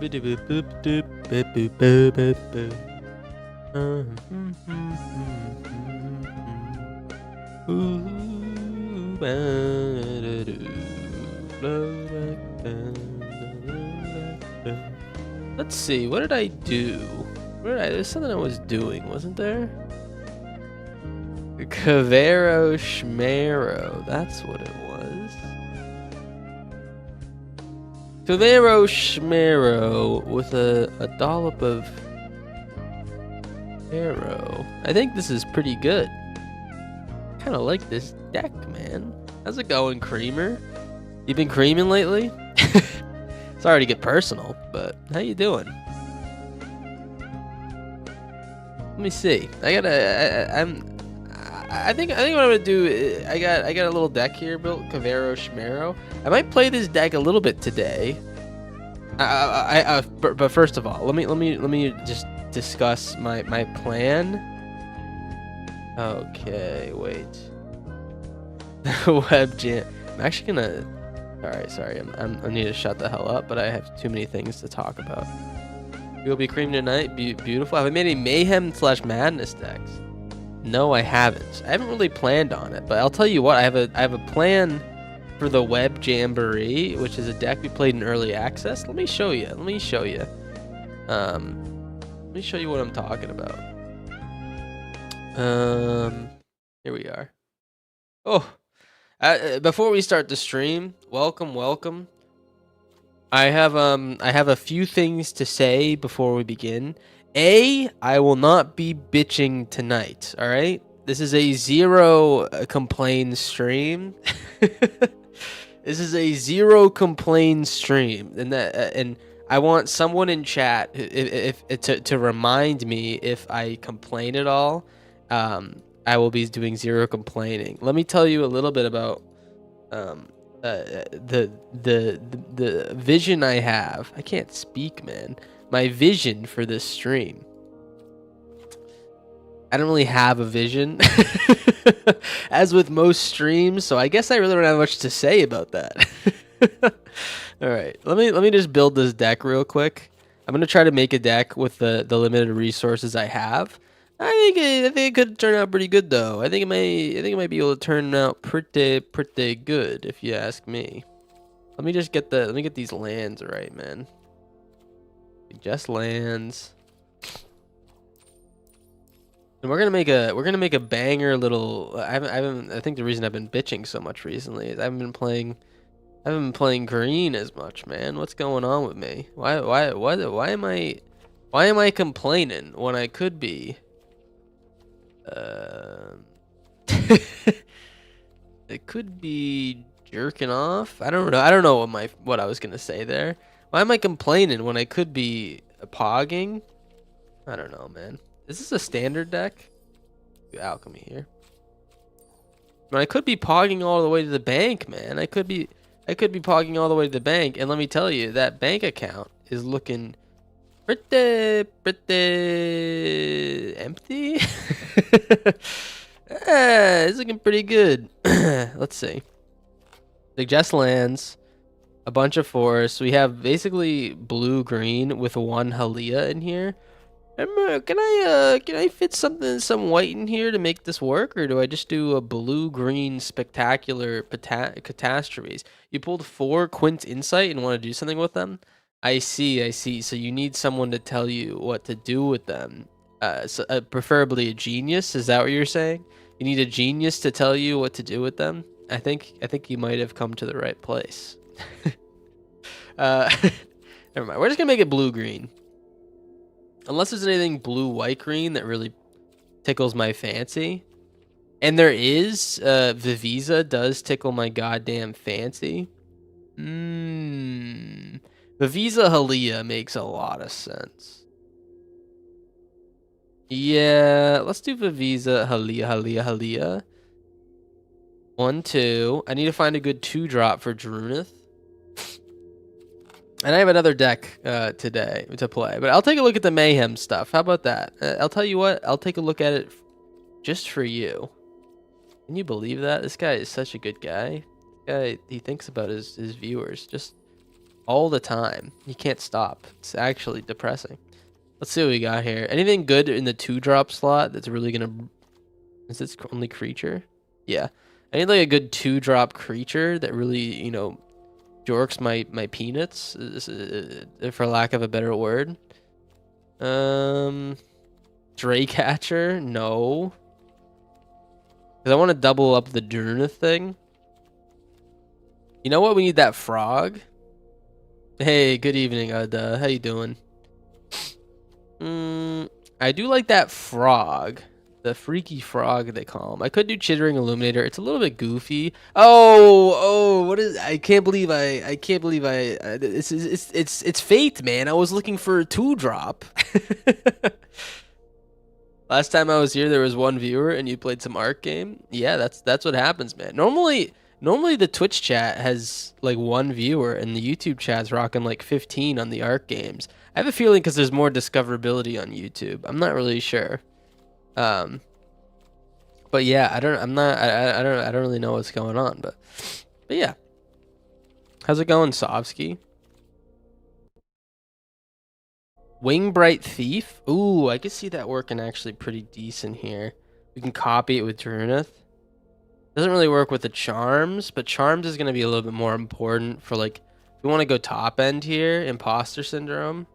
Let's see, what did I do? There's something I was doing, wasn't there? Cavero Schmero, that's what it was. Cavero Schmero with a dollop of arrow. I think this is pretty good. Kind of like this deck, man. How's it going, Creamer? You been creaming lately? Sorry to get personal, but how you doing? Let me see. I think what I'm gonna do. I got a little deck here built, Cavero Schmero. I might play this deck a little bit today. But first of all, let me just discuss my plan. Okay, wait. Web jam. I'm actually gonna. Alright, sorry. I need to shut the hell up, but I have too many things to talk about. You'll be creaming tonight. Beautiful. Have I made any mayhem/madness decks? No, I haven't. I haven't really planned on it, but I'll tell you what. I have a plan for the Web Jamboree, which is a deck we played in early access. Let me show you. Let me show you what I'm talking about. Here we are. Oh. Before we start the stream, welcome. I have a few things to say before we begin. I will not be bitching tonight. All right, this is a zero complain stream. This is a zero complain stream, and I want someone in chat if to remind me if I complain at all. I will be doing zero complaining. Let me tell you a little bit about the vision I have. I can't speak, man. My vision for this stream. I don't really have a vision, as with most streams. So I guess I really don't have much to say about that. All right, let me just build this deck real quick. I'm gonna try to make a deck with the limited resources I have. I think it could turn out pretty good though. I think it might be able to turn out pretty good if you ask me. Let me get these lands right, man. Just lands. And we're gonna make a banger little. I think the reason I've been bitching so much recently is I haven't been playing green as much, man. What's going on with me? Why am I complaining when I could be? It could be jerking off. I don't know what I was gonna say there. Why am I complaining when I could be pogging? I don't know, man. Is this a standard deck? Alchemy here. When I could be pogging all the way to the bank, man. I could be pogging all the way to the bank, and let me tell you, that bank account is looking pretty empty. It's looking pretty good. Let's see. Suggest lands, a bunch of forests. We have basically blue green with one Halia in here. Can I fit some white in here to make this work, or do I just do a blue green spectacular catastrophes? You pulled 4 Quint Insight and want to do something with them. I see. So you need someone to tell you what to do with them. Preferably a genius. Is that what you're saying? You need a genius to tell you what to do with them. I think you might have come to the right place. Never mind. We're just gonna make it blue green. Unless there's anything blue white green that really tickles my fancy. And there is. Vivisa does tickle my goddamn fancy. Vivisa Halia makes a lot of sense. Yeah, let's do Vivisa Halia. 1, 2. I need to find a good 2-drop for Drunith. And I have another deck today to play, but I'll take a look at the Mayhem stuff. How about that? I'll tell you what, I'll take a look at it just for you. Can you believe that? This guy is such a good guy. This guy, he thinks about his viewers. Just all the time. You can't stop. It's actually depressing. Let's see what we got here. Anything good in the 2-drop slot that's really gonna... Is this only creature? Yeah. I need like a good 2-drop creature that really, you know, jorks my peanuts, for lack of a better word. Draycatcher? No. Because I want to double up the Drunith thing. You know what? We need that frog. Hey, good evening, how you doing? I do like that frog. The freaky frog, they call him. I could do Chittering Illuminator. It's a little bit goofy. Oh, what is... I can't believe it's fate, man. I was looking for a 2-drop. Last time I was here, there was 1 viewer, and you played some Arc game. Yeah, that's what happens, man. Normally the Twitch chat has like 1 viewer, and the YouTube chat's rocking like 15 on the Arc games. I have a feeling because there's more discoverability on YouTube. I'm not really sure. But yeah, I don't really know what's going on, but yeah. How's it going, Sovsky? Wingbright Thief. Ooh, I could see that working actually pretty decent here. We can copy it with Drunith. Doesn't really work with the Charms, but Charms is going to be a little bit more important for, like, if we want to go top end here, Imposter Syndrome.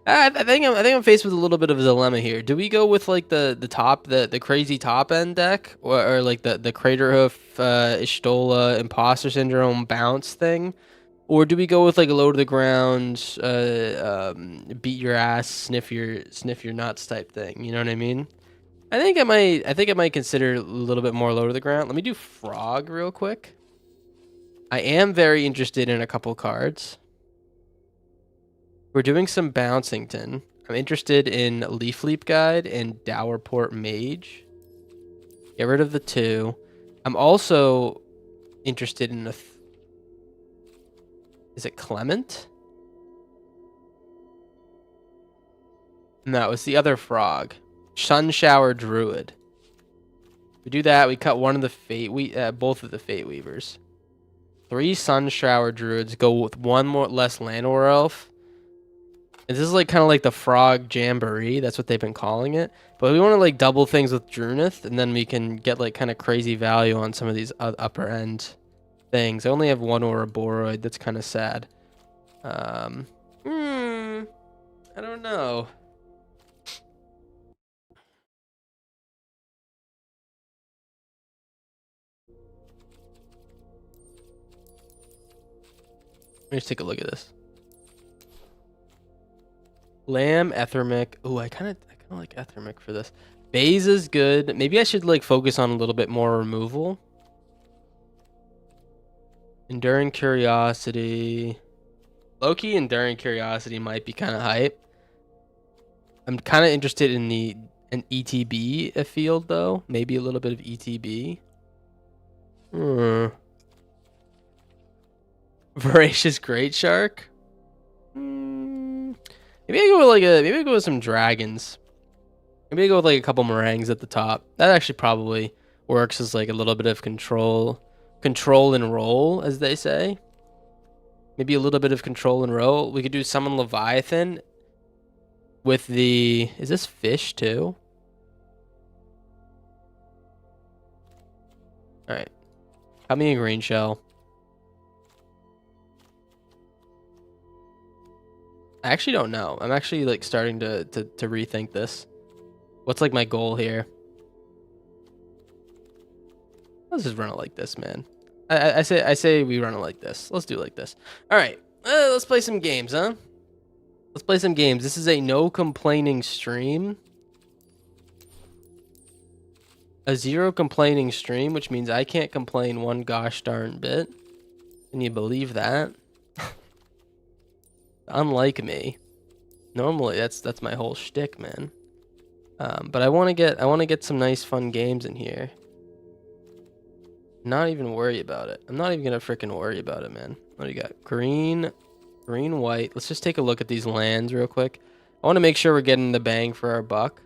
I think I'm faced with a little bit of a dilemma here. Do we go with like the crazy top end deck, or like the Craterhoof, Ishtola, Imposter Syndrome bounce thing, or do we go with like a low to the ground, beat your ass, sniff your nuts type thing? You know what I mean? I think I might consider a little bit more low to the ground. Let me do Frog real quick. I am very interested in a couple cards. We're doing some Bouncington. I'm interested in Leaf Leap Guide and Dowerport Mage. Get rid of the 2. I'm also interested in the... Is it Clement? No, it's the other frog. Sunshower Druid. We do that. We cut one of the both of the Fate Weavers. 3 Sunshower Druids. Go with 1 more less Llanowar Elf. And this is like kind of like the Frog Jamboree. That's what they've been calling it. But we want to like double things with Drunith, and then we can get like kind of crazy value on some of these upper end things. I only have 1 Ouroboros. That's kind of sad. I don't know. Let me just take a look at this. Lamb, Ethermic. Ooh, I kind of like Ethermic for this. Baze is good. Maybe I should like focus on a little bit more removal. Enduring Curiosity. Low-key Enduring Curiosity might be kind of hype. I'm kind of interested in an ETB field though. Maybe a little bit of ETB. Voracious Great Shark. Maybe I go with some dragons. Maybe I go with like a couple meringues at the top. That actually probably works as like a little bit of control and roll, as they say. Maybe a little bit of control and roll. We could do Summon Leviathan with the... Is this fish too? Alright. Cut me a green shell. I actually don't know. I'm actually like starting to rethink this. What's like my goal here? Let's just run it like this, man. I say we run it like this. Let's do it like this. All right. Let's play some games, huh? Let's play some games. This is a no complaining stream. A 0 complaining stream, which means I can't complain one gosh darn bit. Can you believe that? Unlike me. Normally that's my whole shtick, man. But I want to get some nice fun games in here. Not even worry about it. I'm not even gonna freaking worry about it, man. What do you got? Green, white. Let's just take a look at these lands real quick. I want to make sure we're getting the bang for our buck.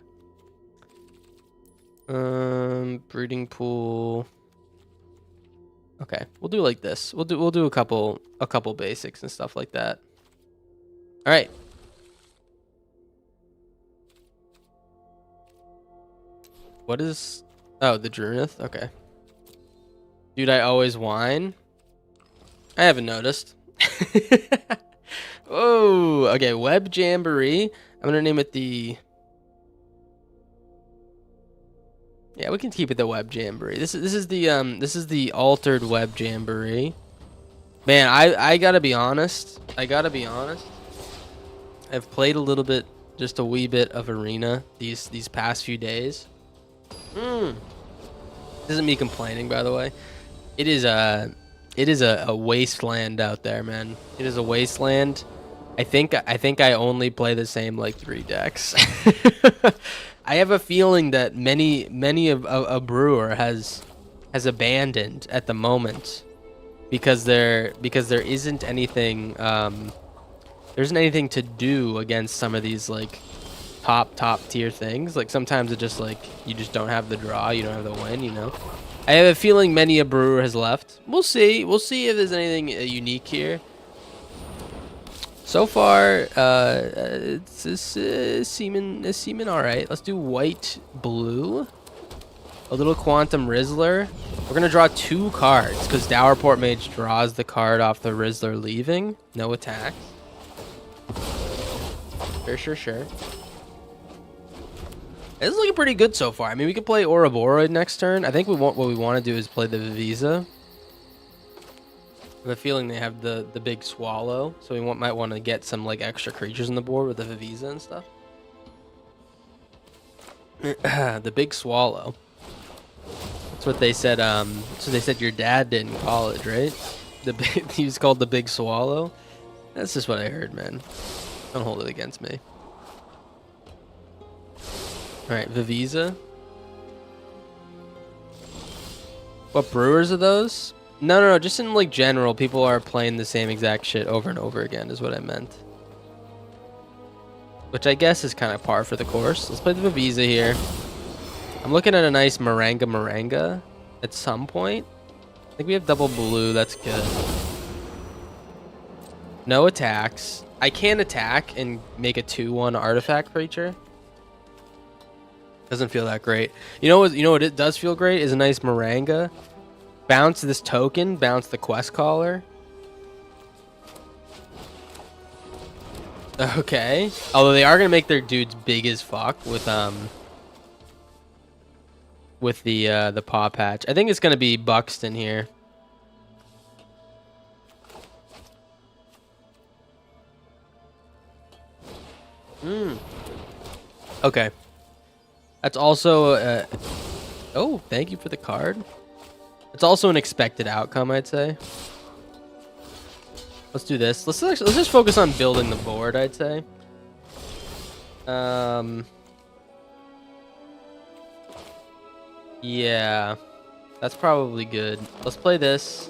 Breeding pool. Okay, we'll do like this. We'll do a couple basics and stuff like that. All right. What is? Oh, the Drunith. Okay. Dude, I always whine. I haven't noticed. Oh, okay. Web Jamboree. I'm gonna name it the. Yeah, we can keep it the Web Jamboree. This is the altered Web Jamboree. Man, I gotta be honest. I've played a little bit, just a wee bit of Arena these past few days. This isn't me complaining, by the way. It is a wasteland out there, man. It is a wasteland. I think I only play the same like 3 decks. I have a feeling that many of a brewer has abandoned at the moment because there isn't anything there isn't anything to do against some of these like top tier things. Like sometimes it just like you just don't have the draw, you don't have the win, you know. I have a feeling many a brewer has left. We'll see if there's anything unique here. So far, it's seeming all right. Let's do white, blue, a little Quantum Rizzler. We're gonna draw 2 cards because Dowerport Mage draws the card off the Rizzler leaving. No attacks. Sure. This is looking pretty good so far. I mean, we could play Ouroboros next turn. I think what we want to do is play the Vivisa. I have a feeling they have the big Swallow, so we might want to get some like extra creatures on the board with the Vivisa and stuff. The big Swallow. That's what they said. So they said your dad did in college, right? He was called the Big Swallow. That's just what I heard, man. Don't hold it against me. All right, Vivisa. What brewers are those? No. Just in like general, people are playing the same exact shit over and over again, is what I meant. Which I guess is kind of par for the course. Let's play the Vivisa here. I'm looking at a nice Maranga at some point. I think we have double blue. That's good. No attacks. I can attack and make a 2/1 artifact creature. Doesn't feel that great. You know what it does feel great is a nice Maranga. Bounce this token, bounce the quest caller. Okay. Although they are gonna make their dudes big as fuck with the paw patch. I think it's gonna be Buxton here. Okay. That's also oh, thank you for the card. It's also an expected outcome, I'd say. Let's do this. Let's just focus on building the board, I'd say. Yeah. That's probably good. Let's play this.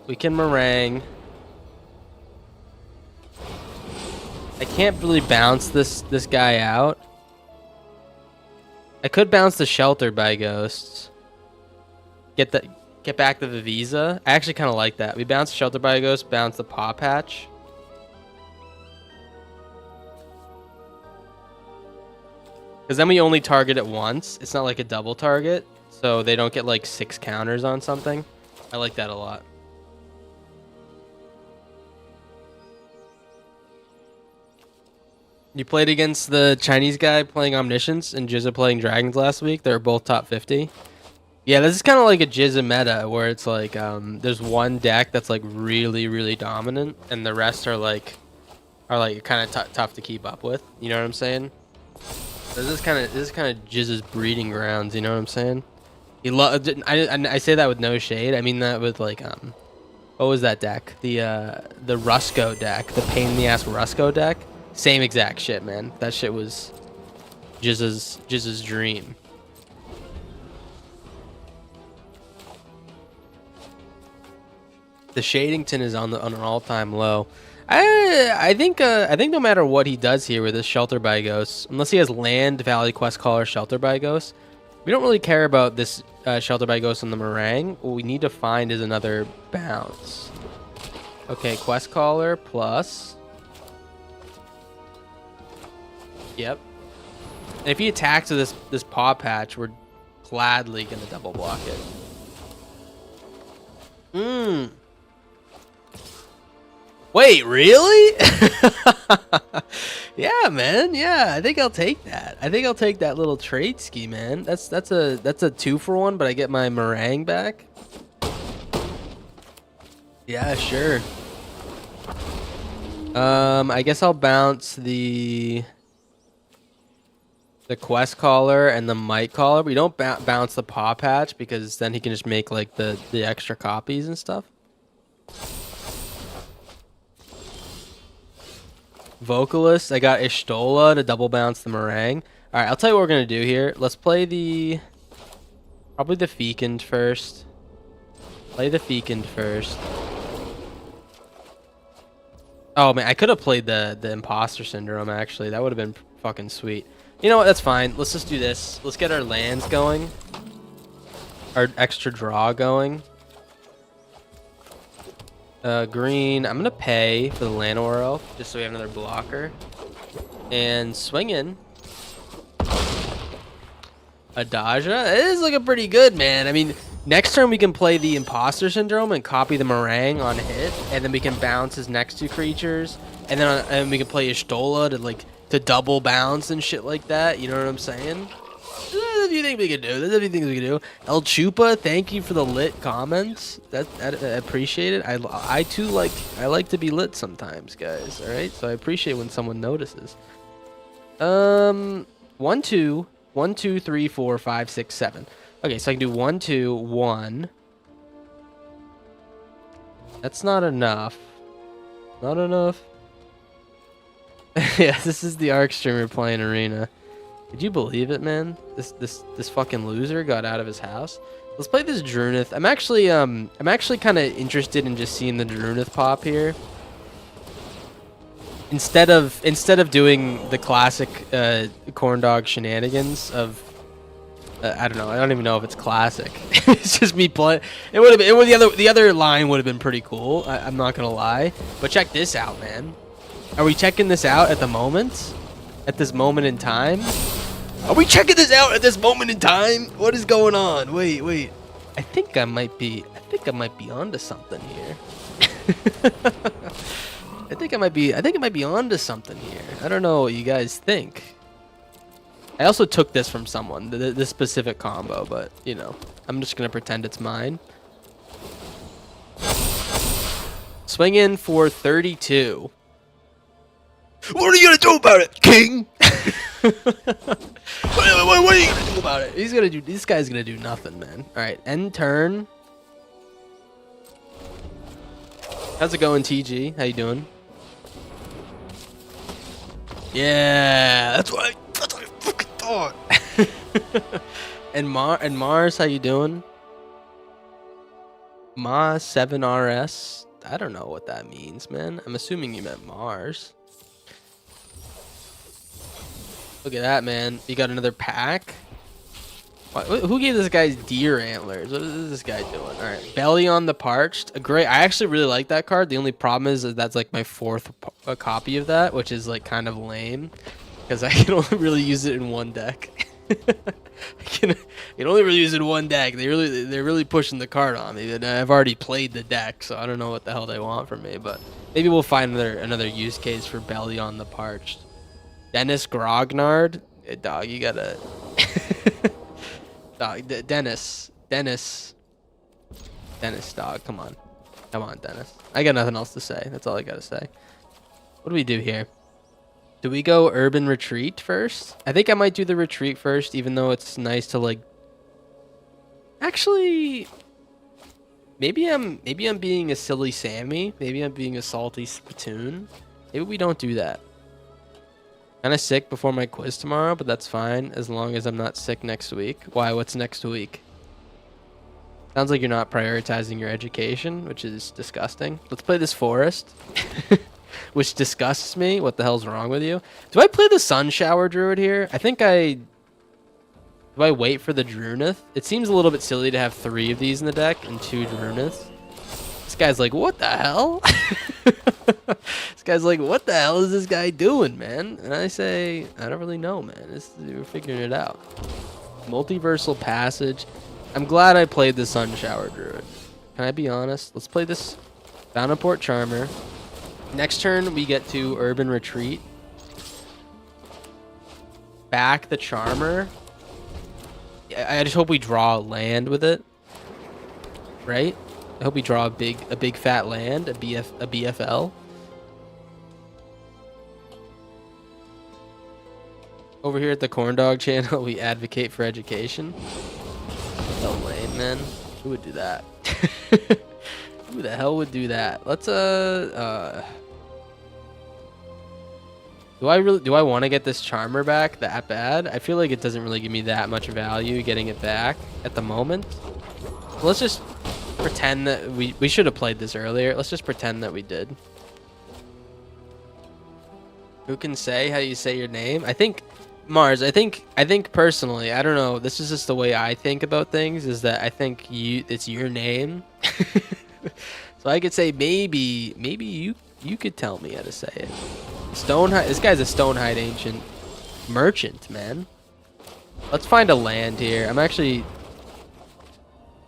We can meringue. I can't really bounce this guy out. I could bounce the Shelter by Ghosts. Get back the Vivisa. I actually kind of like that. We bounce Shelter by Ghost, bounce the Paw Patch. Because then we only target it once. It's not like a double target, so they don't get like 6 counters on something. I like that a lot. You played against the Chinese guy playing Omniscience and Jizza playing Dragons last week. They were both top 50. Yeah, this is kind of like a Jizza meta where it's like there's one deck that's like really dominant and the rest are like kind of tough to keep up with. You know what I'm saying? This is kind of Jizza's breeding grounds. You know what I'm saying? I say that with no shade. I mean that with like what was that deck? The Rusco deck, the pain in the ass Rusco deck. Same exact shit, man. That shit was Jizza's dream. The Shadington is on an all-time low. I think no matter what he does here with this Shelter by Ghosts, unless he has land, Valley Quest Caller, Shelter by Ghosts, we don't really care about this Shelter by Ghosts on the Meringue. What we need to find is another bounce. Okay, Quest Caller plus. Yep. And if he attacks with this Paw Patch, we're gladly gonna double block it. Wait, really? Yeah, man. Yeah, I think I'll take that. I think I'll take that little trade ski, man. That's a 2-for-1, but I get my meringue back. Yeah, sure. I guess I'll bounce the quest caller and the might caller. We don't bounce the paw patch because then he can just make like the extra copies and stuff. Vocalist, I got Ishtola to double bounce the meringue. All right, I'll tell you what we're gonna do here. Let's play probably the Fecund first. Play the Fecund first. Oh man, I could have played the Imposter Syndrome actually. That would have been fucking sweet. You know what? That's fine. Let's just do this. Let's get our lands going. Our extra draw going. Green, I'm gonna pay for the Llanowar Elf just so we have another blocker. And swing in. Adaja. It is looking pretty good, man. I mean, next turn we can play the Imposter Syndrome and copy the Meringue on hit, and then we can bounce his next 2 creatures, and then and we can play Ishtola to double bounce and shit like that. You know what I'm saying? There's a few things we can do. There's a few things we can do. El Chupa, thank you for the lit comments. I appreciate it. I too like to be lit sometimes, guys. All right, so I appreciate when someone notices. 1 2 1 2 3 4 5 6 7. Okay, so I can do 1 2 1. That's not enough. Not enough. Yeah, this is the Arc streamer playing Arena. Could you believe it, man? This fucking loser got out of his house. Let's play this Drunith. I'm actually kind of interested in just seeing the Drunith pop here. Instead of doing the classic Corndog shenanigans of I don't know. I don't even know if it's classic. It's just me playing. It would have the other line would have been pretty cool. I'm not gonna lie. But check this out, man. Are we checking this out at the moment? At this moment in time? Are we checking this out at this moment in time? What is going on? Wait. I think I might be onto something here. I think I might be onto something here. I don't know what you guys think. I also took this from someone, this specific combo, but you know, I'm just gonna pretend it's mine. Swing in for 32. What are you gonna do about it, King? What are you gonna do about it? This guy's gonna do nothing, man. All right, end turn. How's it going, TG? How you doing? Yeah, that's what I fucking thought. and Mars, how you doing? Ma 7RS. I don't know what that means, man. I'm assuming you meant Mars. Look at that, man. You got another pack? Who gave this guy deer antlers? What is this guy doing? All right, Belly on the Parched. Great. I actually really like that card. The only problem is that that's like my 4th copy of that, which is like kind of lame because I can only really use it in one deck. I can only really use it in one deck. They're really pushing the card on me, and I've already played the deck, so I don't know what the hell they want from me. But maybe we'll find another use case for Belly on the Parched. Dennis Grognard, hey, dog, you gotta. Dog, Dennis, dog, come on, Dennis. I got nothing else to say. That's all I gotta say. What do we do here? Do we go Urban Retreat first? I think I might do the Retreat first, even though it's nice to like. Actually, maybe I'm being a silly Sammy. Maybe I'm being a salty Splatoon. Maybe we don't do that. Kind of sick before my quiz tomorrow, but that's fine as long as I'm not sick next week. Why? What's next week? Sounds like you're not prioritizing your education, which is disgusting. Let's play this Forest. which disgusts me. What the hell's wrong with you? Do I play the Sun Shower Druid here? I think I... Do I wait for the Drunith? It seems a little bit silly to have 3 of these in the deck and 2 Druniths. This guy's like, what the hell? This guy's like, what the hell is this guy doing, man? And I say, I don't really know, man. We're figuring it out. Multiversal Passage. I'm glad I played the Sun Shower Druid. Can I be honest? Let's play this Bountyport Charmer. Next turn, we get to Urban Retreat. Back the Charmer. I just hope we draw land with it. Right? I hope we draw a big fat land, a BFL. Over here at the Corndog channel, we advocate for education. So lame, man. Who would do that? Who the hell would do that? Let's do I want to get this Charmer back that bad? I feel like it doesn't really give me that much value getting it back at the moment. Let's just pretend that we should have played this earlier. Let's just pretend that we did. Who can say how you say your name? I think Mars, I think personally, I don't know, this is just the way I think about things, is that I think it's your name. So I could say maybe you could tell me how to say it. This guy's a Stonehide Ancient merchant, man. Let's find a land here. I'm actually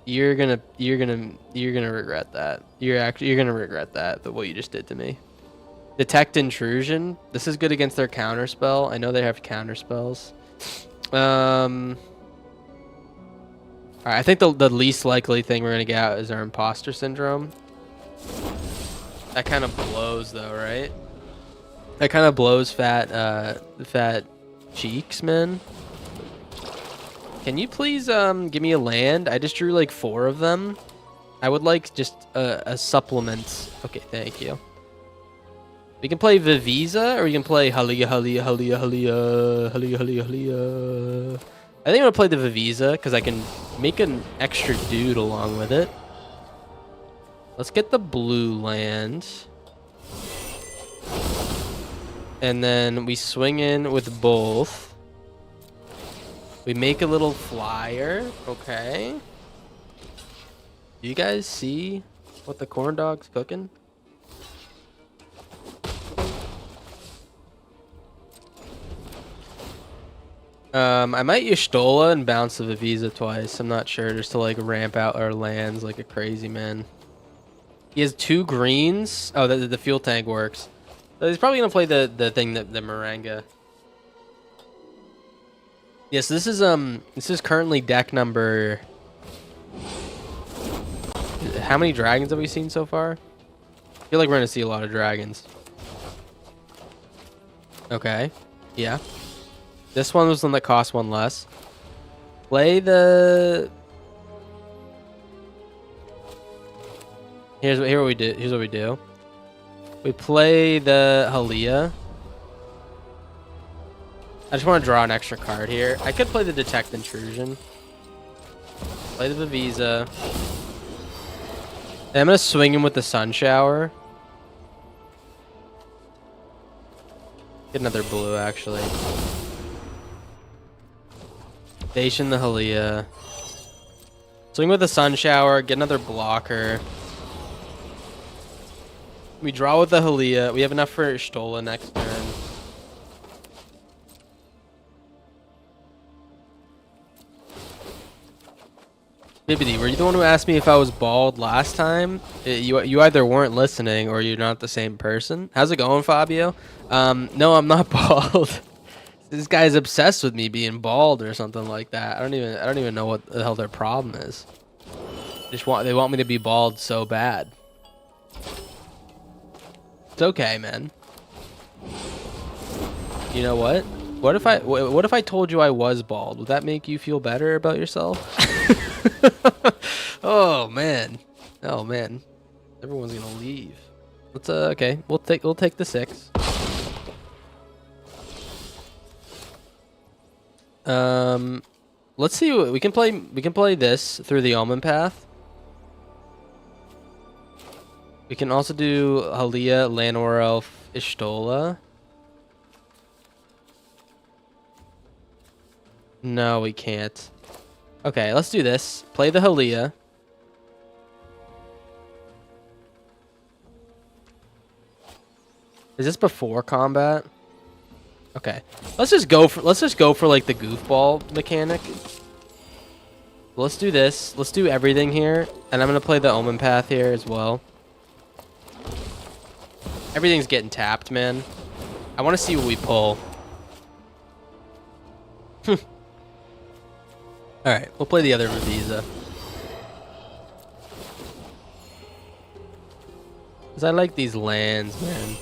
you're gonna regret that. You're gonna regret that, but what you just did to me. Detect Intrusion. This is good against their counterspell. I know they have counterspells. Alright, I think the least likely thing we're gonna get is our Imposter Syndrome. That kind of blows though, right? That kind of blows fat cheeks, man. Can you please give me a land? I just drew like 4 of them. I would like just a supplement. Okay, thank you. We can play Vivisa, or we can play Halia. I think I'm gonna play the Vivisa because I can make an extra dude along with it. Let's get the blue land. And then we swing in with both. We make a little flyer. Okay. Do you guys see what the Corndog's cooking? I might use Stola and bounce the Vivisa twice. I'm not sure, just to like ramp out our lands like a crazy man. He has 2 greens. Oh, the fuel tank works. So he's probably gonna play the thing that the Moringa. Yes, this is currently deck number. How many dragons have we seen so far? I feel like we're gonna see a lot of dragons. Okay, yeah. This one was the one that cost 1 less. Play the. Here's what we do. Here's what we do. We play the Halia. I just want to draw an extra card here. I could play the Detect Intrusion. Play the Vivisa. Then I'm gonna swing him with the Sun Shower. Get another blue, actually. Station the Halia. Swing with the Sun Shower. Get another blocker. We draw with the Halia. We have enough for Stola next turn. Bibbidi, were you the one who asked me if I was bald last time? You either weren't listening or you're not the same person. How's it going, Fabio? No, I'm not bald. This guy's obsessed with me being bald or something like that. I don't even know what the hell their problem is. They want me to be bald so bad. It's okay, man. You know what? What if I told you I was bald? Would that make you feel better about yourself? Oh man. Oh man. Everyone's gonna leave. Let's okay. We'll take the 6. Let's see what we can play. We can play this through the Omen Path. We can also do Halia, Lanor Elf, Ishtola. No, we can't. Okay, let's do this. Play the Halia. Is this before combat? Okay. Let's just go for like the goofball mechanic. Let's do this. Let's do everything here. And I'm gonna play the Omen Path here as well. Everything's getting tapped, man. I wanna see what we pull. Alright, we'll play the other Visa. Cause I like these lands, man.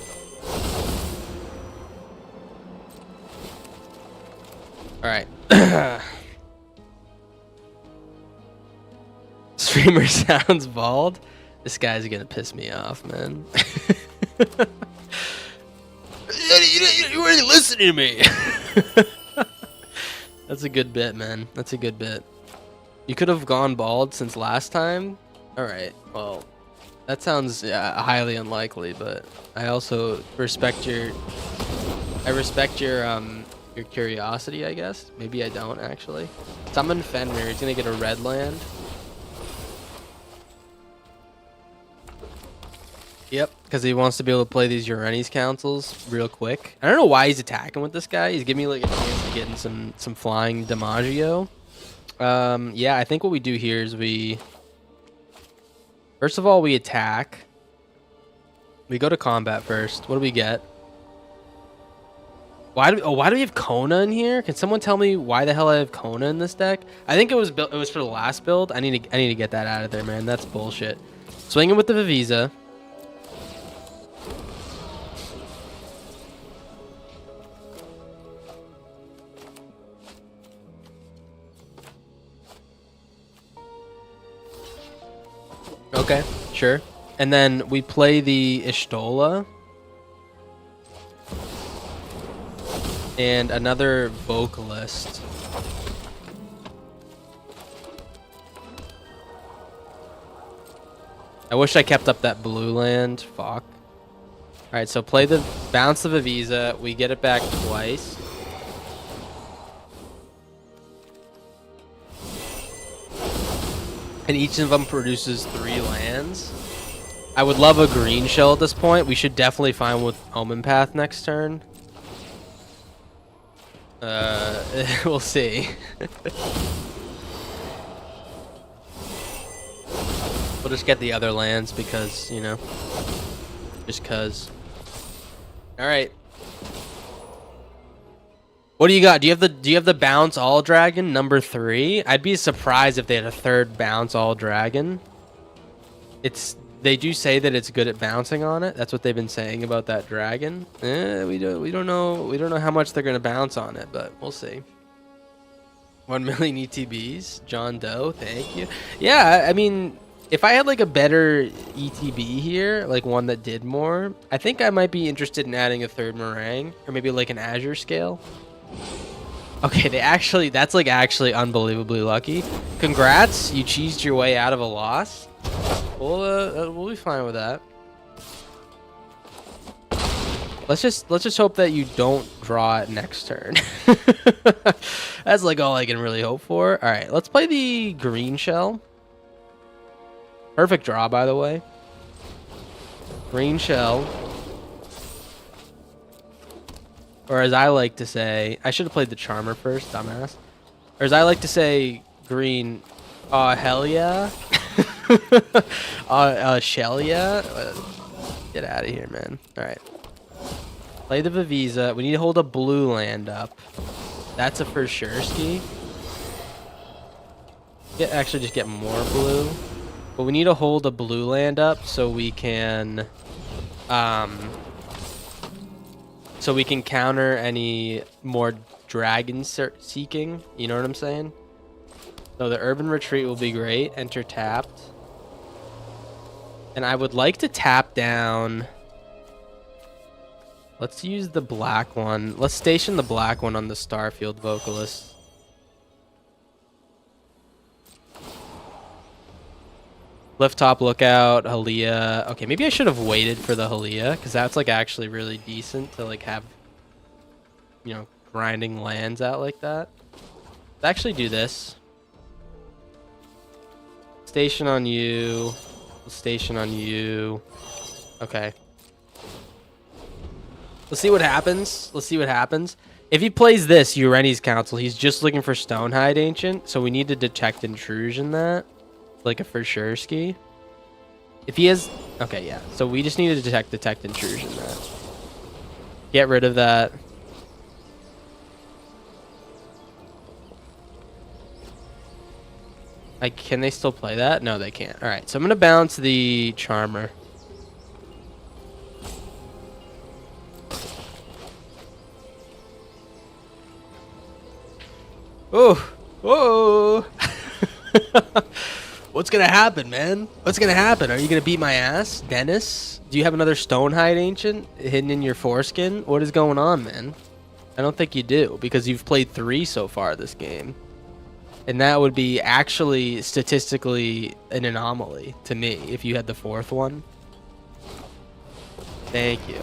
Alright. Streamer sounds bald. This guy's gonna piss me off, man. You weren't listening to me. That's a good bit, man. That's a good bit. You could have gone bald since last time. Alright, well, that sounds highly unlikely, but I also respect your your curiosity, I guess. Maybe I don't, actually. Summon Fenrir. He's gonna get a red land. Yep, because he wants to be able to play these Uranus councils real quick. I don't know why he's attacking with this guy. He's giving me like a chance to get in some flying DiMaggio. Yeah, I think what we do here is we... First of all, we attack. We go to combat first. What do we get? Why do we have Kona in here? Can someone tell me why the hell I have Kona in this deck? I think it was for the last build. I need to get that out of there, man. That's bullshit. Swinging with the Vivisa. Okay, sure. And then we play the Ishtola. And another Vocalist. I wish I kept up that blue land. Fuck. Alright, so play the bounce the Vivisa. We get it back twice. And each of them produces 3 lands. I would love a green shell at this point. We should definitely find with Omen Path next turn. We'll see. We'll just get the other lands because, you know, just cause. All right. What do you got? Do you have the bounce all dragon number 3? I'd be surprised if they had a 3rd bounce all dragon. They do say that it's good at bouncing on it. That's what they've been saying about that dragon. We don't know how much they're gonna bounce on it, but we'll see. 1 million ETBs, John Doe, thank you. Yeah, I mean, if I had like a better ETB here, like one that did more, I think I might be interested in adding a 3rd meringue or maybe like an Azure scale. Okay, that's like actually unbelievably lucky. Congrats, you cheesed your way out of a loss. We'll be fine with that. Let's just hope that you don't draw it next turn. That's like all I can really hope for. All right, let's play the green shell. Perfect draw, by the way. Green shell. Or as I like to say, I should have played the Charmer first, dumbass. Or as I like to say, green. Hell yeah. Shell yeah. Get out of here, man. All right. Play the Vivisa. We need to hold a blue land up. That's a for sure ski. Actually just get more blue. But we need to hold a blue land up so we can counter any more dragon seeking. You know what I'm saying? So the Urban Retreat will be great. Enter tapped. And I would like to tap down. Let's use the black one. Let's station the black one on the Starfield Vocalist. Lift top, lookout, Halia. Okay, maybe I should have waited for the Halia, because that's like actually really decent to like have, you know, grinding lands out like that. Let's actually do this. Station on you. Station on you. Okay. Let's see what happens. Let's see what happens. If he plays this, Ureni's Council, he's just looking for Stonehide Ancient, so we need to detect intrusion that. Like a for sure ski. If he has... Okay, yeah. So we just need to detect intrusion that. Get rid of that. Can they still play that? No, they can't. Alright, so I'm going to bounce the Charmer. Oh! Whoa! What's gonna happen, man? What's gonna happen? Are you gonna beat my ass, Dennis? Do you have another Stonehide Ancient hidden in your foreskin? What is going on, man? I don't think you do, because you've played 3 so far this game. And that would be actually statistically an anomaly to me if you had the 4th one. Thank you.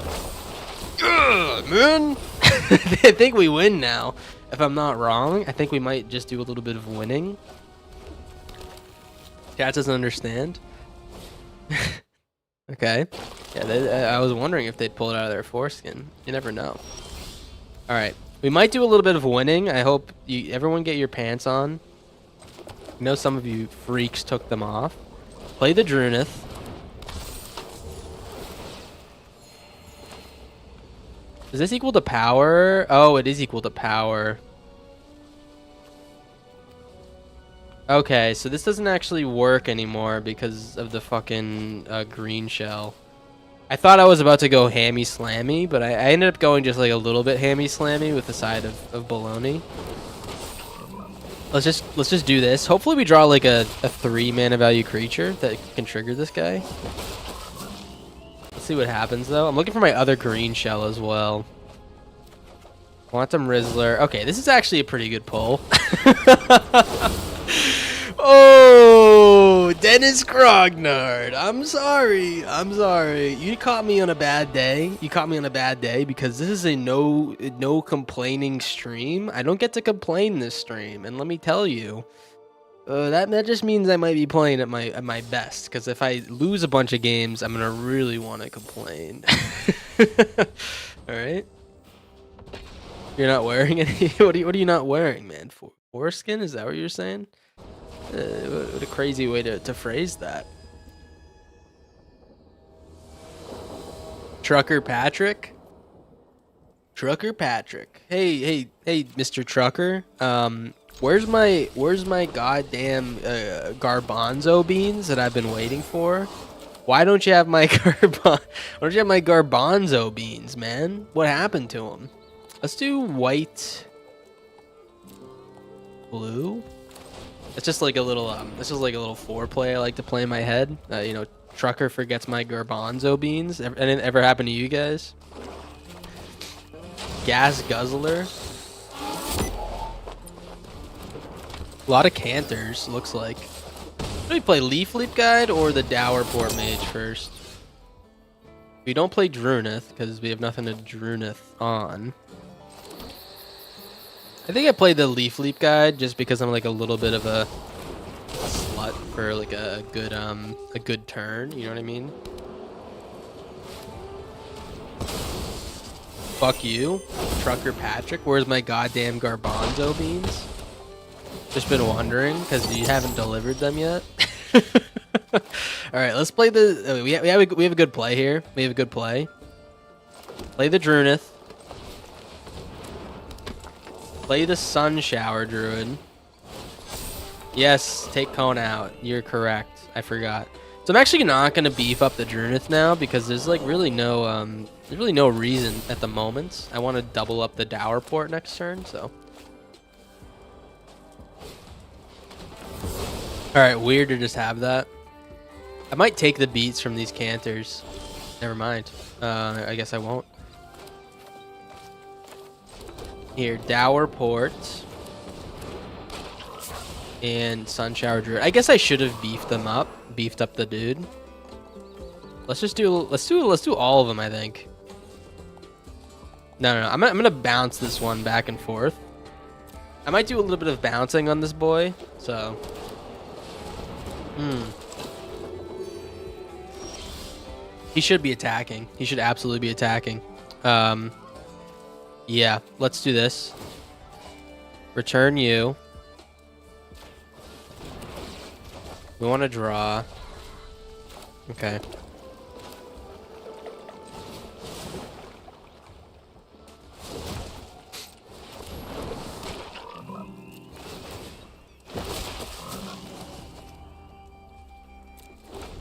Ugh, man! I think we win now. If I'm not wrong, I think we might just do a little bit of winning. Chat doesn't understand. Okay. Yeah, I was wondering if they'd pull it out of their foreskin. You never know. All right. We might do a little bit of winning. I hope everyone get your pants on. I know some of you freaks took them off. Play the Drunith. Is this equal to power? Oh, it is equal to power. Okay, so this doesn't actually work anymore because of the fucking green shell. I thought I was about to go hammy slammy, but I ended up going just like a little bit hammy slammy with the side of baloney. Let's just do this. Hopefully we draw like a 3 mana value creature that can trigger this guy. Let's see what happens though. I'm looking for my other green shell as well. Quantum Rizzler. Okay, this is actually a pretty good pull. Oh, Dennis Grognard. I'm sorry. I'm sorry. You caught me on a bad day. You caught me on a bad day because this is a no complaining stream. I don't get to complain this stream, and let me tell you, that just means I might be playing at my best. Because if I lose a bunch of games, I'm gonna really want to complain. All right. You're not wearing any. What are you not wearing, man? Foreskin? Is that what you're saying? What a crazy way to phrase that. Trucker Patrick. Trucker Patrick. Hey, Mr. Trucker. Where's my goddamn garbanzo beans that I've been waiting for? Why don't you have my garbanzo beans, man? What happened to them? Let's do white, blue. It's just like a little foreplay I like to play in my head. You know, Trucker forgets my garbanzo beans. Anything ever happen to you guys? Gas Guzzler. A lot of canters, looks like. Should we play Leaf Leap Guide or the Dowerport Mage first? We don't play Drunith because we have nothing to Drunith on. I think I played the Leaf Leap Guide just because I'm like a little bit of a slut for like a good turn, you know what I mean? Fuck you, Trucker Patrick. Where's my goddamn garbanzo beans? Just been wondering because you haven't delivered them yet. All right, let's play the. We have a good play here. We have a good play. Play the Drunith. Play the Sun Shower Druid. Yes, take Cone out. You're correct. I forgot. So I'm actually not gonna beef up the Drunith now because there's like really no reason at the moment. I want to double up the Dowerport next turn, so. All right, weird to just have that. I might take the beats from these canters. Never mind. I guess I won't. Here, Dowerport. and Sun Shower Druid. I guess I should have beefed up the dude. Let's do all of them, I think. No. I'm gonna bounce this one back and forth. I might do a little bit of bouncing on this boy, so. He should be attacking. He should absolutely be attacking. Yeah, let's do this. Return you. We want to draw. Okay.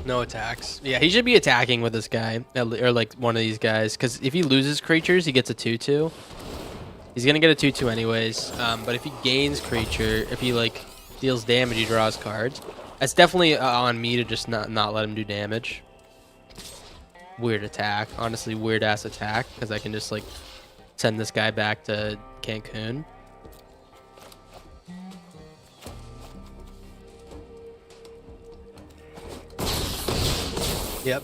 No attacks. Yeah, he should be attacking with this guy, or like one of these guys, because if he loses creatures, he gets a 2/2. He's gonna get a 2/2 anyways. But if he gains creature, if he like deals damage, he draws cards. That's definitely on me to just not let him do damage. Weird attack, honestly, weird ass attack, because I can just like send this guy back to Cancun. Yep.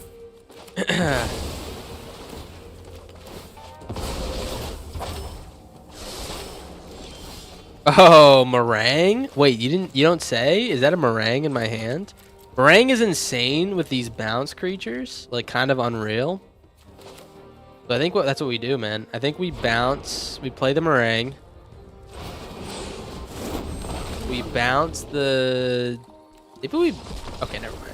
Oh, meringue? Wait, you don't say? Is that a meringue in my hand? Meringue is insane with these bounce creatures, like kind of unreal. But I think that's what we do, man. I think we bounce, we play the meringue. We bounce the okay, never mind.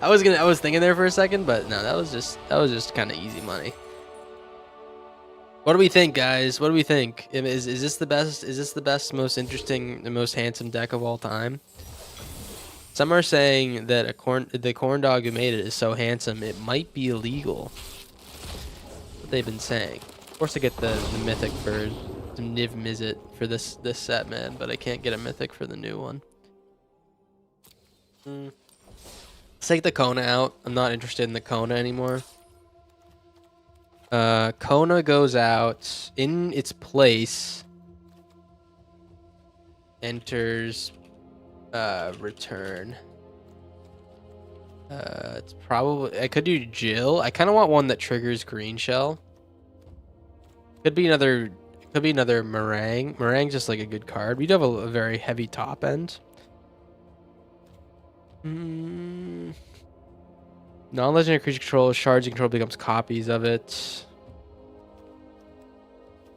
I was thinking there for a second, but no, that was just kind of easy money. What do we think, guys? What do we think? Is this the best? Is this the best, most interesting, the most handsome deck of all time? Some are saying that the Corndog who made it is so handsome it might be illegal. That's what they've been saying. Of course, I get the mythic for the Niv Mizzet for this set, man, but I can't get a mythic for the new one. Let's take the Kona out. I'm not interested in the Kona anymore. Kona goes out. In its place enters return. It's probably, I could do Jill. I kind of want one that triggers green shell. Could be another meringue. Meringue's just like a good card. We do have a very heavy top end. Non-legendary creature control, shards you control becomes copies of it.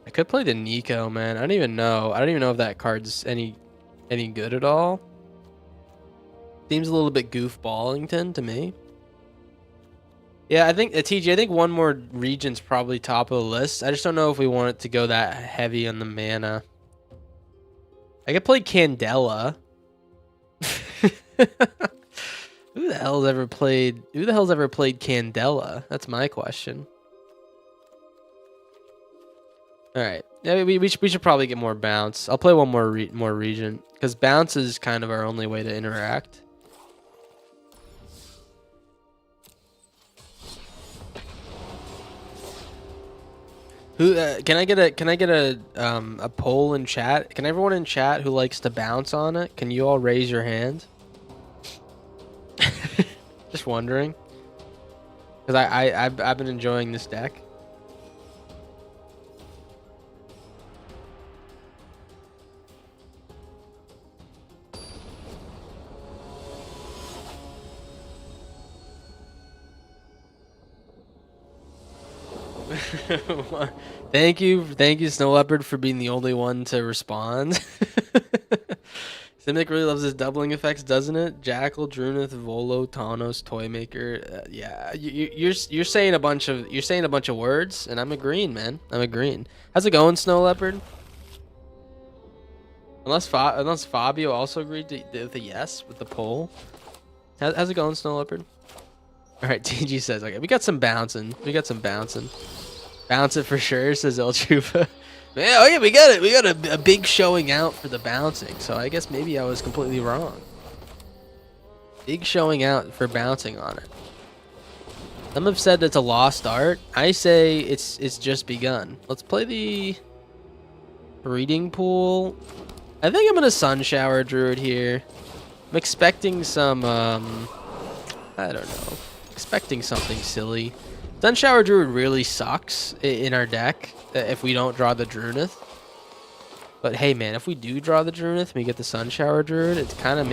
I could play the Nico, man. I don't even know if that card's any good at all. Seems a little bit goofballington to me. Yeah, I think TG, I think one more region's probably top of the list. I just don't know if we want it to go that heavy on the mana. I could play Candela. Who the hell's ever played Candela? That's my question. All right. Yeah, we should probably get more bounce. I'll play one more region because bounce is kind of our only way to interact. Who can I get a poll in chat? Can everyone in chat who likes to bounce on it? Can you all raise your hand? Just wondering, because I've been enjoying this deck. Thank you, Snow Leopard, for being the only one to respond. Simic really loves his doubling effects, doesn't it? Jackal, Drunith, Volo, Taunos, Toymaker. Yeah, you're saying a bunch of words, and I'm agreeing, man. I'm agreeing. How's it going, Snow Leopard? Unless Fabio also agreed with a yes with the poll. How's it going, Snow Leopard? All right, TG says okay. We got some bouncing. Bounce it for sure, says El Chupa. Yeah, oh yeah, we got it. We got a big showing out for the bouncing. So I guess maybe I was completely wrong. Big showing out for bouncing on it. Some have said it's a lost art. I say it's just begun. Let's play the breeding pool. I think I'm gonna Sun Shower Druid here. I'm expecting some, I don't know. Expecting something silly. Sun Shower Druid really sucks in our deck if we don't draw the Druidith. But hey, man, if we do draw the Druidith and we get the Sun Shower Druid, it's kind of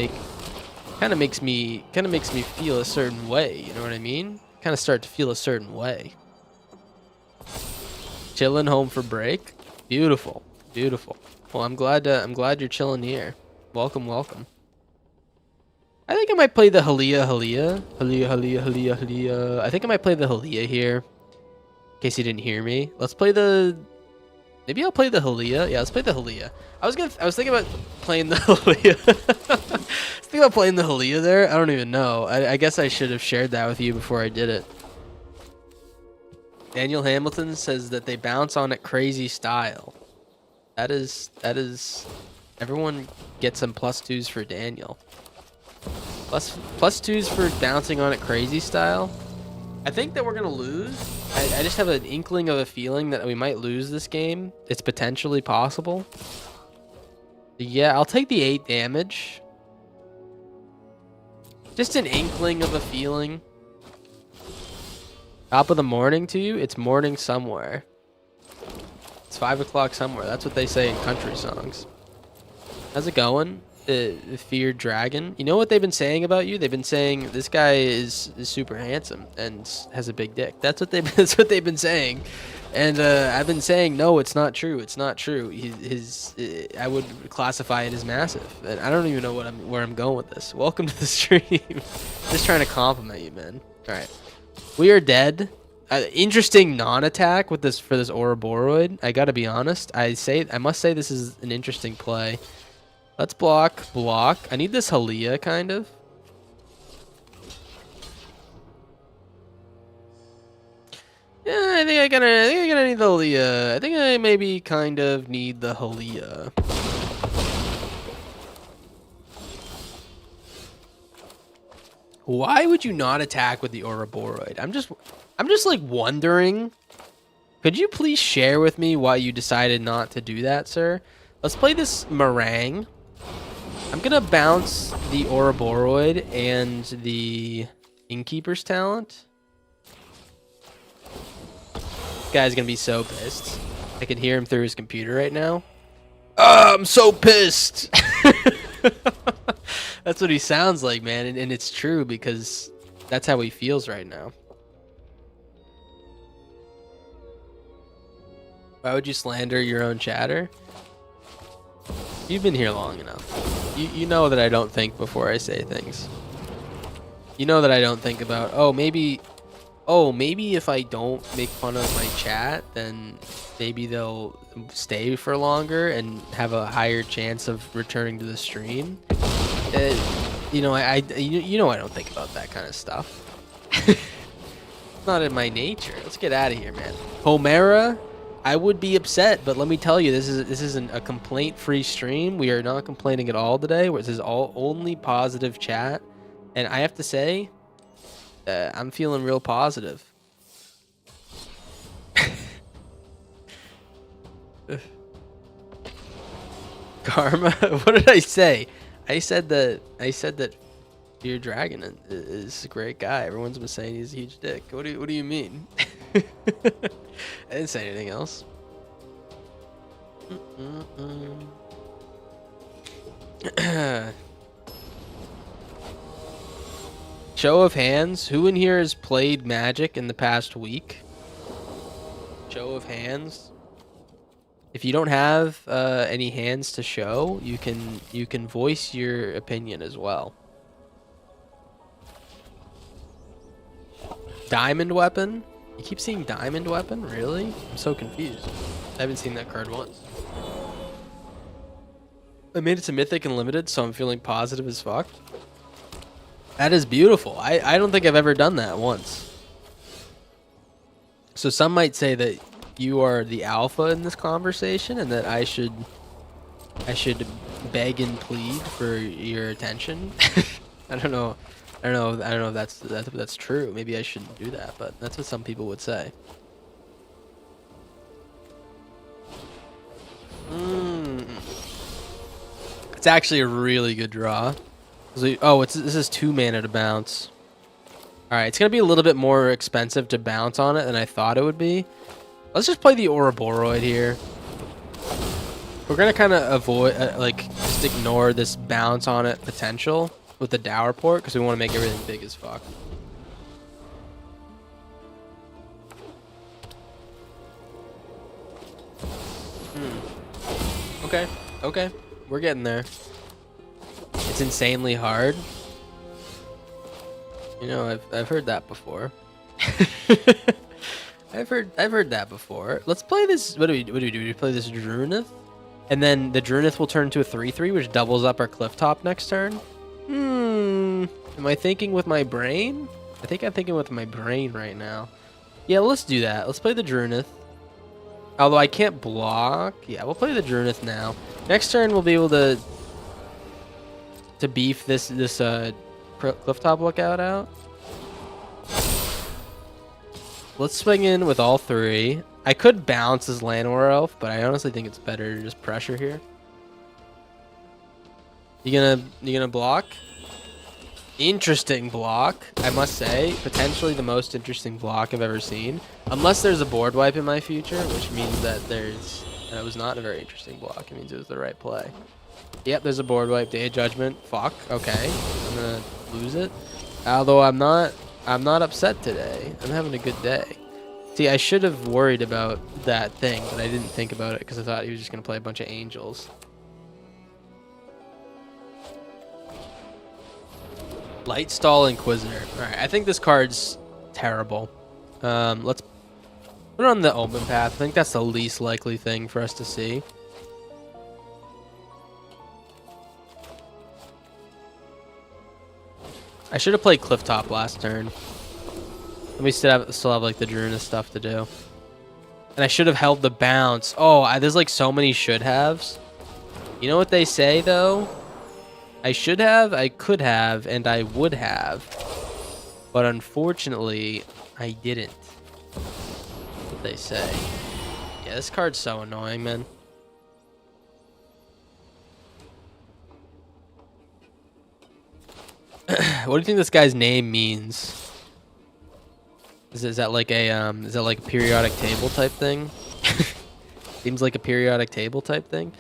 makes me feel a certain way. You know what I mean? Kind of start to feel a certain way. Chilling home for break. Beautiful, beautiful. Well, I'm glad you're chilling here. Welcome, welcome. I think I might play the Halia. I think I might play the Halia here. In case you didn't hear me. Let's play the... Maybe I'll play the Halia. Yeah, let's play the Halia. I was thinking about playing the Halia. I was thinking about playing the Halia there. I don't even know. I guess I should have shared that with you before I did it. Daniel Hamilton says that they bounce on it crazy style. That is everyone gets some +2s for Daniel. +2s for bouncing on it crazy style. I think that we're gonna lose. I just have an inkling of a feeling that we might lose this game. It's potentially possible. Yeah, I'll take the 8 damage. Just an inkling of a feeling. Top of the morning to you? It's morning somewhere. It's 5 o'clock somewhere. That's what they say in country songs. How's it going? Feared Dragon. You know what they've been saying about you? They've been saying this guy is super handsome and has a big dick. That's what they've been saying. And I've been saying no, it's not true. It's not true. I would classify it as massive. And I don't even know where I'm going with this. Welcome to the stream. Just trying to compliment you, man. All right. We are dead. Interesting non-attack with this for this Ouroboros. I gotta be honest. I must say this is an interesting play. Let's block. I need this Halia kind of. Yeah, I think I gotta need the Halia. I think I maybe kind of need the Halia. Why would you not attack with the Ouroboros? I'm just like wondering. Could you please share with me why you decided not to do that, sir? Let's play this Meringue. I'm gonna bounce the Ouroboros and the Innkeeper's Talent. This guy's gonna be so pissed. I can hear him through his computer right now. Oh, I'm so pissed. That's what he sounds like, man, and it's true because that's how he feels right now. Why would you slander your own chatter? You've been here long enough. You know that I don't think before I say things. You know that I don't think about, maybe if I don't make fun of my chat, then maybe they'll stay for longer and have a higher chance of returning to the stream. You know, I don't think about that kind of stuff. It's not in my nature. Let's get out of here, man. Homera, I would be upset, but let me tell you, this isn't a complaint-free stream. We are not complaining at all today. This is all only positive chat, and I have to say, I'm feeling real positive. Karma. What did I say? I said that your dragon is a great guy. Everyone's been saying he's a huge dick. What do you mean? I didn't say anything else. Show of hands. Who in here has played Magic in the past week? Show of hands. If you don't have any hands to show, you can voice your opinion as well. Diamond Weapon? You keep seeing Diamond Weapon? Really? I'm so confused. I haven't seen that card once. I made it to Mythic and Limited, so I'm feeling positive as fuck. That is beautiful. I don't think I've ever done that once. So some might say that you are the alpha in this conversation and that I should beg and plead for your attention. I don't know if that's true. Maybe I shouldn't do that, but that's what some people would say. It's actually a really good draw. Oh, this is 2 mana to bounce. All right, it's gonna be a little bit more expensive to bounce on it than I thought it would be. Let's just play the Ouroboros here. We're gonna kind of avoid, like, just ignore this bounce on it potential with the Dower Port because we want to make everything big as fuck. Okay, okay, we're getting there. It's insanely hard. You know, I've heard that before. I've heard that before. Let's play this. What do we do? We play this Drunith, and then the Drunith will turn to a 3/3, which doubles up our Clifftop next turn. Am I thinking with my brain? I think I'm thinking with my brain right now. Yeah, let's do that. Let's play the Drunith. Although I can't block. Yeah, we'll play the Drunith now. Next turn we'll be able to beef this Clifftop Lookout out. Let's swing in with all 3. I could bounce as Llanowar Elf, but I honestly think it's better to just pressure here. You gonna block? Interesting block, I must say. Potentially the most interesting block I've ever seen. Unless there's a board wipe in my future, which means that it was not a very interesting block. It means it was the right play. Yep, there's a board wipe. Day of Judgment. Fuck. Okay, I'm gonna lose it. Although I'm not upset today. I'm having a good day. See, I should have worried about that thing, but I didn't think about it because I thought he was just gonna play a bunch of angels. Lightstall Inquisitor. All right, I think this card's terrible. Let's put it on the Omen Path. I think that's the least likely thing for us to see. I should have played Clifftop last turn. And we still have like the Drunith stuff to do. And I should have held the bounce. Oh, there's like so many should haves. You know what they say though? I should have, I could have, and I would have. But unfortunately, I didn't. That's what they say. Yeah, this card's so annoying, man. What do you think this guy's name means? Is that like a periodic table type thing? Seems like a periodic table type thing.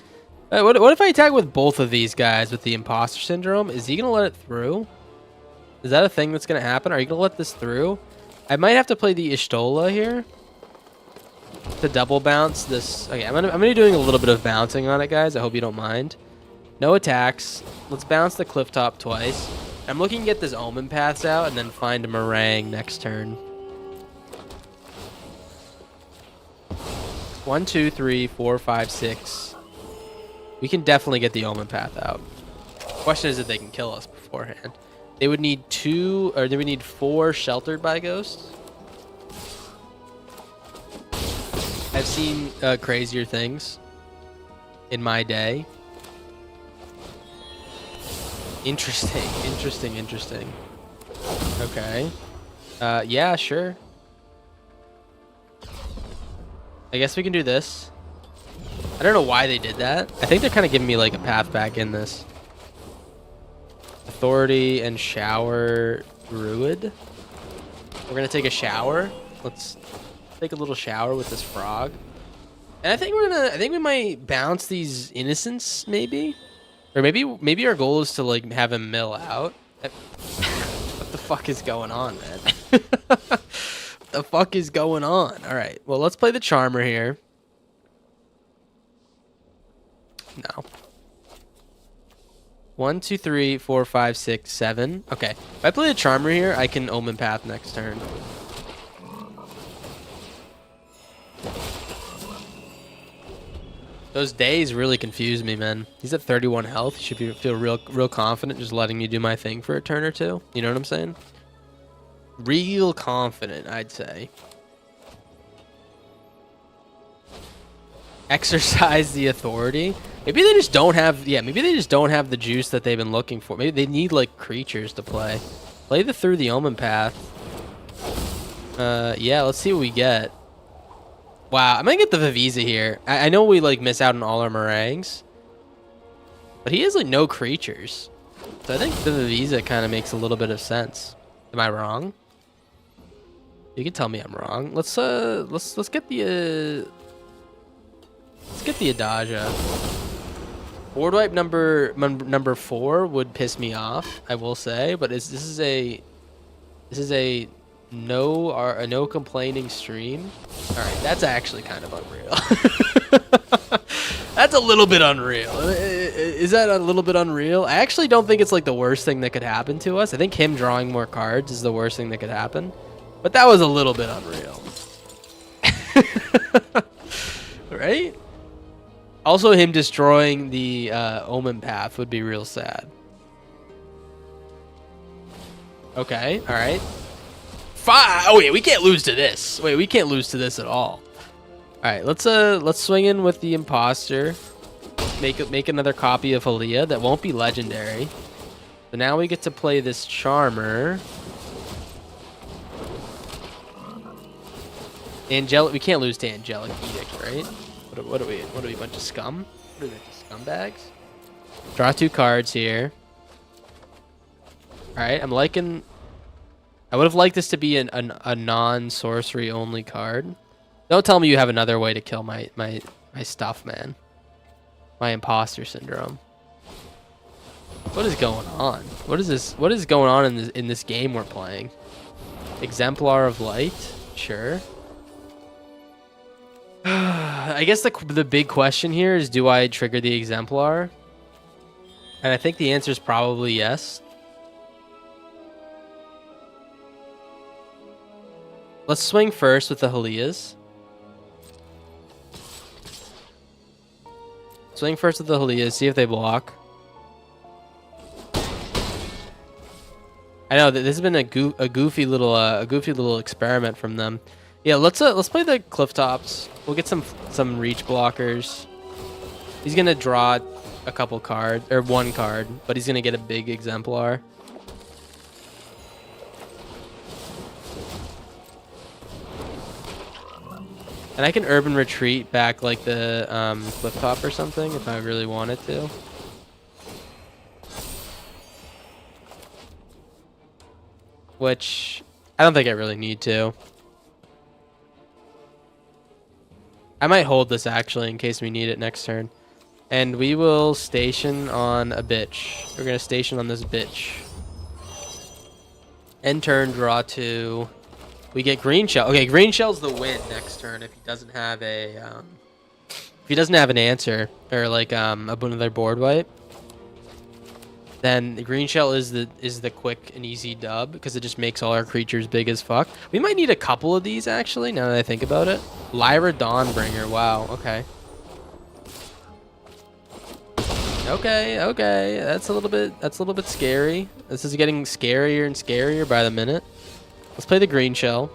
What if I attack with both of these guys with the imposter syndrome? Is he gonna let it through? Is that a thing that's gonna happen? Are you gonna let this through? I might have to play the Ishtola here to double bounce this. Okay, I'm gonna be doing a little bit of bouncing on it, guys. I hope you don't mind. No attacks. Let's bounce the Clifftop twice. I'm looking to get this Omen Paths out and then find a Meringue next turn. 1, 2, 3, 4, 5, 6. We can definitely get the Omen Path out. Question is if they can kill us beforehand. They would need 2, or they would need 4 Sheltered by Ghosts. I've seen crazier things in my day. Interesting. Okay. Yeah, sure. I guess we can do this. I don't know why they did that. I think they're kind of giving me like a path back in this. Authority and shower Druid. We're gonna take a shower. Let's take a little shower with this frog. And I think we might bounce these innocents maybe. Or maybe our goal is to like have him mill out. What the fuck is going on, man? What the fuck is going on? All right. Well, let's play the Charmer here. No. 1, 2, 3, 4, 5, 6, 7. Okay. If I play the Charmer here, I can Omen Path next turn. Those days really confuse me, man. He's at 31 health. He should feel real confident just letting me do my thing for a turn or two. You know what I'm saying? Real confident, I'd say. Exercise the authority. Maybe they just don't have. Yeah, maybe they just don't have the juice that they've been looking for. Maybe they need like creatures to play. Play through the Omen Path. Yeah, let's see what we get. Wow, I'm gonna get the Vivisa here. I know we like miss out on all our meringues, But he has like no creatures. So I think the Visa kind of makes a little bit of sense. Am I wrong? You can tell me I'm wrong. Let's get the Adagia. Board wipe number 4 would piss me off, I will say, but this is a no complaining stream. All right, that's actually kind of unreal. That's a little bit unreal. Is that a little bit unreal? I actually don't think it's like the worst thing that could happen to us. I think him drawing more cards is the worst thing that could happen. But that was a little bit unreal. Right? Also, him destroying the Omen Path would be real sad. Okay, all right. Oh wait, we can't lose to this. Wait, we can't lose to this at all. All right, let's swing in with the Imposter. Make another copy of Halia that won't be legendary. So now we get to play this Charmer. We can't lose to Angelic Edict, right? What are we, a bunch of scum? What are they, scumbags? Draw 2 cards here. All right, I'm liking. I would have liked this to be a non-sorcery only card. Don't tell me you have another way to kill my stuff, man. My imposter syndrome. What is going on? What is this? What is going on in this game we're playing? Exemplar of Light, sure. I guess the big question here is, do I trigger the Exemplar? And I think the answer is probably yes. Let's swing first with the Halias. Swing first with the Halias, see if they block. I know that this has been a goofy little experiment from them. Yeah, let's play the Cliff Tops. We'll get some reach blockers. He's gonna draw a couple cards, or 1 card, but he's gonna get a big Exemplar. And I can Urban Retreat back like the Cliff Top or something if I really wanted to. Which I don't think I really need to. I might hold this actually in case we need it next turn. And we will station on a bitch. We're going to station on this bitch. End turn, draw 2. We get Green Shell. Okay, Green Shell's the win next turn if he doesn't have an answer or like another board wipe. Then the Green Shell is the quick and easy dub because it just makes all our creatures big as fuck. We might need a couple of these actually now that I think about it. Lyra Dawnbringer. Wow. Okay. Okay. That's a little bit scary. This is getting scarier and scarier by the minute. Let's play the Green Shell.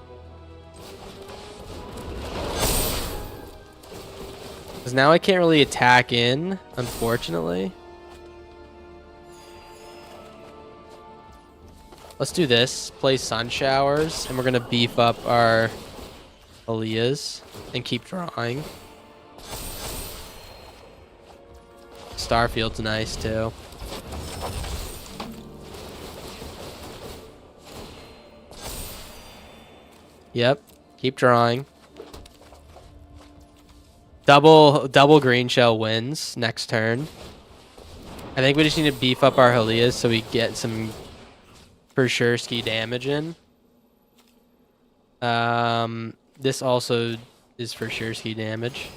Because now I can't really attack in, unfortunately. Let's do this. Play Sun Showers, and we're going to beef up our Alias and keep drawing. Starfield's nice, too. Yep. Keep drawing. Double Green Shell wins next turn. I think we just need to beef up our Halias so we get some for sure ski damage in. This also is for sure ski damage.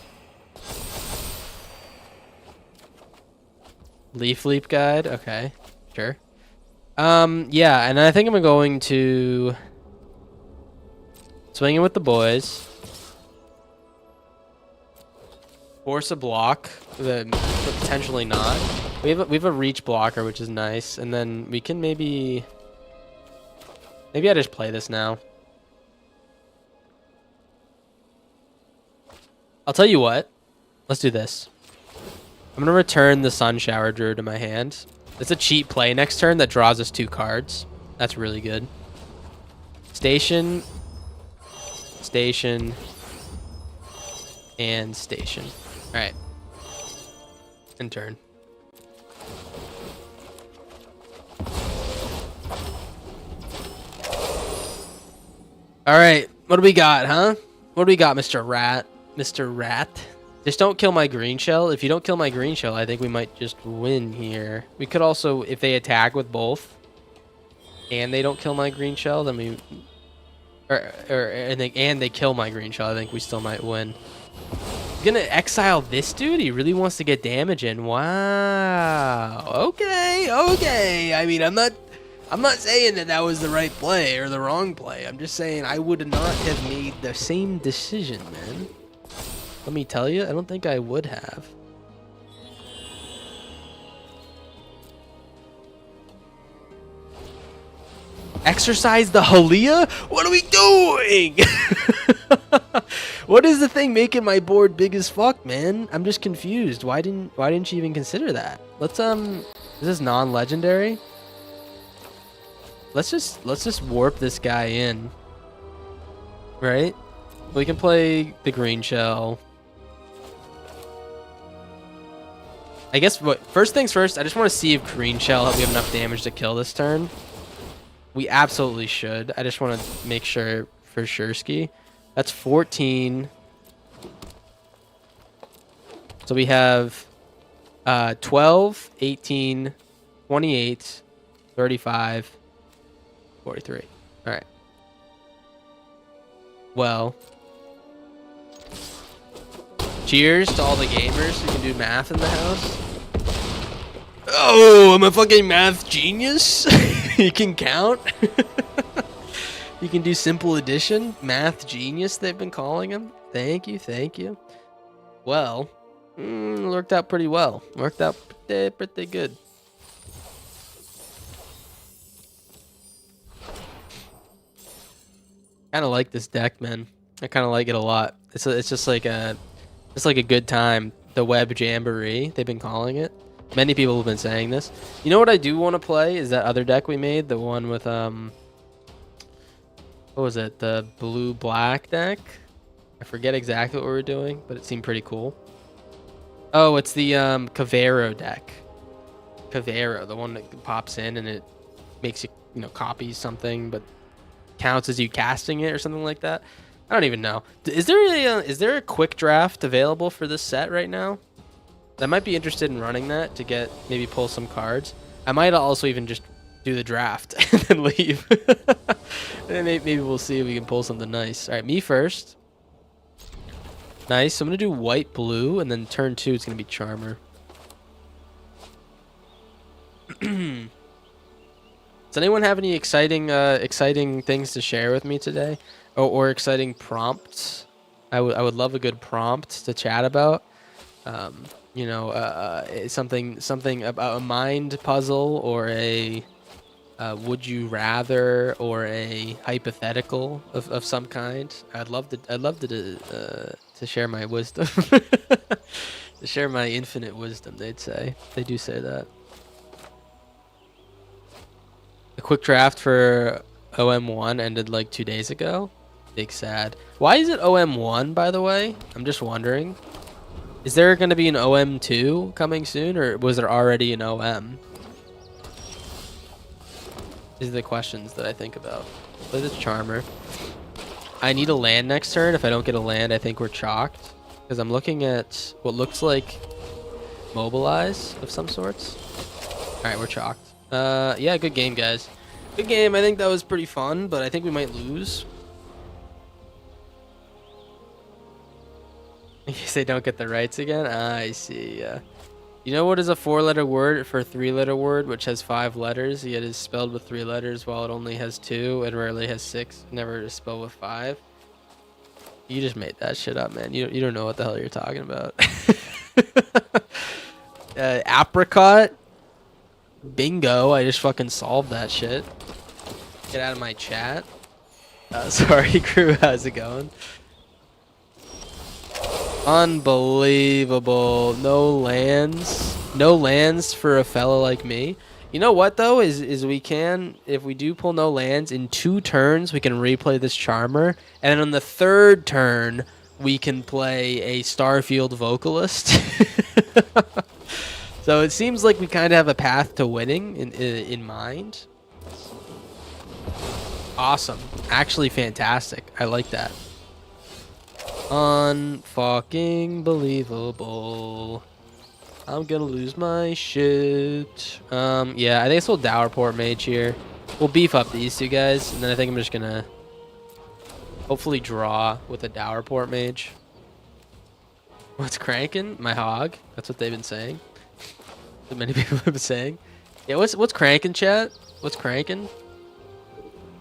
Leaf Leap Guide, okay, sure. Yeah, and I think I'm going to swing in with the boys. Force a block, but potentially not. We have a reach blocker, which is nice, and then we can maybe I just play this now. I'll tell you what. Let's do this. I'm gonna return the Sun Shower Druid to my hand. It's a cheap play next turn that draws us 2 cards. That's really good. Station, and station. All right. End turn. All right, what do we got, huh? What do we got, Mr. Rat? Mr. Rat? Just don't kill my green shell. If you don't kill my green shell, I think we might just win here. We could also, if they attack with both, and they don't kill my green shell, then we... and they kill my green shell, I think we still might win. I'm gonna exile this dude? He really wants to get damage in. Wow. Okay, okay. I mean, I'm not saying that that was the right play or the wrong play. I'm just saying I would not have made the same decision, man. Let me tell you, I don't think I would have. Exercise the Halia? What are we doing? What is the thing making my board big as fuck, man? I'm just confused. Why didn't you even consider that? Let's is this non-legendary? Let's just warp this guy in. Right? We can play the green shell. I guess what first things first, I just want to see if green shell we have enough damage to kill this turn. We absolutely should. I just want to make sure for sure ski. That's 14. So we have 12, 18, 28, 35, 43. All right. Well, cheers to all the gamers who can do math in the house. Oh, I'm a fucking math genius. You can count. You can do simple addition. Math genius, they've been calling him. Thank you, thank you. Well, worked out pretty well. Worked out pretty good. Kind of like this deck, man. I kind of like it a lot. It's just like a good time. The web jamboree, they've been calling it. Many people have been saying this. You know what I do want to play is that other deck we made, the one with what was it? The blue-black deck? I forget exactly what we were doing, but it seemed pretty cool. Oh, it's the Cavero deck. Cavero, the one that pops in and it makes you, copies something, but counts as you casting it or something like that. I don't even know. Is there a quick draft available for this set right now? I might be interested in running that to maybe pull some cards. I might also even just do the draft and then leave. And maybe we'll see if we can pull something nice. All right, me first. Nice. So I'm gonna do white, blue, and then turn 2 it's gonna be Charmer. Does anyone have any exciting things to share with me today, or exciting prompts? I would love a good prompt to chat about. Something about a mind puzzle or a would you rather or a hypothetical of some kind. I'd love to share my wisdom. To share my infinite wisdom, they do say that. A quick draft for OM1 ended like 2 days ago. Big sad. Why is it OM1, by the way? I'm just wondering. Is there going to be an OM2 coming soon, or was there already an OM? These are the questions that I think about. Play this Charmer. I need a land next turn. If I don't get a land, I think we're chalked. Because I'm looking at what looks like Mobilize of some sorts. Alright, we're chalked. Yeah, good game, guys. Good game. I think that was pretty fun, but I think we might lose. You say don't get the rights again? I see, yeah. You know what is a 4-letter word for a 3-letter word which has 5 letters, yet is spelled with 3 letters while it only has 2 and rarely has 6, never is spelled with 5? You just made that shit up, man. You don't know what the hell you're talking about. Apricot? Bingo, I just fucking solved that shit. Get out of my chat. Sorry, crew, how's it going? Unbelievable. No lands for a fella like me. You know what though is we can, if we do pull no lands in 2 turns, we can replay this Charmer, and then on the 3rd turn we can play a Starfield Vocalist. So it seems like we kind of have a path to winning in mind. Awesome. Actually fantastic. I like that. Unfucking believable. I'm gonna lose my shit. Yeah, I think it's a little Dowerport Mage here. We'll beef up these two guys, and then I think I'm just gonna hopefully draw with a Dowerport Mage. What's cranking? My hog. That's what they've been saying. That many people have been saying. Yeah, what's cranking, chat? What's cranking?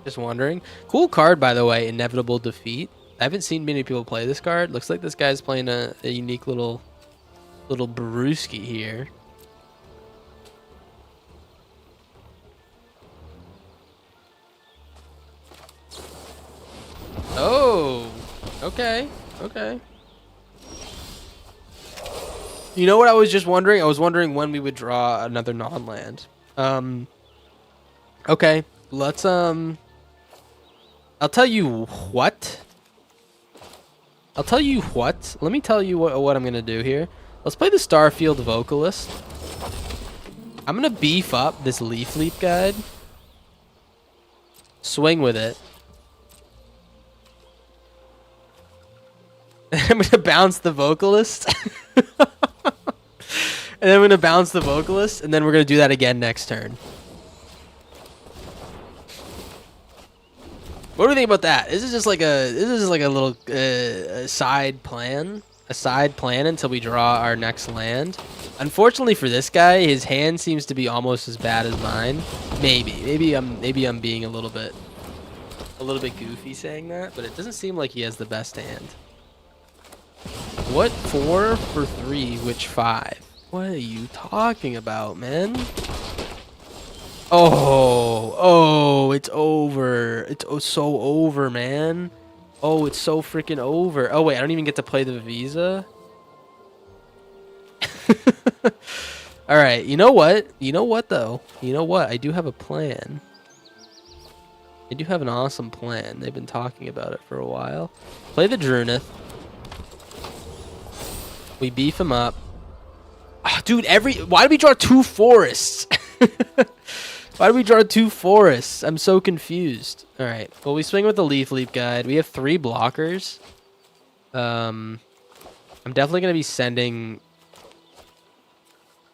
Just wondering. Cool card, by the way. Inevitable Defeat. I haven't seen many people play this card. Looks like this guy's playing a unique little brewski here. Oh, okay, okay. You know what I was just wondering? I was wondering when we would draw another non-land. Okay, let's I'll tell you what. Let me tell you what I'm gonna do here. Let's play the Starfield Vocalist. I'm gonna beef up this Leaf Leap Guide. Swing with it. I'm gonna bounce the Vocalist. And then I'm gonna bounce the Vocalist, and then we're gonna do that again next turn. What do you think about that? This is just like a little side plan until we draw our next land. Unfortunately for this guy, his hand seems to be almost as bad as mine. Maybe I'm being a little bit goofy saying that, but it doesn't seem like he has the best hand. What 4 for 3, which 5? What are you talking about, man? Oh, it's over. It's so over, man. Oh, it's so freaking over. Oh, wait, I don't even get to play the Visa. All right, you know what? Though? You know what? I do have a plan. I do have an awesome plan. They've been talking about it for a while. Play the Drunith. We beef him up. Oh, dude, why did we draw 2 forests? Why did we draw 2 forests? I'm so confused. All right. Well, we swing with the Leaf Leap Guide. We have 3 blockers. I'm definitely gonna be sending.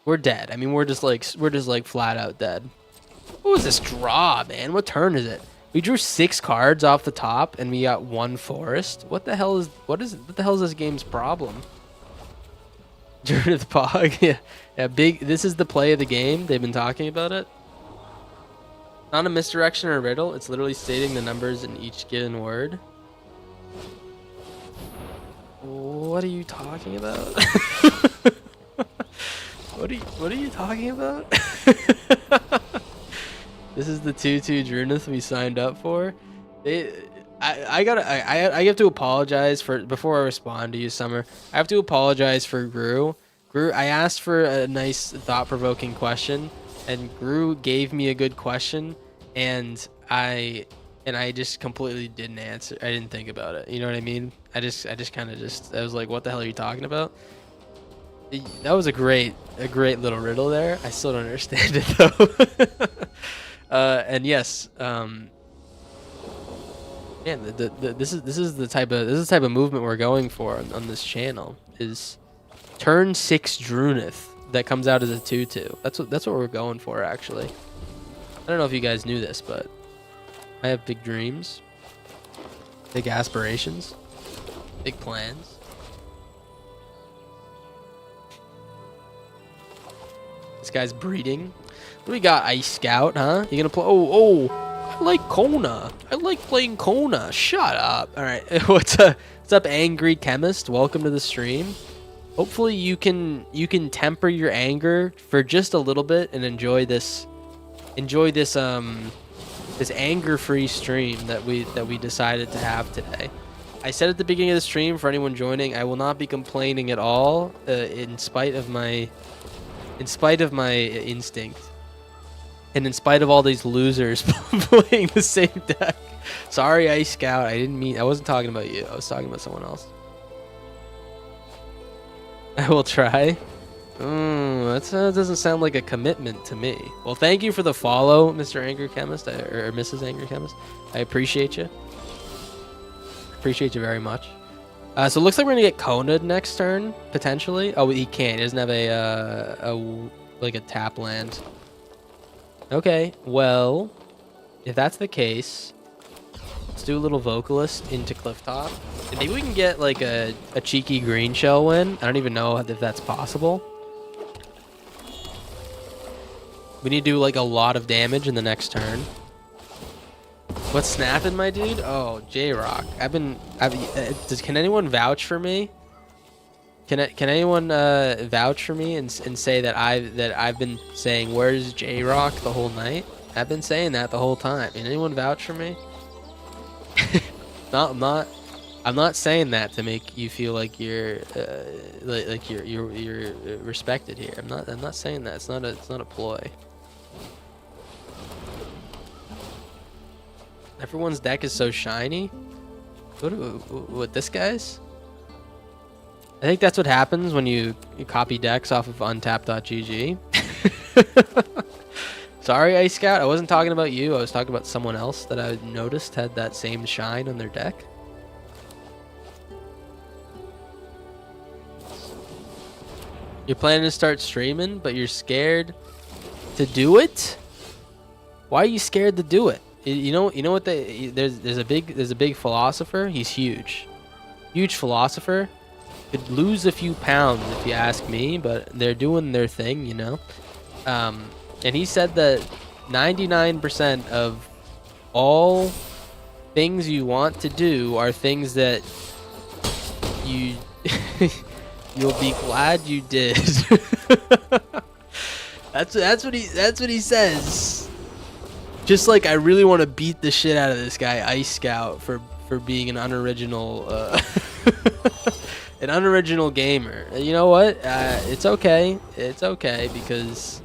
We're dead. I mean, we're just like flat out dead. What was this draw, man? What turn is it? We drew 6 cards off the top, and we got 1 forest. What the hell is this game's problem? Judith Pog, yeah, big. This is the play of the game. They've been talking about it. Not a misdirection or a riddle. It's literally stating the numbers in each given word. What are you talking about? What are you talking about? This is the 2/2 Drunith we signed up for. I have to apologize before I respond to you, Summer. I have to apologize for Gru. I asked for a nice thought-provoking question, and Gru gave me a good question, and I just completely didn't answer. I didn't think about it. You know what I mean? I was like, what the hell are you talking about? That was a great little riddle there. I still don't understand it though. And yes, man, this is the type of movement we're going for on this channel. Is turn 6 Drunith that comes out as a 2/2. That's what we're going for, actually. I don't know if you guys knew this, but I have big dreams, big aspirations, big plans. This guy's breeding. What do we got? Ice Scout, huh? You gonna play? Oh, I like Kona. I like playing Kona. Shut up. All right. What's up, Angry Chemist? Welcome to the stream. Hopefully you can temper your anger for just a little bit and enjoy this anger-free stream that we decided to have today. I said at the beginning of the stream, for anyone joining, I will not be complaining at all, in spite of my instinct, and in spite of all these losers playing the same deck. Sorry, Ice Scout. I wasn't talking about you. I was talking about someone else. I will try. That doesn't sound like a commitment to me. Well, thank you for the follow, Mr. Angry Chemist, or Mrs. Angry Chemist. I appreciate you. Appreciate you very much. So it looks like we're gonna get Coned next turn, potentially. Oh, he can't. He doesn't have a tap land. Okay, well, if that's the case, let's do a little Vocalist into Clifftop. And maybe we can get like a cheeky green shell win. I don't even know if that's possible. We need to do like a lot of damage in the next turn. What's snapping, my dude? Oh, J-Rock. Can anyone vouch for me? Can anyone vouch for me and say that I've been saying where's J-Rock the whole night? I've been saying that the whole time. Can anyone vouch for me? I'm not saying that to make you feel like you're like you're respected here. I'm not saying that. It's not a ploy. Everyone's deck is so shiny. What this guy's? I think that's what happens when you copy decks off of untap.gg. Sorry, Ice Scout. I wasn't talking about you. I was talking about someone else that I noticed had that same shine on their deck. You're planning to start streaming, but you're scared to do it? Why are you scared to do it? You know what there's a big philosopher. He's huge philosopher. Could lose a few pounds if you ask me, but they're doing their thing, you know. And he said that 99% of all things you want to do are things that you you'll be glad you did. That's what he says. Just like I really want to beat the shit out of this guy Ice Scout for being an unoriginal an unoriginal gamer. You know what? It's okay. It's okay because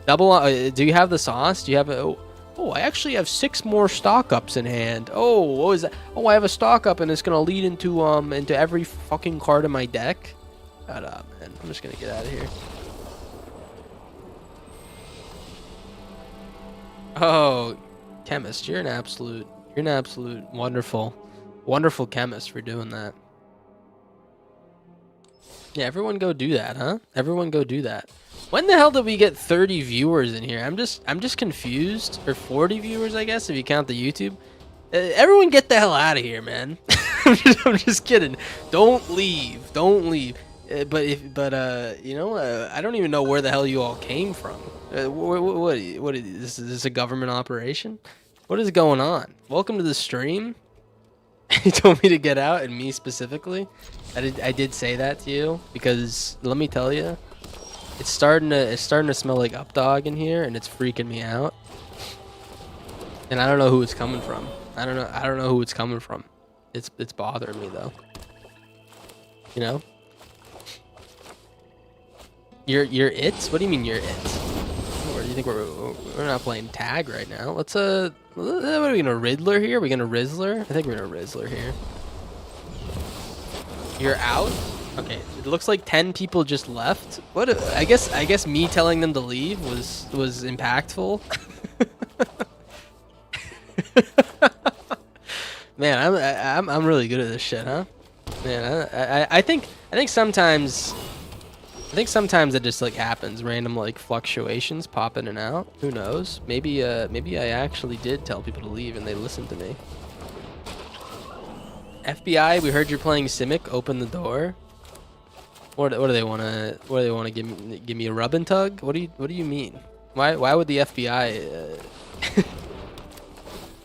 double. Do you have the sauce? Do you have a? Oh, I actually have 6 more stock ups in hand. Oh, what was that? Oh, I have a stock up and it's gonna lead into every fucking card in my deck. Shut up, man. I'm just gonna get out of here. Oh, chemist, you're an absolute wonderful chemist for doing that. Yeah, everyone go do that, huh? Everyone go do that. When the hell did we get 30 viewers in here? I'm just confused. Or 40 viewers, I guess, if you count the YouTube. Everyone get the hell out of here, man. I'm just kidding. Don't leave. Don't leave. But you know, I don't even know where the hell you all came from. What is this a government operation? What is going on? Welcome to the stream. He told me to get out, and me specifically. I did say that to you because let me tell you, it's starting to smell like Updog in here, and it's freaking me out. And I don't know who it's coming from. I don't know who it's coming from. It's bothering me though. You know? You're it? What do you mean you're it? Or do you think we're not playing tag right now? Let's what are we gonna Riddler here? Are we gonna Rizzler? I think we're gonna Rizzler here. You're out? Okay, it looks like 10 people just left. What? I guess me telling them to leave was impactful. Man, I'm really good at this shit, huh? Man, I think sometimes it just like happens, random like fluctuations pop in and out. Who knows? Maybe I actually did tell people to leave and they listened to me. FBI, we heard you're playing Simic. Open the door. What do they want to give me a rub and tug? What do you mean? Why would the FBI?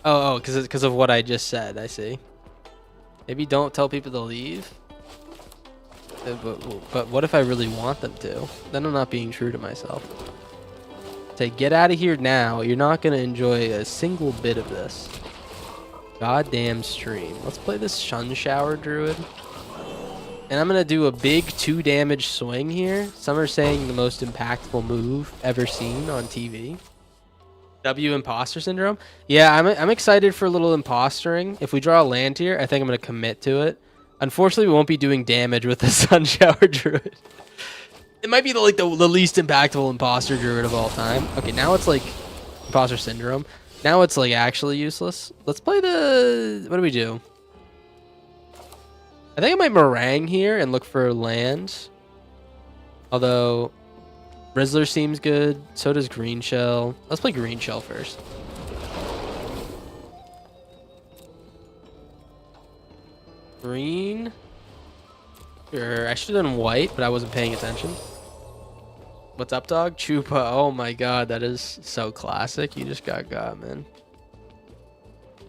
Oh, because of what I just said. I see. Maybe don't tell people to leave. But what if I really want them to? Then I'm not being true to myself. Say, get out of here now. You're not going to enjoy a single bit of this. Goddamn stream. Let's play this Sun Shower Druid. And I'm going to do a big 2 damage swing here. Some are saying the most impactful move ever seen on TV. W Imposter Syndrome. Yeah, I'm excited for a little impostering. If we draw a land here, I think I'm going to commit to it. Unfortunately, we won't be doing damage with the Sun Shower Druid. It might be the least impactful imposter druid of all time. Okay, now it's like imposter syndrome. Now it's like actually useless. Let's play the... What do we do? I think I might meringue here and look for land. Although Rizzler seems good. So does Green Shell. Let's play Green Shell first. Green. Sure, I should have done white, but I wasn't paying attention. What's up, dog? Chupa. Oh my god, that is so classic. You just got, man.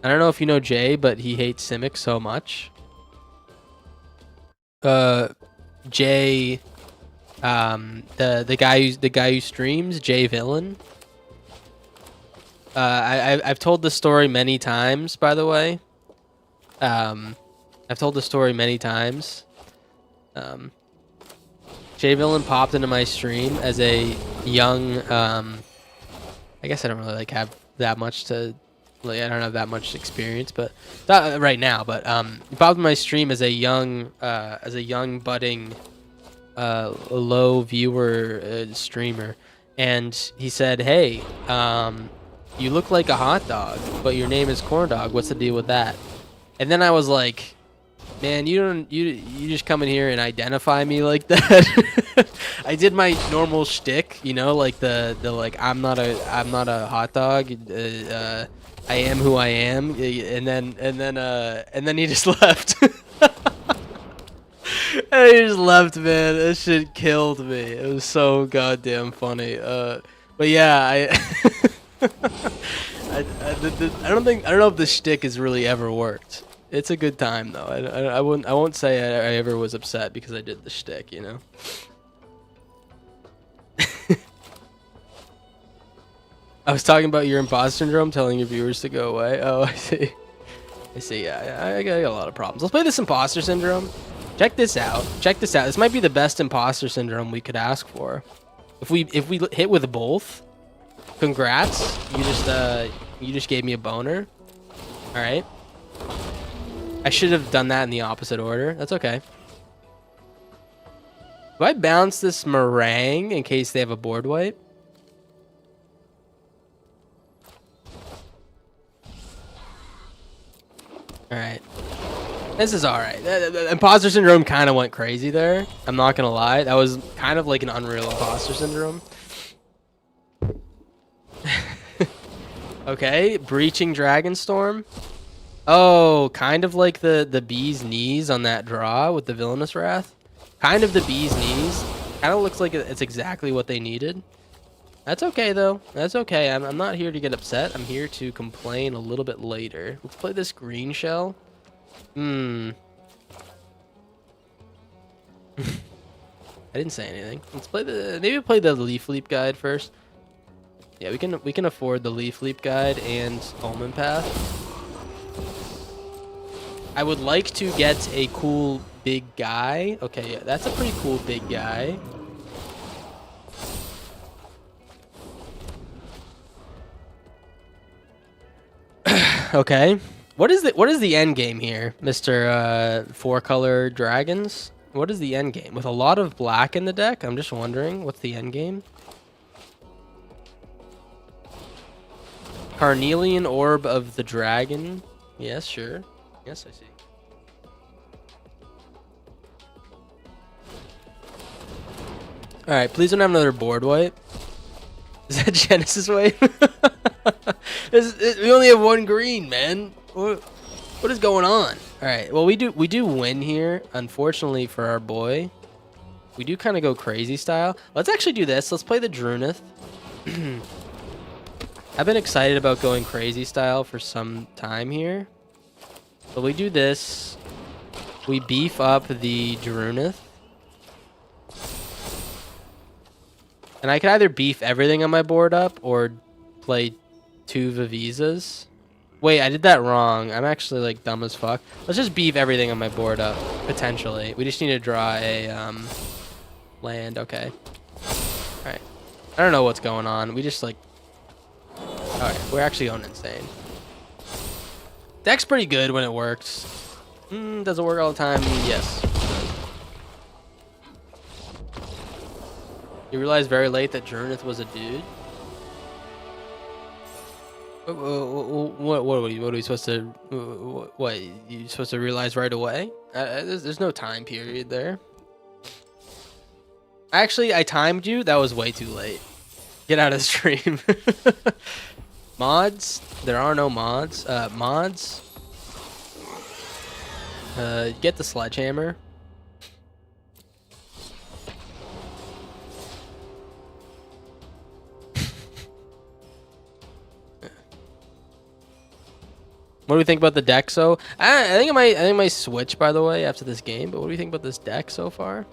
I don't know if you know Jay, but he hates Simic so much. Jay, the guy who streams, Jay Villain. I've told the story many times, by the way. I've told the story many times. Jay Villain popped into my stream as a young, I guess I don't really like have that much to, like, I don't have that much experience, but not right now, but he popped in my stream as a young budding, low viewer streamer, and he said, "Hey, you look like a hot dog, but your name is Corndog. What's the deal with that?" And then I was like, man, you just come in here and identify me like that. I did my normal shtick, you know, like the like I'm not a hot dog. I am who I am, and then he just left. And he just left, man. This shit killed me. It was so goddamn funny. But yeah, I don't know if the shtick has really ever worked. It's a good time though. I won't say I ever was upset because I did the shtick, you know. I was talking about your imposter syndrome, telling your viewers to go away. Oh, I see. I see. Yeah, I got a lot of problems. Let's play this imposter syndrome. Check this out. Check this out. This might be the best imposter syndrome we could ask for. If we hit with both, congrats. You just gave me a boner. All right. I should have done that in the opposite order. That's okay. Do I bounce this meringue in case they have a board wipe? Alright. This is alright. Imposter syndrome kind of went crazy there. I'm not going to lie. That was kind of like an unreal imposter syndrome. Okay. Breaching Dragonstorm. Oh, kind of like the bee's knees on that draw with the Villainous Wrath. Kind of the bee's knees. Kind of looks like it's exactly what they needed. That's okay, though. That's okay. I'm not here to get upset. I'm here to complain a little bit later. Let's play this green shell. I didn't say anything. Let's play maybe play the Leaf Leap Guide first. Yeah, we can afford the Leaf Leap Guide and Omen Path. I would like to get a cool big guy. Okay, yeah, that's a pretty cool big guy. Okay. What is the end game here, Mr. 4-color dragons? What is the end game? With a lot of black in the deck, I'm just wondering, what's the end game? Carnelian Orb of the Dragon. Yes, sure. Yes, I see. Alright, please don't have another board wipe. Is that Genesis Wave? We only have one green, man. What is going on? Alright, well we do win here, unfortunately for our boy. We do kind of go crazy style. Let's actually do this. Let's play the Drunith. I've been excited about going crazy style for some time here. So we do this. We beef up the Drunith. And I could either beef everything on my board up or play 2 Vivizas. Wait, I did that wrong. I'm actually like dumb as fuck. Let's just beef everything on my board up, potentially. We just need to draw a land. Okay. Alright. I don't know what's going on. We just like... Alright, we're actually going insane. Deck's pretty good when it works. Does it work all the time? Yes. You realized very late that Jernith was a dude? What are we supposed to, what, you supposed to realize right away? There's no time period there. Actually, I timed you. That was way too late. Get out of the stream. Mods? There are no mods. Mods? Get the sledgehammer. What do we think about the deck? So I think I might switch, by the way, after this game. But what do you think about this deck so far?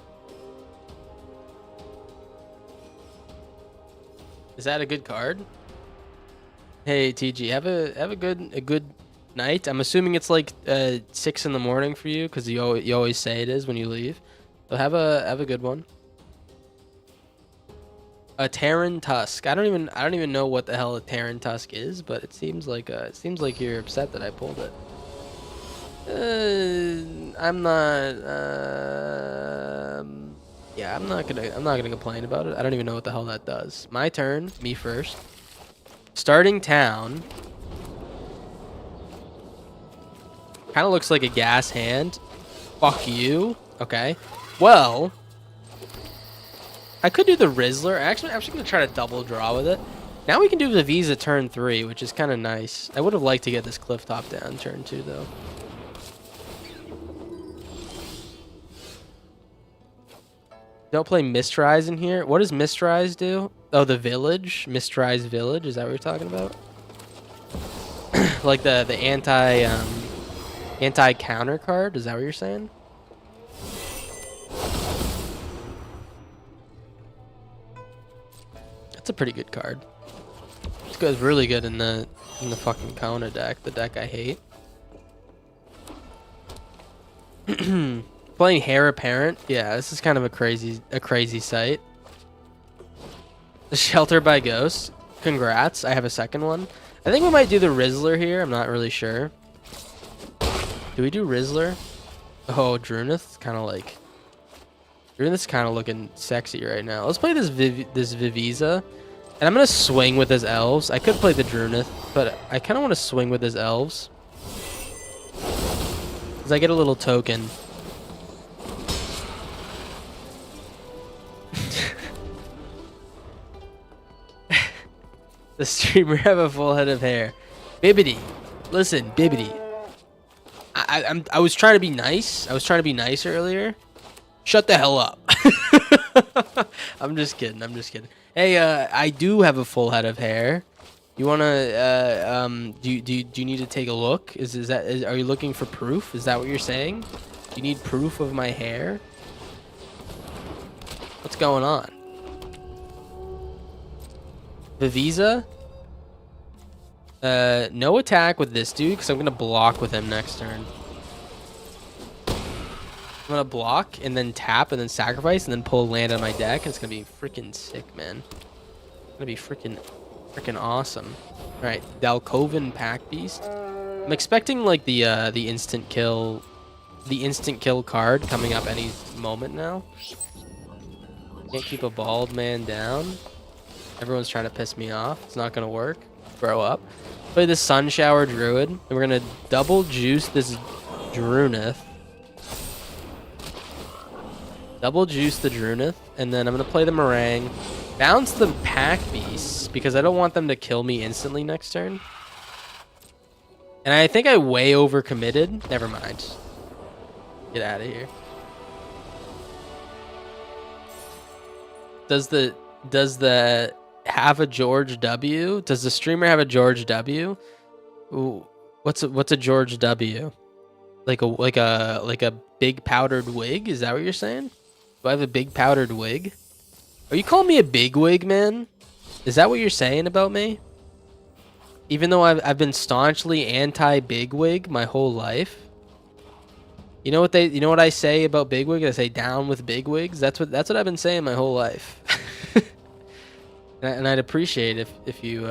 Is that a good card? Hey TG, have a good night. I'm assuming it's like 6 in the morning for you, because you always say it is when you leave. So have a good one. A Terran Tusk. I don't even know what the hell a Terran Tusk is, but it seems like you're upset that I pulled it. I'm not. Yeah, I'm not gonna complain about it. I don't even know what the hell that does. My turn. Me first. Starting town. Kind of looks like a gas hand. Fuck you. Okay. Well, I could do the Rizzler. I'm actually going to try to double draw with it. Now we can do the Visa turn 3, which is kind of nice. I would have liked to get this cliff top down turn 2, though. Don't play Mistrise in here. What does Mistrise do? Oh, the village. Mistrise village. Is that what you're talking about? Like the anti counter card. Is that what you're saying? That's a pretty good card. This goes really good in the fucking Kona deck, the deck I hate. Playing Heir Apparent. Yeah, this is kind of a crazy sight. The Shelter by Ghosts. Congrats. I have a second one. I think we might do the Rizzler here. I'm not really sure. Do we do Rizzler? Oh, Drunith. Kind of like... Drunith's kind of looking sexy right now. Let's play this Vivisa. And I'm going to swing with his elves. I could play the Drunith, but I kind of want to swing with his elves. Because I get a little token. The streamer have a full head of hair. Bibbidi. Listen, Bibbidi. I was trying to be nice. I was trying to be nice earlier. Shut the hell up. I'm just kidding. I'm just kidding. Hey, I do have a full head of hair. You wanna do you need to take a look? Are you looking for proof? Is that what you're saying? You need proof of my hair? What's going on? Vivisa? No attack with this dude, because I'm gonna block with him next turn. I'm gonna block and then tap and then sacrifice and then pull land on my deck. It's gonna be freaking sick, man. It's gonna be freaking awesome. All right, Dalkovan Pack Beast. I'm expecting like the instant kill card coming up any moment now. Can't keep a bald man down. Everyone's trying to piss me off. It's not gonna work. Grow up. Play the Sun Shower Druid, and we're gonna double juice this Drunith. Double juice the Drunith, and then I'm gonna play the Meringue. Bounce the Pack Beasts, because I don't want them to kill me instantly next turn. And I think I way overcommitted. Never mind. Get out of here. Does the have a George W? Does the streamer have a George W? Ooh, what's a George W? Like a big powdered wig? Is that what you're saying? Do I have a big powdered wig? Are you calling me a big wig, man? Is that what you're saying about me? Even though I've been staunchly anti-big wig my whole life. You know what I say about big wig? I say down with big wigs. That's what I've been saying my whole life. And I'd appreciate if you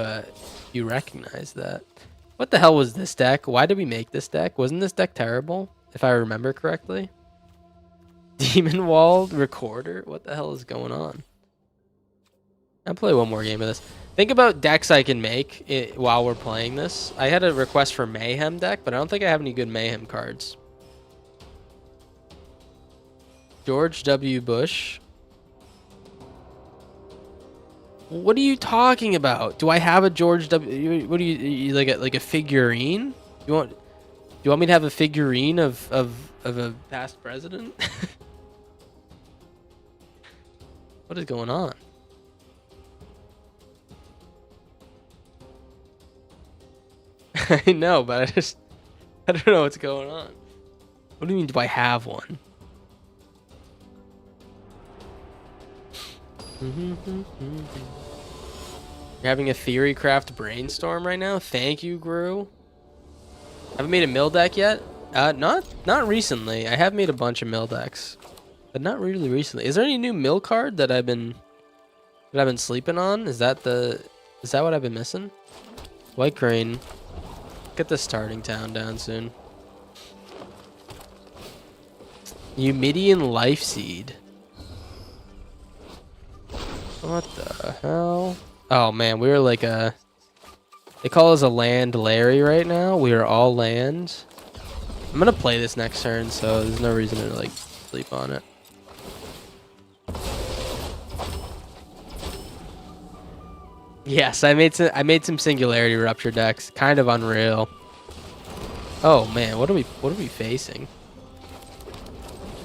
recognize that. What the hell was this deck? Why did we make this deck? Wasn't this deck terrible, if I remember correctly? Demon Wall Recorder? What the hell is going on? I'll play one more game of this. Think about decks I can make while we're playing this. I had a request for Mayhem deck, but I don't think I have any good Mayhem cards. George W. Bush. What are you talking about? Do I have a George W? What do you like a figurine? You want? Do you want me to have a figurine of a past president? What is going on? I know, but I don't know what's going on. What do you mean, do I have one? You're having a theory craft brainstorm right now? Thank you, Gru. Haven't made a mill deck yet? Not recently. I have made a bunch of mill decks, but not really recently. Is there any new mill card that I've been sleeping on? Is that what I've been missing? White grain. Get the starting town down soon. Eumidian Life Seed. What the hell? Oh man, we were like they call us a land Larry right now. We are all land. I'm gonna play this next turn, so there's no reason to like sleep on it. Yes, I made some Singularity Rupture decks. Kind of unreal. Oh man, what are we facing?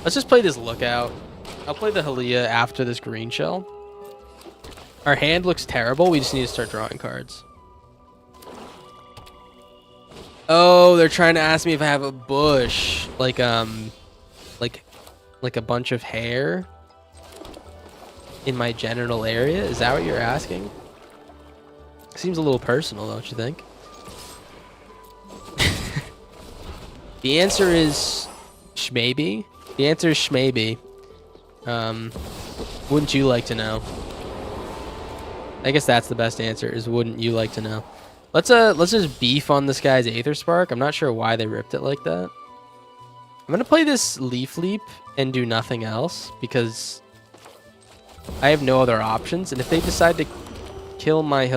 Let's just play this Lookout. I'll play the Halia after this green shell. Our hand looks terrible. We just need to start drawing cards. Oh, they're trying to ask me if I have a bush, like a bunch of hair in my genital area. Is that what you're asking? Seems a little personal, don't you think? The answer is shmaybe. The answer is shmaybe. Wouldn't you like to know? I guess that's the best answer, is wouldn't you like to know? Let's just beef on this guy's Aether Spark. I'm not sure why they ripped it like that. I'm gonna play this Leaf Leap and do nothing else because I have no other options. And if they decide to kill my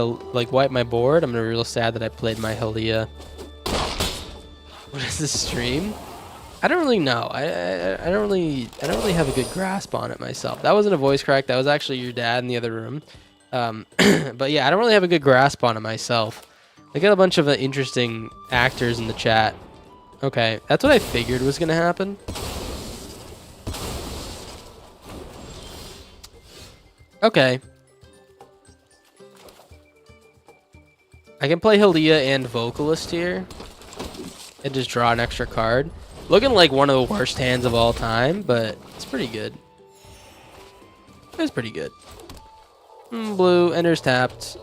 wipe my board, I'm gonna be real sad that I played my Halia. What is this stream? I don't really know. I don't really have a good grasp on it myself. That wasn't a voice crack. That was actually your dad in the other room. But yeah, I don't really have a good grasp on it myself. I got a bunch of interesting actors in the chat. Okay, that's what I figured was gonna happen. Okay. I can play Halia and Vocalist here and just draw an extra card. Looking like one of the worst hands of all time, but it's pretty good. It's pretty good. Blue, enters tapped.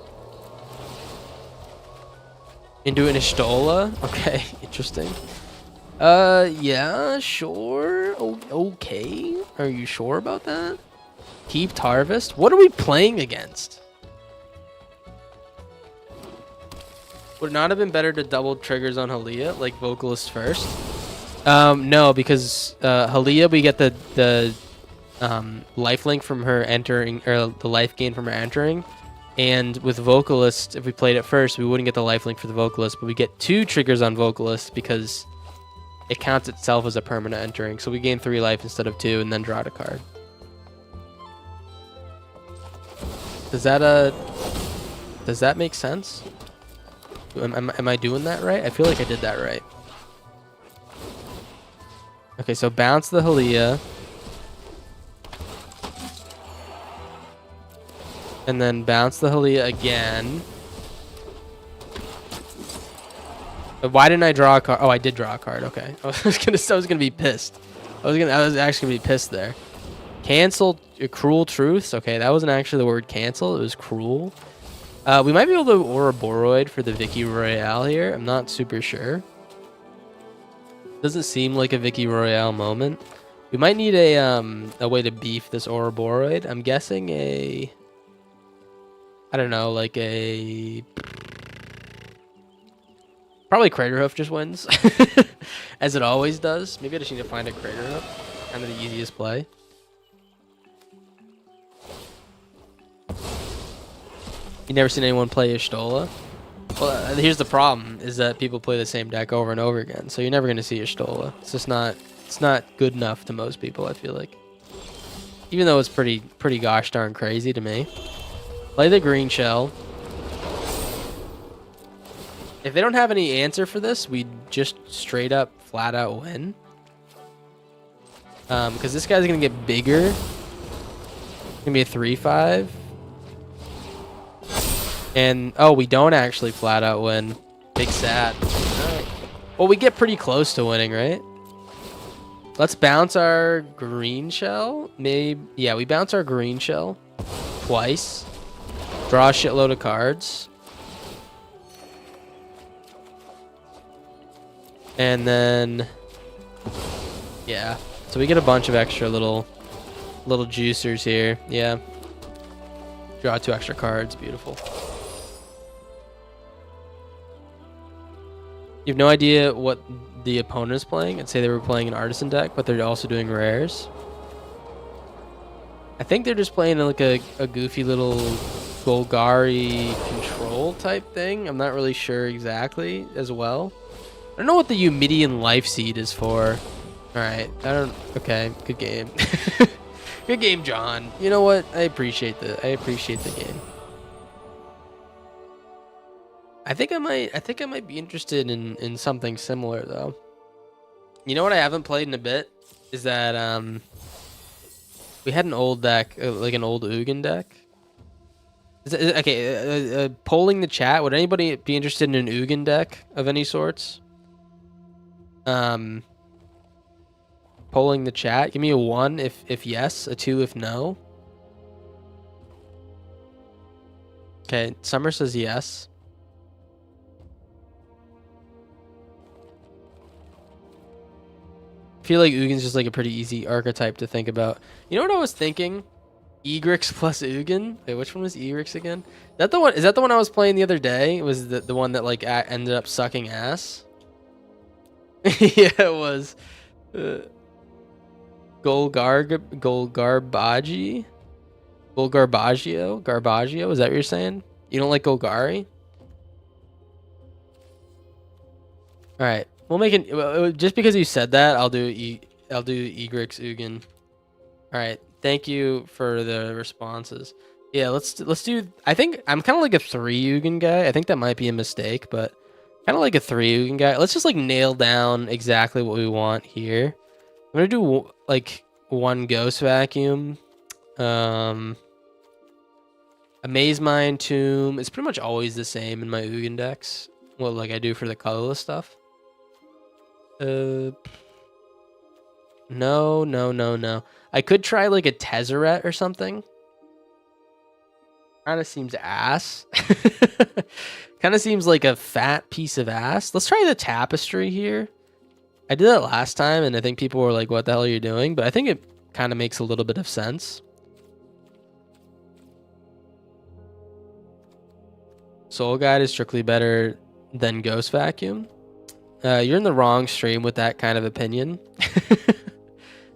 Into an Ishtola. Okay, interesting. Yeah, sure. Okay. Are you sure about that? Heaped Harvest. What are we playing against? Would it not have been better to double triggers on Halia, like Vocalist first? No, because Halia, we get the lifelink from her entering, or the life gain from her entering. And with Vocalist, if we played it first, we wouldn't get the lifelink for the Vocalist, but we get 2 triggers on Vocalist because it counts itself as a permanent entering. So we gain 3 life instead of 2 and then draw a card. Does that make sense? Am I doing that right? I feel like I did that right. Okay, so bounce the Halia. And then bounce the Halia again. But why didn't I draw a card? Oh, I did draw a card. Okay. I was gonna be pissed. I was actually gonna be pissed there. Cancel Cruel Truths. Okay, that wasn't actually the word cancel. It was cruel. We might be able to Ouroboros for the Vicky Royale here. I'm not super sure. Doesn't seem like a Vicky Royale moment. We might need a way to beef this Ouroboros. I'm guessing I don't know, like probably Crater Hoof just wins. As it always does. Maybe I just need to find a Crater Hoof. Kind of the easiest play. You never seen anyone play Y'shtola? Well, here's the problem: is that people play the same deck over and over again, so you're never gonna see Y'shtola. It's just not. It's not good enough to most people. I feel like, even though it's pretty gosh darn crazy to me. Play the green shell. If they don't have any answer for this, we just straight up flat out win. Because this guy's gonna get bigger. Gonna be a 3/5. And oh, we don't actually flat out win. Big sad. Alright. Well, we get pretty close to winning, right? Let's bounce our green shell. Maybe, yeah, we bounce our green shell twice. Draw a shitload of cards. And then, yeah. So we get a bunch of extra little juicers here. Yeah. Draw 2 extra cards. Beautiful. You have no idea what the opponent is playing. I'd say they were playing an artisan deck, but they're also doing rares. I think they're just playing like a goofy little Golgari control type thing. I'm not really sure exactly as well. I don't know what the Eumidian Life Seed is for. Alright, I don't... Okay, good game. Good game, John. You know what? I appreciate the game. I think I might be interested in something similar though. You know what I haven't played in a bit is that we had an old deck, like an old Ugin deck. Okay, polling the chat, would anybody be interested in an Ugin deck of any sorts? Polling the chat, give me a 1 if yes, a 2 if no. Okay, Summer says yes. I feel like Ugin's just like a pretty easy archetype to think about. You know what I was thinking? Egrix plus Ugin. Wait, which one was Egrix again? Is that the one? Is that the one I was playing the other day? Was the one that like ended up sucking ass? Yeah, it was. Golgarbagio. Garbaggio. Is that what you're saying? You don't like Golgari? All right. We'll make it just because you said that. I'll do Egrix Ugin. All right. Thank you for the responses. Yeah, let's do. I think I'm kind of like a 3 Ugin guy. I think that might be a mistake, but kind of like a 3 Ugin guy. Let's just like nail down exactly what we want here. I'm gonna do like 1 Ghost Vacuum, a Maze Mine Tomb. It's pretty much always the same in my Ugin decks. Well, like I do for the colorless stuff. No. I could try like a Tezzeret or something. Kind of seems ass. Kind of seems like a fat piece of ass. Let's try the Tapestry here. I did that last time, and I think people were like, what the hell are you doing? But I think it kind of makes a little bit of sense. Soul Guide is strictly better than Ghost Vacuum. You're in the wrong stream with that kind of opinion.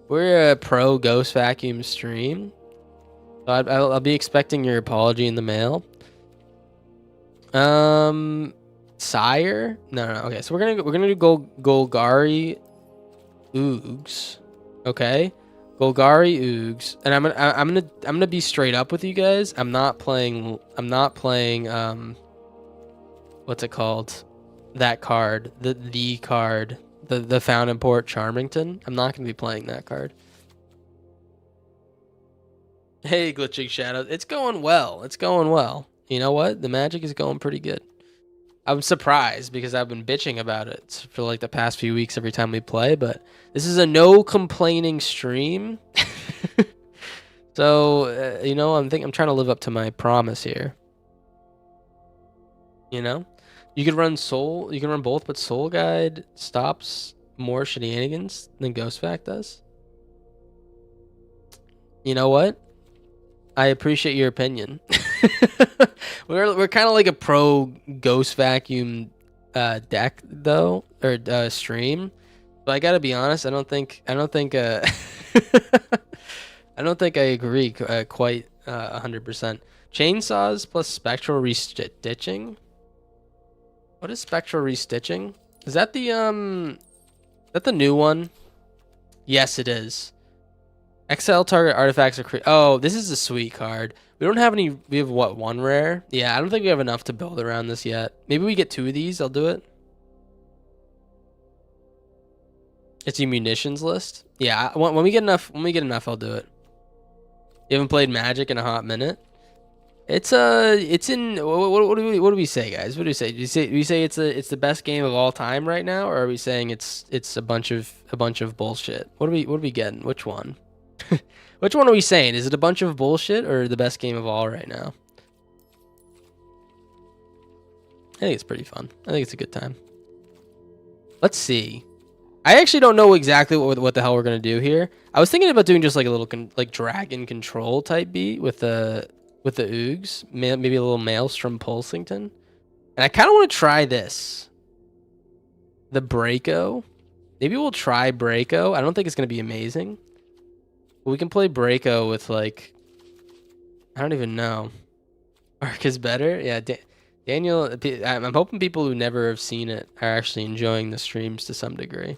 We're a pro Ghost Vacuum stream. So I'll be expecting your apology in the mail. Sire? No. Okay, so we're gonna do Golgari Oogs. Okay, Golgari Oogs, and I'm gonna be straight up with you guys. I'm not playing. What's it called? That card, the card, the Fountain Port Charmington. I'm not gonna be playing that card. Hey, Glitching Shadows, it's going well. It's going well. You know what? The Magic is going pretty good. I'm surprised because I've been bitching about it for like the past few weeks every time we play, but this is a no complaining stream. So, you know, I'm trying to live up to my promise here. You know? You can run both, but Soul Guide stops more shenanigans than Ghost Vac does. You know what? I appreciate your opinion. We're kind of like a pro Ghost Vacuum deck though, or stream. But I gotta be honest, I don't think I don't think I agree quite 100%. Chainsaws plus spectral restitching. What is spectral restitching? Is that the new one? Yes, it is. XL target artifacts are oh, this is a sweet card. We don't have any. We have what, one rare? Yeah, I don't think we have enough to build around this yet. Maybe we get 2 of these. I'll do it. It's a munitions list. Yeah, when we get enough, I'll do it. You haven't played Magic in a hot minute. It's in what do we say, guys? What do we say? Do we say it's the best game of all time right now, or are we saying it's a bunch of bullshit? What are we getting? Which one? Which one are we saying? Is it a bunch of bullshit or the best game of all right now? I think it's pretty fun. I think it's a good time. Let's see. I actually don't know exactly what the hell we're gonna do here. I was thinking about doing just like a little like dragon control type beat with the Oogs, maybe a little Maelstrom Pulsington, and I kind of want to try this. The Braco. Maybe we'll try Braco. I don't think it's gonna be amazing. We can play Braco with like, I don't even know. Arc is better. Yeah, Daniel. I'm hoping people who never have seen it are actually enjoying the streams to some degree.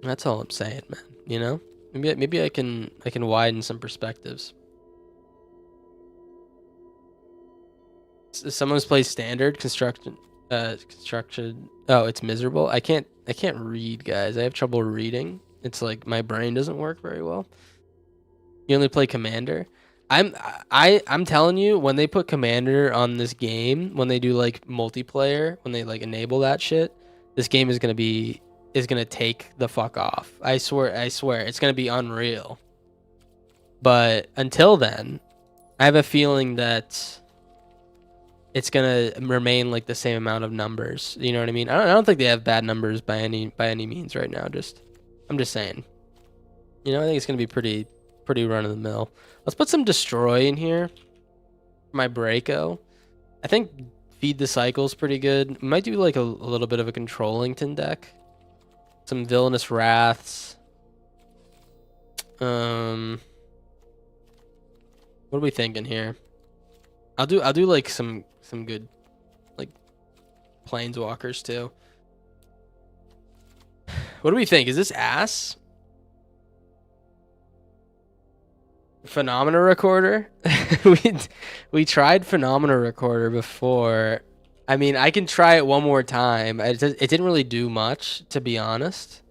That's all I'm saying, man. You know, maybe I can widen some perspectives. Someone's played standard construction. Oh, it's miserable. I can't read, guys. I have trouble reading. It's like my brain doesn't work very well. You only play commander. I'm telling you, when they put commander on this game, when they do like multiplayer, when they like enable that shit, this game is gonna take the fuck off. I swear, it's gonna be unreal. But until then, I have a feeling that it's gonna remain like the same amount of numbers. You know what I mean? I don't think they have bad numbers by any means right now. I'm just saying. You know, I think it's gonna be pretty run of the mill. Let's put some destroy in here. My Braco. I think feed the cycle's pretty good. Might do like a little bit of a controllington deck. Some villainous wraths. What are we thinking here? I'll do like some good like planeswalkers too. What do we think? Is this ass? Phenomena Recorder? we tried Phenomena Recorder before. I mean, I can try it one more time. It didn't really do much, to be honest.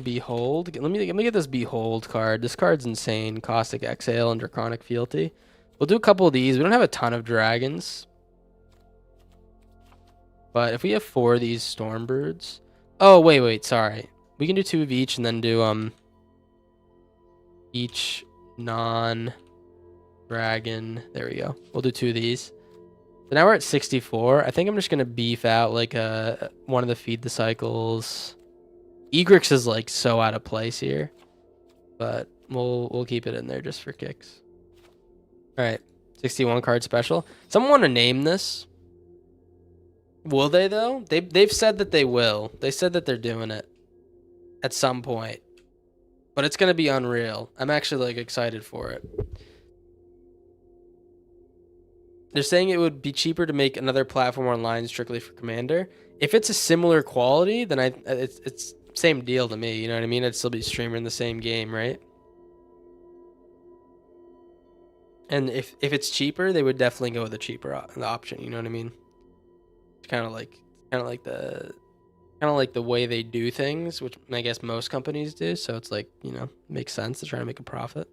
Behold. Let me get this Behold card. This card's insane. Caustic Exhale and Draconic Fealty. We'll do a couple of these. We don't have a ton of dragons. But if we have 4 of these Stormbirds... Oh, wait, sorry. We can do 2 of each and then do each non-dragon. There we go. We'll do 2 of these. So now we're at 64. I think I'm just going to beef out like one of the Feed the Cycles. Egrix is like so out of place here, but we'll keep it in there just for kicks. All right, 61 card special. Someone want to name this? Will they though? They've said that they will. They said that they're doing it at some point, but it's gonna be unreal. I'm actually like excited for it. They're saying it would be cheaper to make another platform online strictly for Commander. If it's a similar quality, then it's same deal to me, you know what I mean? I'd still be streaming the same game, right? And if it's cheaper, they would definitely go with the cheaper option, you know what I mean? It's kind of like the way they do things, which I guess most companies do, so it's like, you know, makes sense to try to make a profit.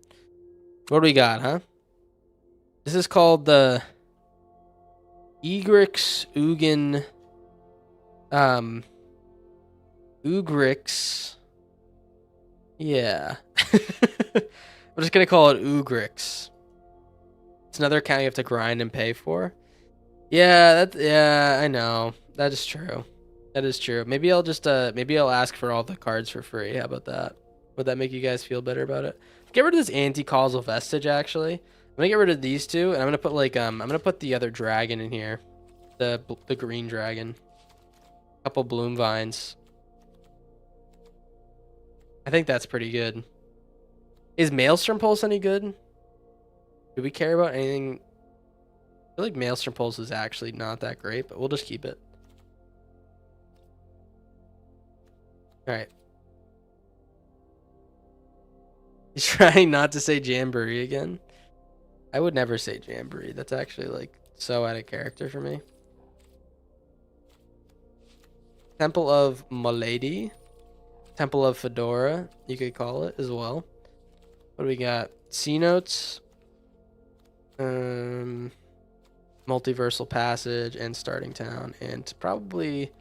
What do we got, huh? This is called the Egrix Ugin Ugrix. Yeah. I'm just gonna call it Ugrix. It's another account you have to grind and pay for. Yeah, I know. That is true. That is true. Maybe I'll just maybe I'll ask for all the cards for free. How about that? Would that make you guys feel better about it? Get rid of this anti-causal vestige actually. I'm gonna get rid of these 2 and I'm gonna put like I'm gonna put the other dragon in here. The green dragon. A couple bloom vines. I think that's pretty good. Is Maelstrom Pulse any good? Do we care about anything? I feel like Maelstrom Pulse is actually not that great, but we'll just keep it. Alright. He's trying not to say Jamboree again. I would never say Jamboree. That's actually like so out of character for me. Temple of Milady. Temple of Fedora, you could call it as well. What do we got? C-Notes. Multiversal Passage and Starting Town. And probably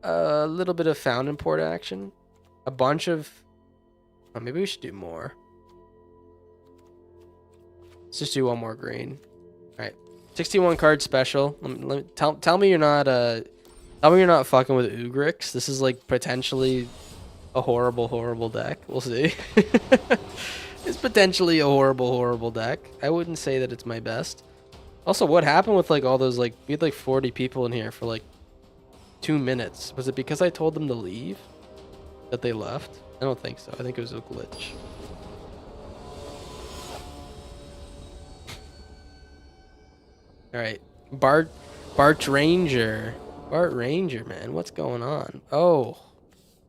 a little bit of Fountain Port action. A bunch of... Oh, maybe we should do more. Let's just do one more green. All right, 61 card special. Tell me you're not tell me you're not fucking with Ugrix. This is like potentially a horrible deck. We'll see. It's potentially a horrible deck. I wouldn't say that it's my best. Also, what happened with like all those like we had like 40 people in here for like 2 minutes? Was it because I told them to leave that they left? I don't think so. I think it was a glitch. All right, Bart Ranger, man, what's going on? Oh,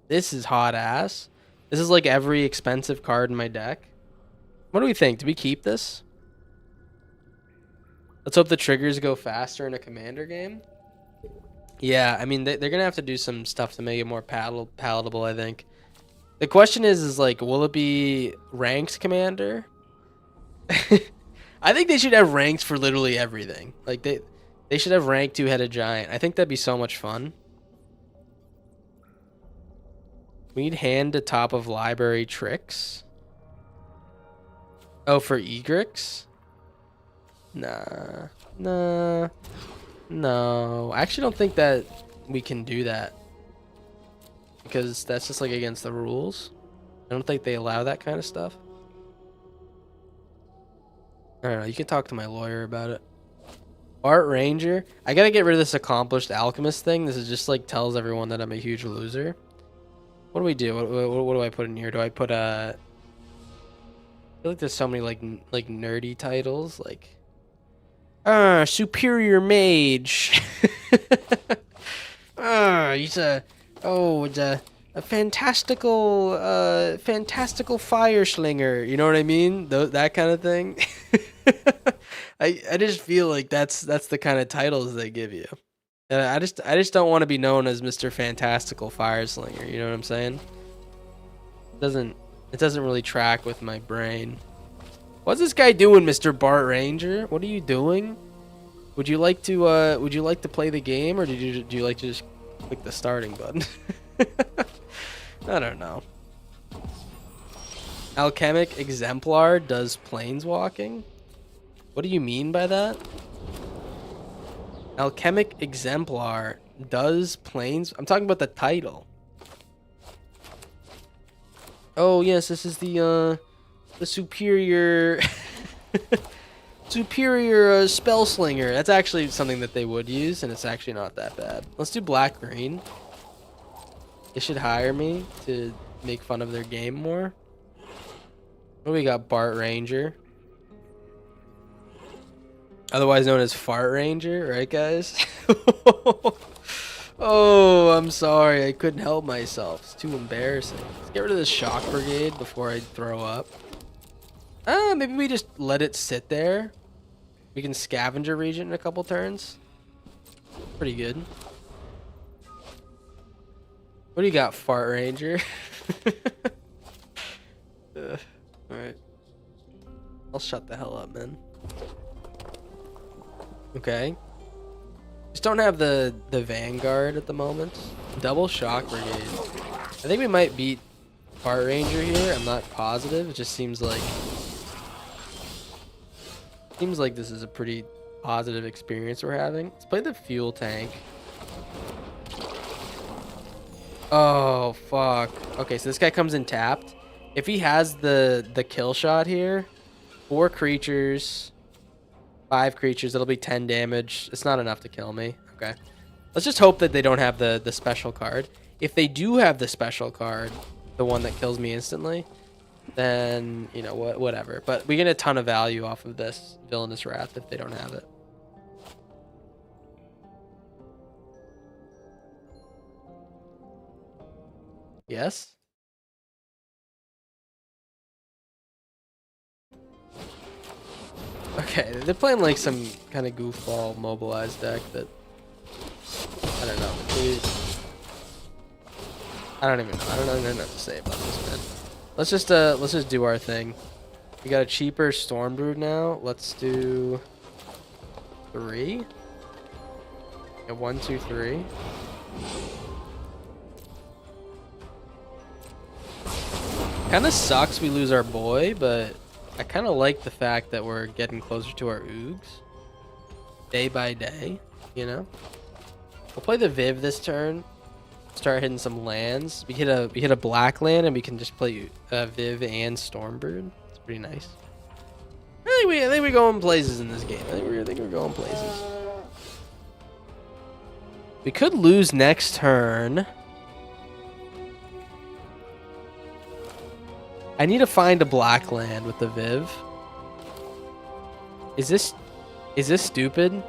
this is hot ass. This is like every expensive card in my deck. What do we think? Do we keep this? Let's hope the triggers go faster in a commander game. Yeah, I mean they're gonna have to do some stuff to make it more palatable. I think. The question is like, will it be ranked commander? I think they should have ranks for literally everything. Like they should have ranked two-headed giant. I think that'd be so much fun. We need hand to top of library tricks. Oh, for Egrix? Nah. No. I actually don't think that we can do that. Because that's just like against the rules. I don't think they allow that kind of stuff. I don't know. You can talk to my lawyer about it. Art Ranger. I gotta get rid of this accomplished alchemist thing. This is just like tells everyone that I'm a huge loser. What do we do? What do I put in here? Do I put I feel like there's so many like nerdy titles like Superior Mage. He's it's a fantastical fire slinger. You know what I mean? That kind of thing. I just feel like that's the kind of titles they give you. And I just don't want to be known as Mr. Fantastical Fire Slinger. You know what I'm saying? It doesn't really track with my brain. What's this guy doing, Mr. Bart Ranger? What are you doing? Would you like to play the game, or do you like to just click the starting button? I don't know. Alchemic Exemplar does planeswalking? What do you mean by that? Alchemic Exemplar does planes. I'm talking about the title. Oh yes, this is the superior superior spell slinger. That's actually something that they would use, and it's actually not that bad. Let's do black green. They should hire me to make fun of their game more. What do we got? Bart Ranger, otherwise known as Fart Ranger, right guys? Oh, I'm sorry. I couldn't help myself. It's too embarrassing. Let's get rid of this shock brigade before I throw up. Maybe we just let it sit there. We can scavenger regent in a couple turns. Pretty good. What do you got, Fart Ranger? Alright. I'll shut the hell up, man. Okay. Just don't have the Vanguard at the moment. Double Shock Brigade. I think we might beat Fart Ranger here. I'm not positive. It just seems like this is a pretty positive experience we're having. Let's play the fuel tank. Oh fuck. Okay, so this guy comes in tapped. If he has the kill shot here, 4 creatures, 5 creatures, that'll be 10 damage. It's not enough to kill me. Okay. Let's just hope that they don't have the special card. If they do have the special card, the one that kills me instantly, then, you know, whatever. But we get a ton of value off of this Villainous Wrath if they don't have it. Yes? Okay, they're playing like some kind of goofball mobilized deck that I don't know. I don't even know. I don't even know what to say about this, man. Let's just do our thing. We got a cheaper Stormbrood now. Let's do 3. Yeah, 1, 2, 3. Kind of sucks we lose our boy, but I kind of like the fact that we're getting closer to our Oogs day by day, you know? We'll play the Viv this turn. Start hitting some lands. We hit a black land and we can just play Viv and Stormbird. It's pretty nice. I think we're going places in this game. I think we're going places. We could lose next turn. I need to find a black land with the Viv. Is this stupid?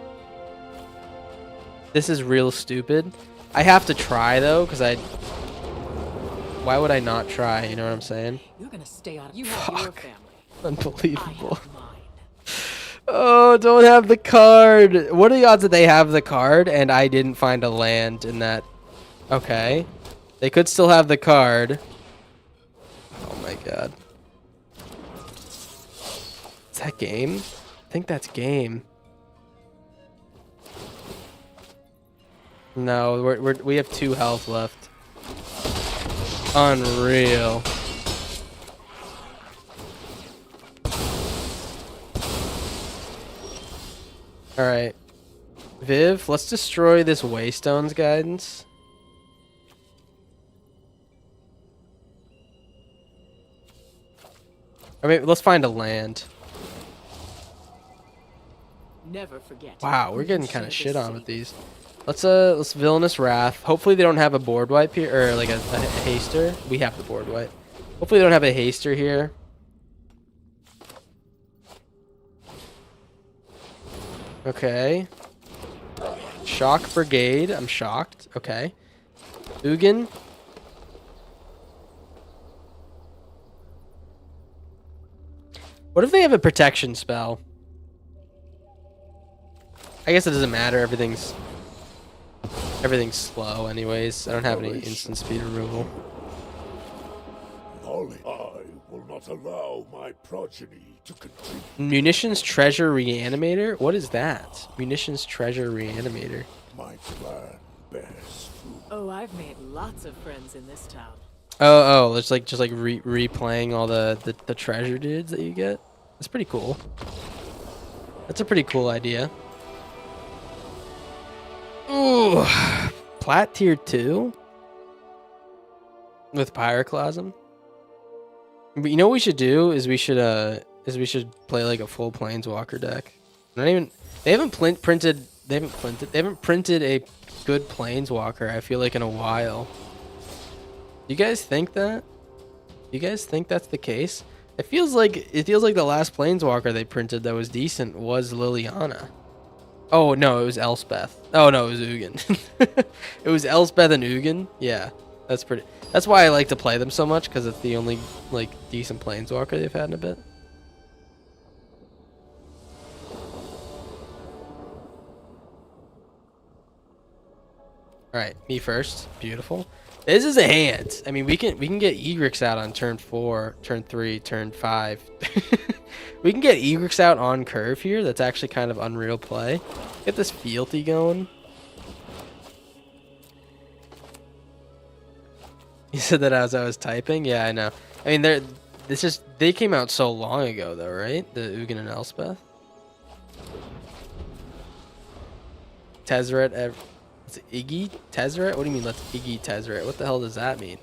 This is real stupid. I have to try though, because why would I not try? You know what I'm saying? You're gonna stay out of your family. Unbelievable. Oh, don't have the card. What are the odds that they have the card and I didn't find a land in that? Okay. They could still have the card. Oh my god. Is that game? I think that's game. No, we have 2 health left. Unreal. All right, Viv, let's destroy this Waystone's Guidance. I mean, let's find a land. Never forget. Wow, we're getting kind of shit on with these. Let's Villainous Wrath. Hopefully they don't have a board wipe here, or like a haster. We have the board wipe. Hopefully they don't have a haster here. Okay. Shock Brigade. I'm shocked. Okay. Ugin. What if they have a protection spell? I guess it doesn't matter. Everything's slow anyways. I don't have any instant speed removal. I will not allow my progeny to continue. Munitions Treasure Reanimator? What is that? Munitions Treasure Reanimator. My plan bears fruit. Oh, I've made lots of friends in this town. Oh, it's like just like replaying all the treasure dudes that you get. That's pretty cool. That's a pretty cool idea. Ooh, Plat tier 2 with Pyroclasm. But you know what we should do is we should play like a full Planeswalker deck. They haven't printed a good Planeswalker, I feel like, in a while. You guys think that? You guys think that's the case? It feels like the last Planeswalker they printed that was decent was Liliana. Oh no, it was Elspeth. Oh no, it was Ugin. It was Elspeth and Ugin. Yeah, that's why I like to play them so much, because it's the only like decent Planeswalker they've had in a bit. All right, me first. Beautiful. This is a hand. I mean, we can get Egrix out on turn 4, turn 3, turn 5. We can get Egrix out on curve here. That's actually kind of unreal play. Get this fealty going. You said that as I was typing? Yeah, I know. I mean, they came out so long ago though, right? The Ugin and Elspeth. Tezzeret. It's Iggy Tezzeret? What do you mean, let's Iggy Tezzeret? What the hell does that mean?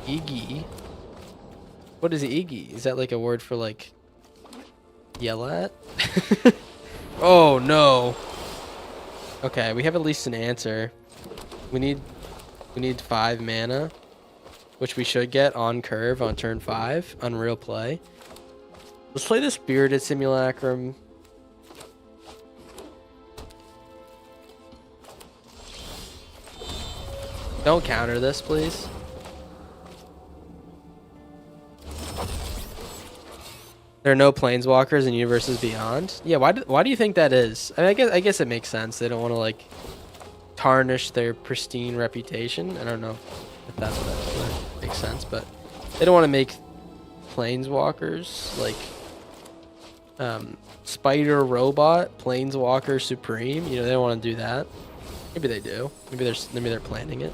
Iggy? What is Iggy? Is that like a word for like yell at? Oh no. Okay, we have at least an answer. We need 5 mana. which we should get on curve on turn 5 on real play. Let's play the Spirited Simulacrum. Don't counter this, please. There are no planeswalkers in Universes Beyond. Yeah, why do you think that is? I mean, I guess it makes sense. They don't want to like tarnish their pristine reputation. I don't know if that's what makes sense, but they don't want to make planeswalkers like Spider Robot Planeswalker Supreme. You know, they don't want to do that. Maybe they do. Maybe they're planning it.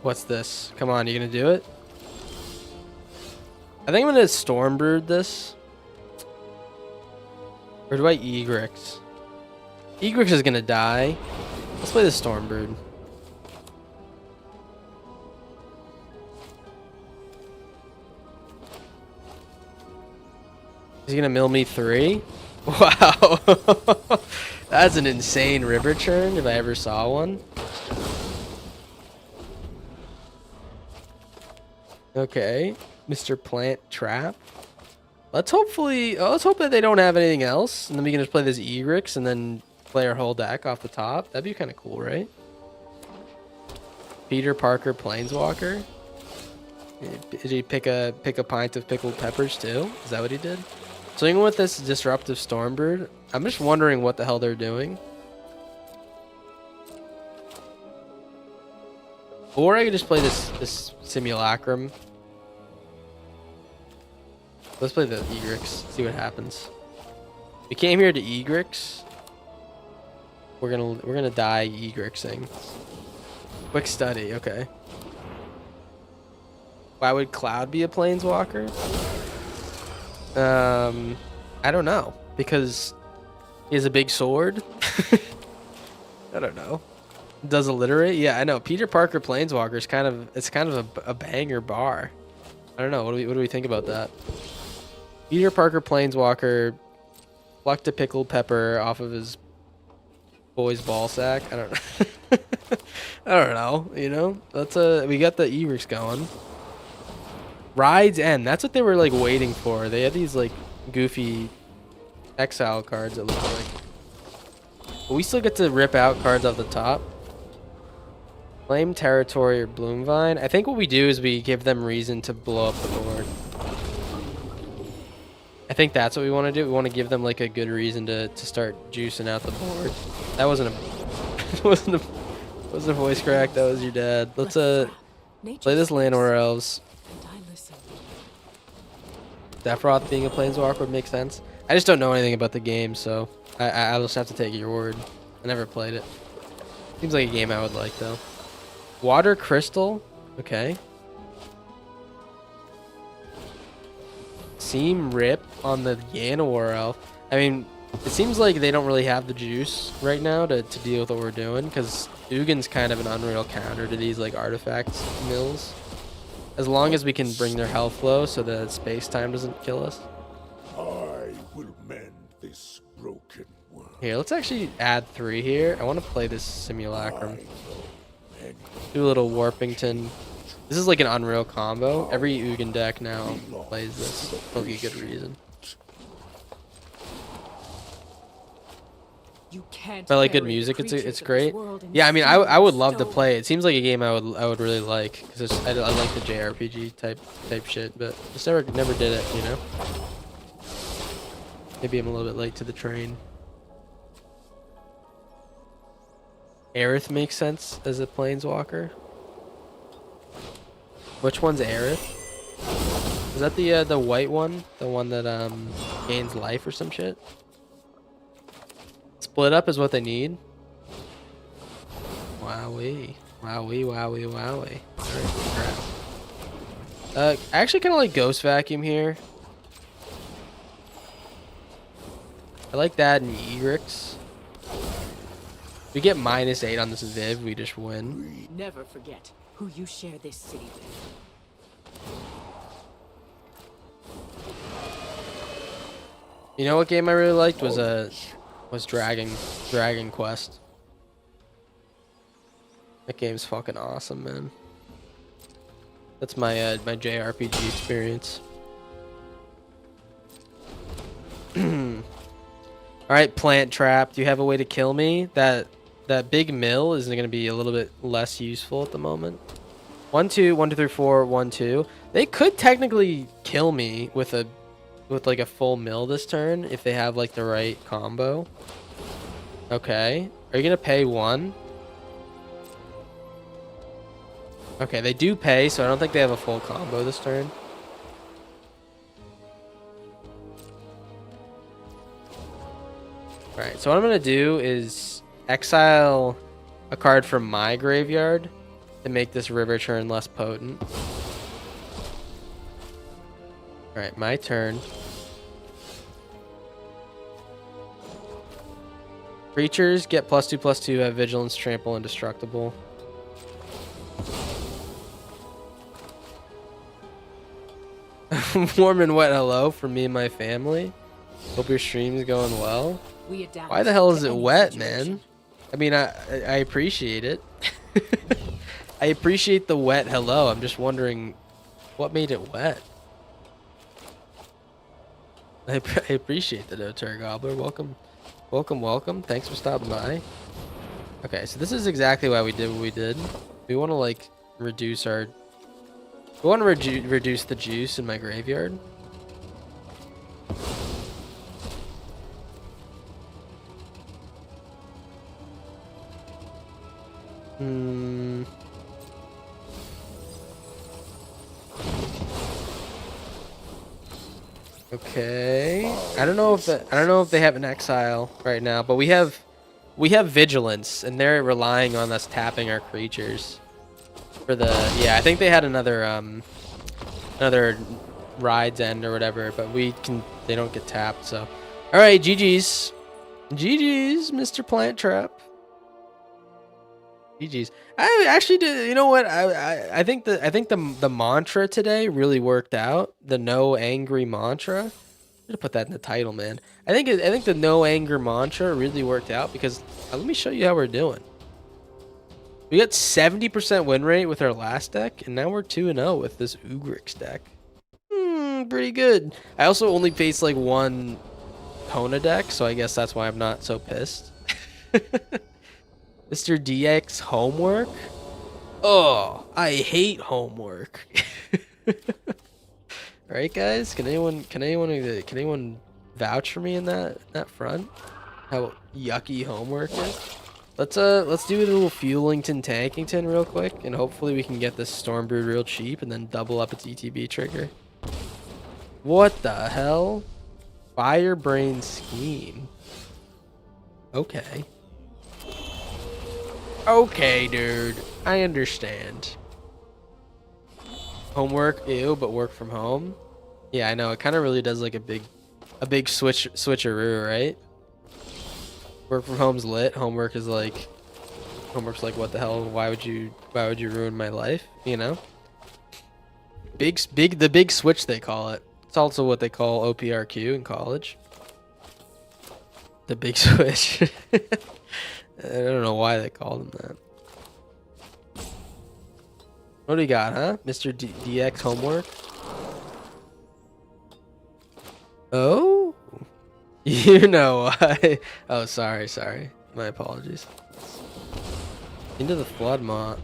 What's this? Come on, you gonna do it? I think I'm gonna Stormbird this. Or do I Egrix? Egrix is gonna die. Let's play the Stormbird. He's gonna mill me 3? Wow. That's an insane river churn if I ever saw one. Okay. Mr. Plant Trap. Let's hope that they don't have anything else, and then we can just play this Egrix and then play our whole deck off the top. That'd be kind of cool, right? Peter Parker Planeswalker. Did he pick a pint of pickled peppers too? Is that what he did? So even with this Disruptive Stormbird, I'm just wondering what the hell they're doing. Or I could just play this Simulacrum. Let's play the Egrix, see what happens. We came here to Egrix. We're gonna die Egrixing. Quick study, okay. Why would Cloud be a planeswalker? I don't know. Because he has a big sword? I don't know. Does alliterate? Yeah, I know. Peter Parker Planeswalker is kind of a banger bar. I don't know. What do we think about that? Peter Parker Planeswalker plucked a pickled pepper off of his boy's ball sack. I don't know. I don't know. You know, we got the Egrix going. Rides End. That's what they were like waiting for. They had these like goofy exile cards. It looked like. But we still get to rip out cards off the top. Claim Territory or Bloomvine. I think what we do is we give them reason to blow up the board. I think that's what we want to do. We want to give them like a good reason to start juicing out the board. That wasn't a voice crack. That was your dad. Let's play this Llanowar Elves. Sephiroth being a planeswalker would make sense. I just don't know anything about the game, so I'll just have to take your word. I never played it. Seems like a game I would like though. Water Crystal. Okay. Seam Rip on the Llanowar Elf. I mean, it seems like they don't really have the juice right now to deal with what we're doing, because Ugin's kind of an unreal counter to these like artifacts mills. As long as we can bring their health low so that space-time doesn't kill us. I will mend this broken world. Here, let's actually add 3 here. I want to play this Simulacrum. Do a little Warpington. This is like an unreal combo. Every Ugin deck now plays this for a good reason. If I like good music, it's great. Yeah, I mean, I would love to play. It seems like a game I would really like, because I like the JRPG type shit, but just never did it, you know. Maybe I'm a little bit late to the train. Aerith makes sense as a planeswalker. Which one's Aerith? Is that the white one? The one that gains life or some shit? Split up is what they need. Wowee. Wowee, wowee, wowee. Alright, crap. I actually kind of like Ghost Vacuum here. I like that in Egrix. We get -8 on this Viv, we just win. Never forget who you share this city with. You know what game I really liked was Dragon Quest. That game's fucking awesome, man. That's my my JRPG experience. All right, plant trap. Do you have a way to kill me? That big mill is going to be a little bit less useful at the moment. 1 2 1 2 3 4 1 2. They could technically kill me with like a full mill this turn if they have like the right combo. Okay. Are you going to pay 1? Okay, they do pay, so I don't think they have a full combo this turn. Alright, so what I'm going to do is exile a card from my graveyard to make this river turn less potent. Alright, my turn. Creatures get +2/+2, have vigilance, trample, indestructible. Warm and wet hello from me and my family. Hope your stream's going well. Why the hell is it wet, man? I mean, I appreciate it. I appreciate the wet hello. I'm just wondering what made it wet. I appreciate the no-tur gobbler. Welcome, welcome, welcome. Thanks for stopping by. Okay, so this is exactly why we did what we did. We want to like reduce our. We want to reduce the juice in my graveyard. Okay. I don't know if they have an exile right now, but we have vigilance, and they're relying on us tapping our creatures for the. Yeah, I think they had another ride's end or whatever, but they don't get tapped. So, all right, GG's, Mr. Plant Trap. GG's. I actually did. You know what? I think the mantra today really worked out. The no angry mantra. I'm gonna put that in the title, man. I think the no anger mantra really worked out because let me show you how we're doing. We got 70% win rate with our last deck, and now we're 2-0 with this Ugrix deck. Pretty good. I also only faced like one Kona deck, so I guess that's why I'm not so pissed. Mr. DX homework? Oh, I hate homework. Alright guys, can anyone vouch for me in that front? How yucky homework is? Let's do a little Fuelington Tankington real quick, and hopefully we can get this Stormbrew real cheap and then double up its ETB trigger. What the hell? Firebrain Scheme. Okay. Okay, dude. I understand. Homework, ew, but work from home. Yeah, I know. It kind of really does like a big switcheroo, right? Work from home's lit. Homework's like, what the hell? Why would you ruin my life? You know? The big switch, they call it. It's also what they call OPRQ in college. The big switch. I don't know why they called him that. What do you got, huh? Mr. DX homework? Oh? You know why. Oh, sorry. My apologies. Into the Flood Maw.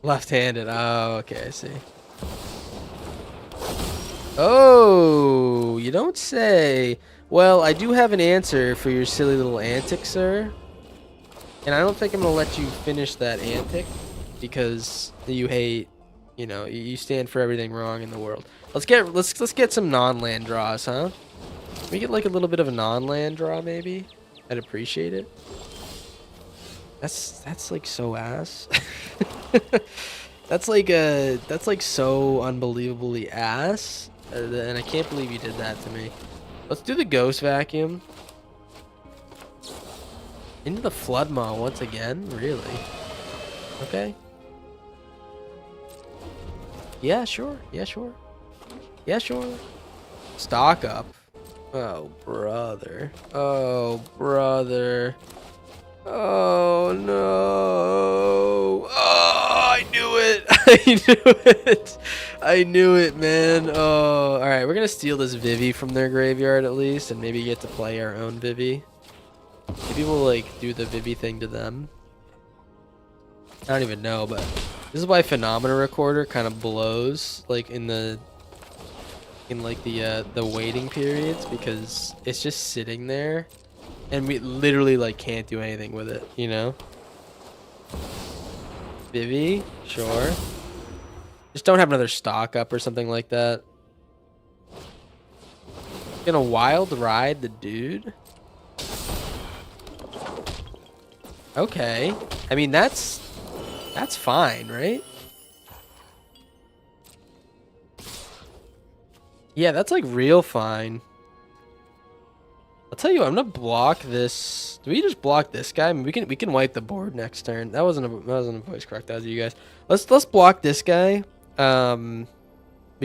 Left-handed. Oh, okay, I see. Oh, you don't say. Well, I do have an answer for your silly little antic, sir. And I don't think I'm gonna let you finish that antic because you hate, you know, you stand for everything wrong in the world. Let's get some non-land draws, huh? Can we get like a little bit of a non-land draw maybe? I'd appreciate it. That's like so ass. that's like so unbelievably ass. And I can't believe you did that to me. Let's do the Ghost Vacuum. Into the Flood Maw once again? Really? Okay. Yeah, sure. Yeah, sure. Yeah, sure. Stock up. Oh, brother. Oh, brother. Oh no! Oh, I knew it! I knew it! I knew it, man. Oh, all right. We're gonna steal this Vivi from their graveyard at least, and maybe get to play our own Vivi. Maybe we'll like do the Vivi thing to them. I don't even know, but this is why Phenomena Recorder kind of blows, like in the waiting periods, because it's just sitting there. And we literally like can't do anything with it, you know? Vivi, sure. Just don't have another stock up or something like that. Gonna wild ride the dude? Okay. I mean, that's fine, right? Yeah, that's like real fine. I'll tell you what, I'm gonna block this. Do we just block this guy? I mean, we can wipe the board next turn. That wasn't a voice crack. That was you guys. Let's block this guy. We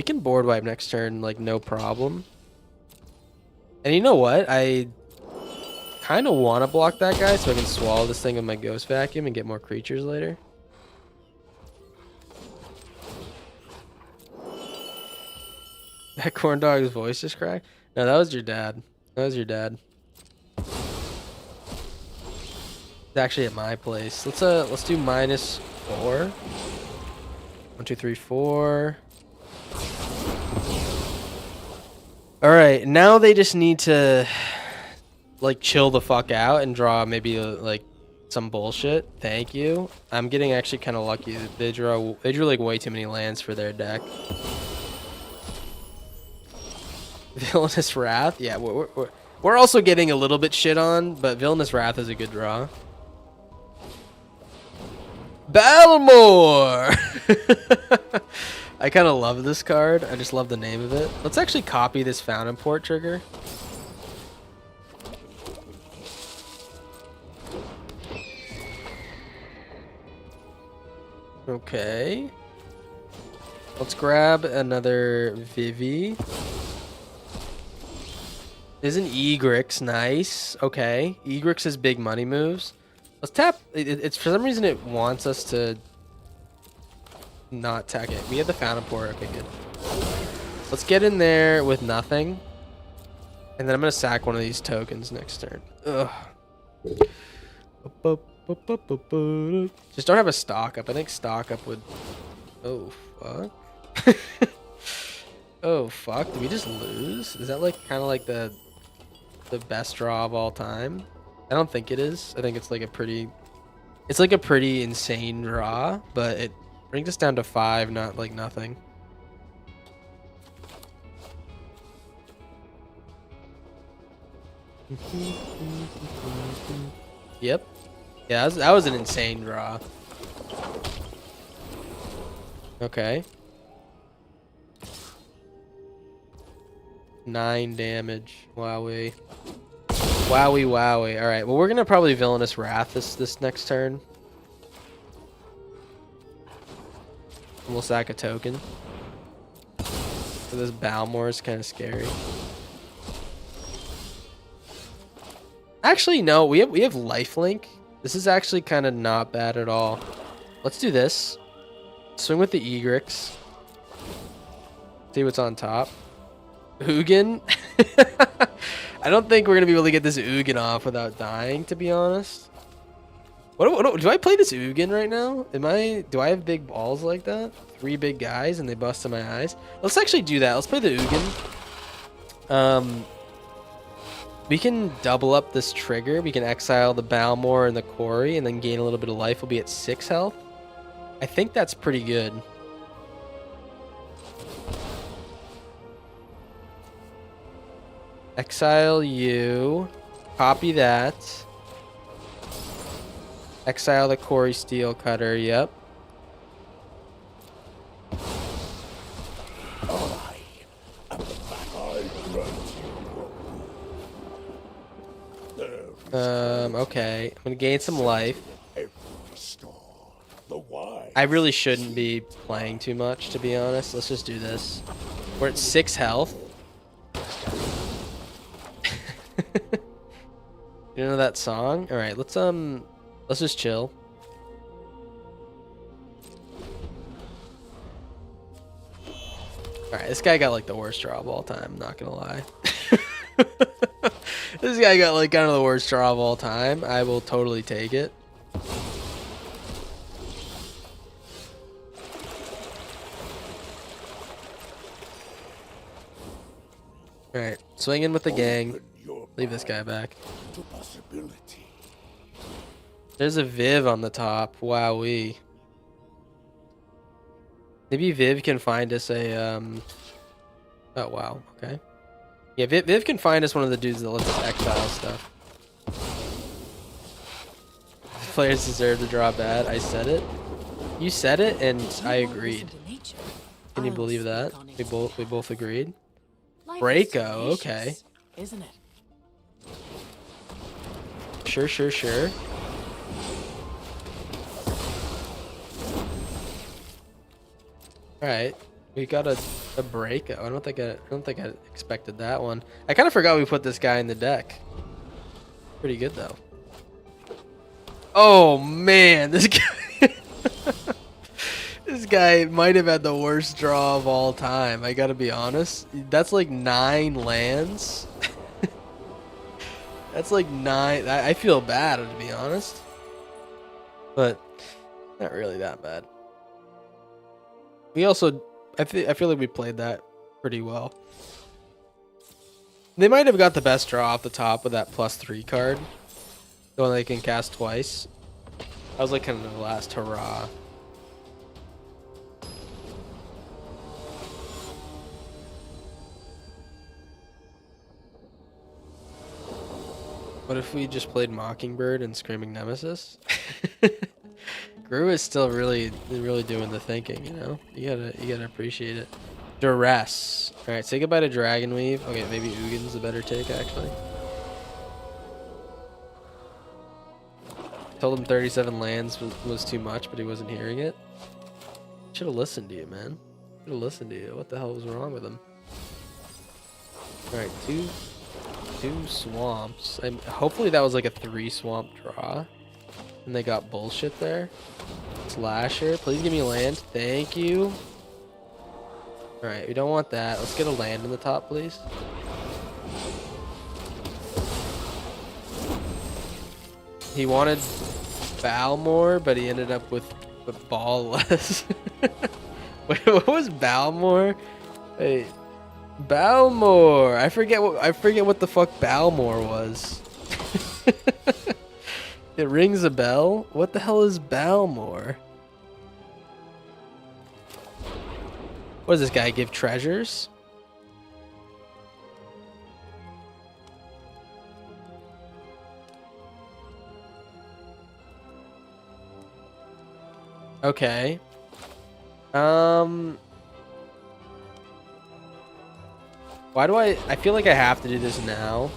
can board wipe next turn, like no problem. And you know what? I kind of want to block that guy so I can swallow this thing with my ghost vacuum and get more creatures later. That Corndog's voice just cracked. No, that was your dad. That was your dad. It's actually at my place. Let's do -4. 1, 2, 3, 4. All right, now they just need to like chill the fuck out and draw maybe like some bullshit. Thank you. I'm getting actually kind of lucky. They drew like way too many lands for their deck. Villainous Wrath, yeah, we're also getting a little bit shit on, but Villainous Wrath is a good draw. Balmore! I kind of love this card. I just love the name of it. Let's actually copy this Fountain Port trigger. Okay. Let's grab another Vivi. Isn't Egrix nice? Okay. Egrix is big money moves. Let's tap. It's for some reason it wants us to not tag it. We have the Fountain Port. Okay, good. Let's get in there with nothing. And then I'm going to sack one of these tokens next turn. Ugh. Just don't have a stock up. I think stock up would... Oh, fuck. Oh, fuck. Did we just lose? Is that like kind of like the best draw of all time? I don't think it is. I think it's like a pretty insane draw, but it brings us down to 5, not like nothing. Yep. Yeah, that was an insane draw. Okay. 9 damage. Wowie. Wowie, wowie. All right. Well, we're gonna probably Villainous Wrath this next turn. And we'll sack a token. So this Balmore is kind of scary. Actually, no. We have lifelink. This is actually kind of not bad at all. Let's do this. Swing with the Egrix. See what's on top. Ugin? I don't think we're going to be able to get this Ugin off without dying, to be honest. What do I play this Ugin right now? Do I have big balls like that? 3 big guys and they bust in my eyes? Let's actually do that. Let's play the Ugin. We can double up this trigger. We can exile the Balmore and the Quarry and then gain a little bit of life. We'll be at 6 health. I think that's pretty good. Exile you. Copy that. Exile the Quarry Steel Cutter. Yep. Okay. I'm gonna gain some life. I really shouldn't be playing too much, to be honest. Let's just do this. We're at 6 health. You know that song? All right, let's just chill. All right, this guy got like the worst draw of all time. I'm not gonna lie. This guy got like kind of the worst draw of all time. I will totally take it. All right, swing in with the gang. Open your Leave this guy back. mind to possibility. There's a Viv on the top. Wowee. Maybe Viv can find us a oh wow, okay. Yeah, Viv can find us one of the dudes that lets us exile stuff. Players deserve to draw bad. I said it. You said it, and I agreed. Can you believe that? We both agreed. Breako, okay. Isn't it? Sure. All right, we got a Breako. I don't think I expected that one. I kind of forgot we put this guy in the deck. Pretty good though. Oh man, this guy. This guy might have had the worst draw of all time. I gotta be honest. That's like 9 lands. That's like 9. I feel bad, to be honest. But not really that bad. We also, I feel like we played that pretty well. They might have got the best draw off the top with that +3 card. The one they can cast twice. That was like kind of the last hurrah. What if we just played Mockingbird and Screaming Nemesis? Gru is still really doing the thinking, you know? You gotta appreciate it. Duress. Alright, say goodbye to Dragonweave. Okay, maybe Ugin's a better take, actually. Told him 37 lands was too much, but he wasn't hearing it. Should have listened to you, man. Should have listened to you. What the hell was wrong with him? Alright, two swamps. Hopefully that was like a 3 swamp draw. And they got bullshit there. Slasher, please give me land. Thank you. Alright, we don't want that. Let's get a land in the top, please. He wanted Balmor, but he ended up with Ballless. Wait, what was Balmor? Wait. Balmor. I forget what the fuck Balmor was. It rings a bell. What the hell is Balmor? What does this guy give treasures? Okay. Why do I feel like I have to do this now.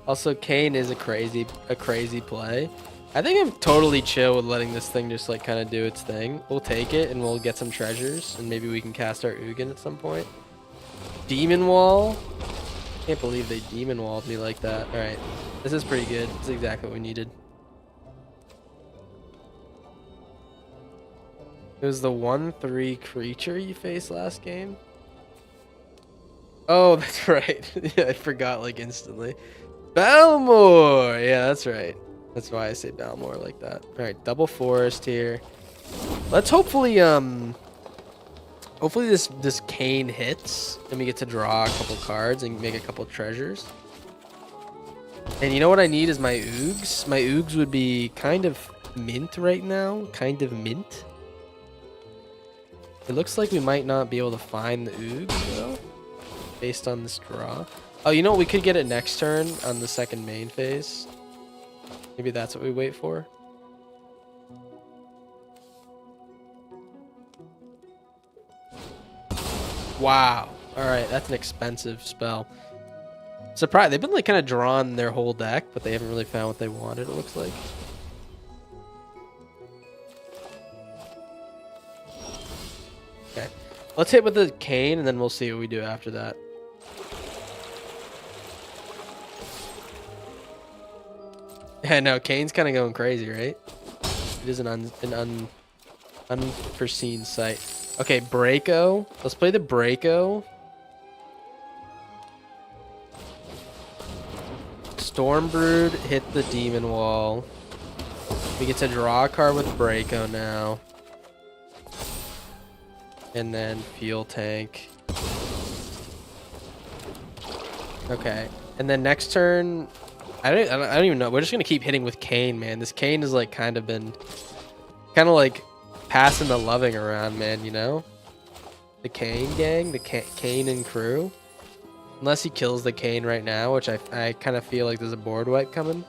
Also, Kane is a crazy play. I think I'm totally chill with letting this thing just like kind of do its thing. We'll take it and we'll get some treasures and maybe we can cast our Ugin at some point. Demon Wall. Can't believe they Demon Walled me like that. All right, this is pretty good. This is exactly what we needed. It was the 1/3 creature you faced last game. Oh, that's right. Yeah, I forgot like instantly. Balmor! Yeah, that's right. That's why I say Balmor like that. Alright, double forest here. Let's hopefully this Kane hits and we get to draw a couple cards and make a couple treasures. And you know what I need is my Oogs. My Oogs would be kind of mint right now. Kind of mint. It looks like we might not be able to find the Oogs though, based on this draw. Oh, you know what? We could get it next turn on the second main phase. Maybe that's what we wait for. Wow. All right, that's an expensive spell. Surprise! They've been like kind of drawing their whole deck, but they haven't really found what they wanted. It looks like. Okay, let's hit with the Kane, and then we'll see what we do after that. I know, Kane's kind of going crazy, right? It is an unforeseen sight. Okay, Braco. Let's play the Braco. Stormbrood hit the Demon Wall. We get to draw a card with Braco now. And then Fuel Tank. Okay. And then next turn, I don't even know. We're just gonna keep hitting with Kane, man. This Kane has like kind of like passing the loving around, man. You know, the Kane gang, the Kane and crew. Unless he kills the Kane right now, which I kind of feel like there's a board wipe coming.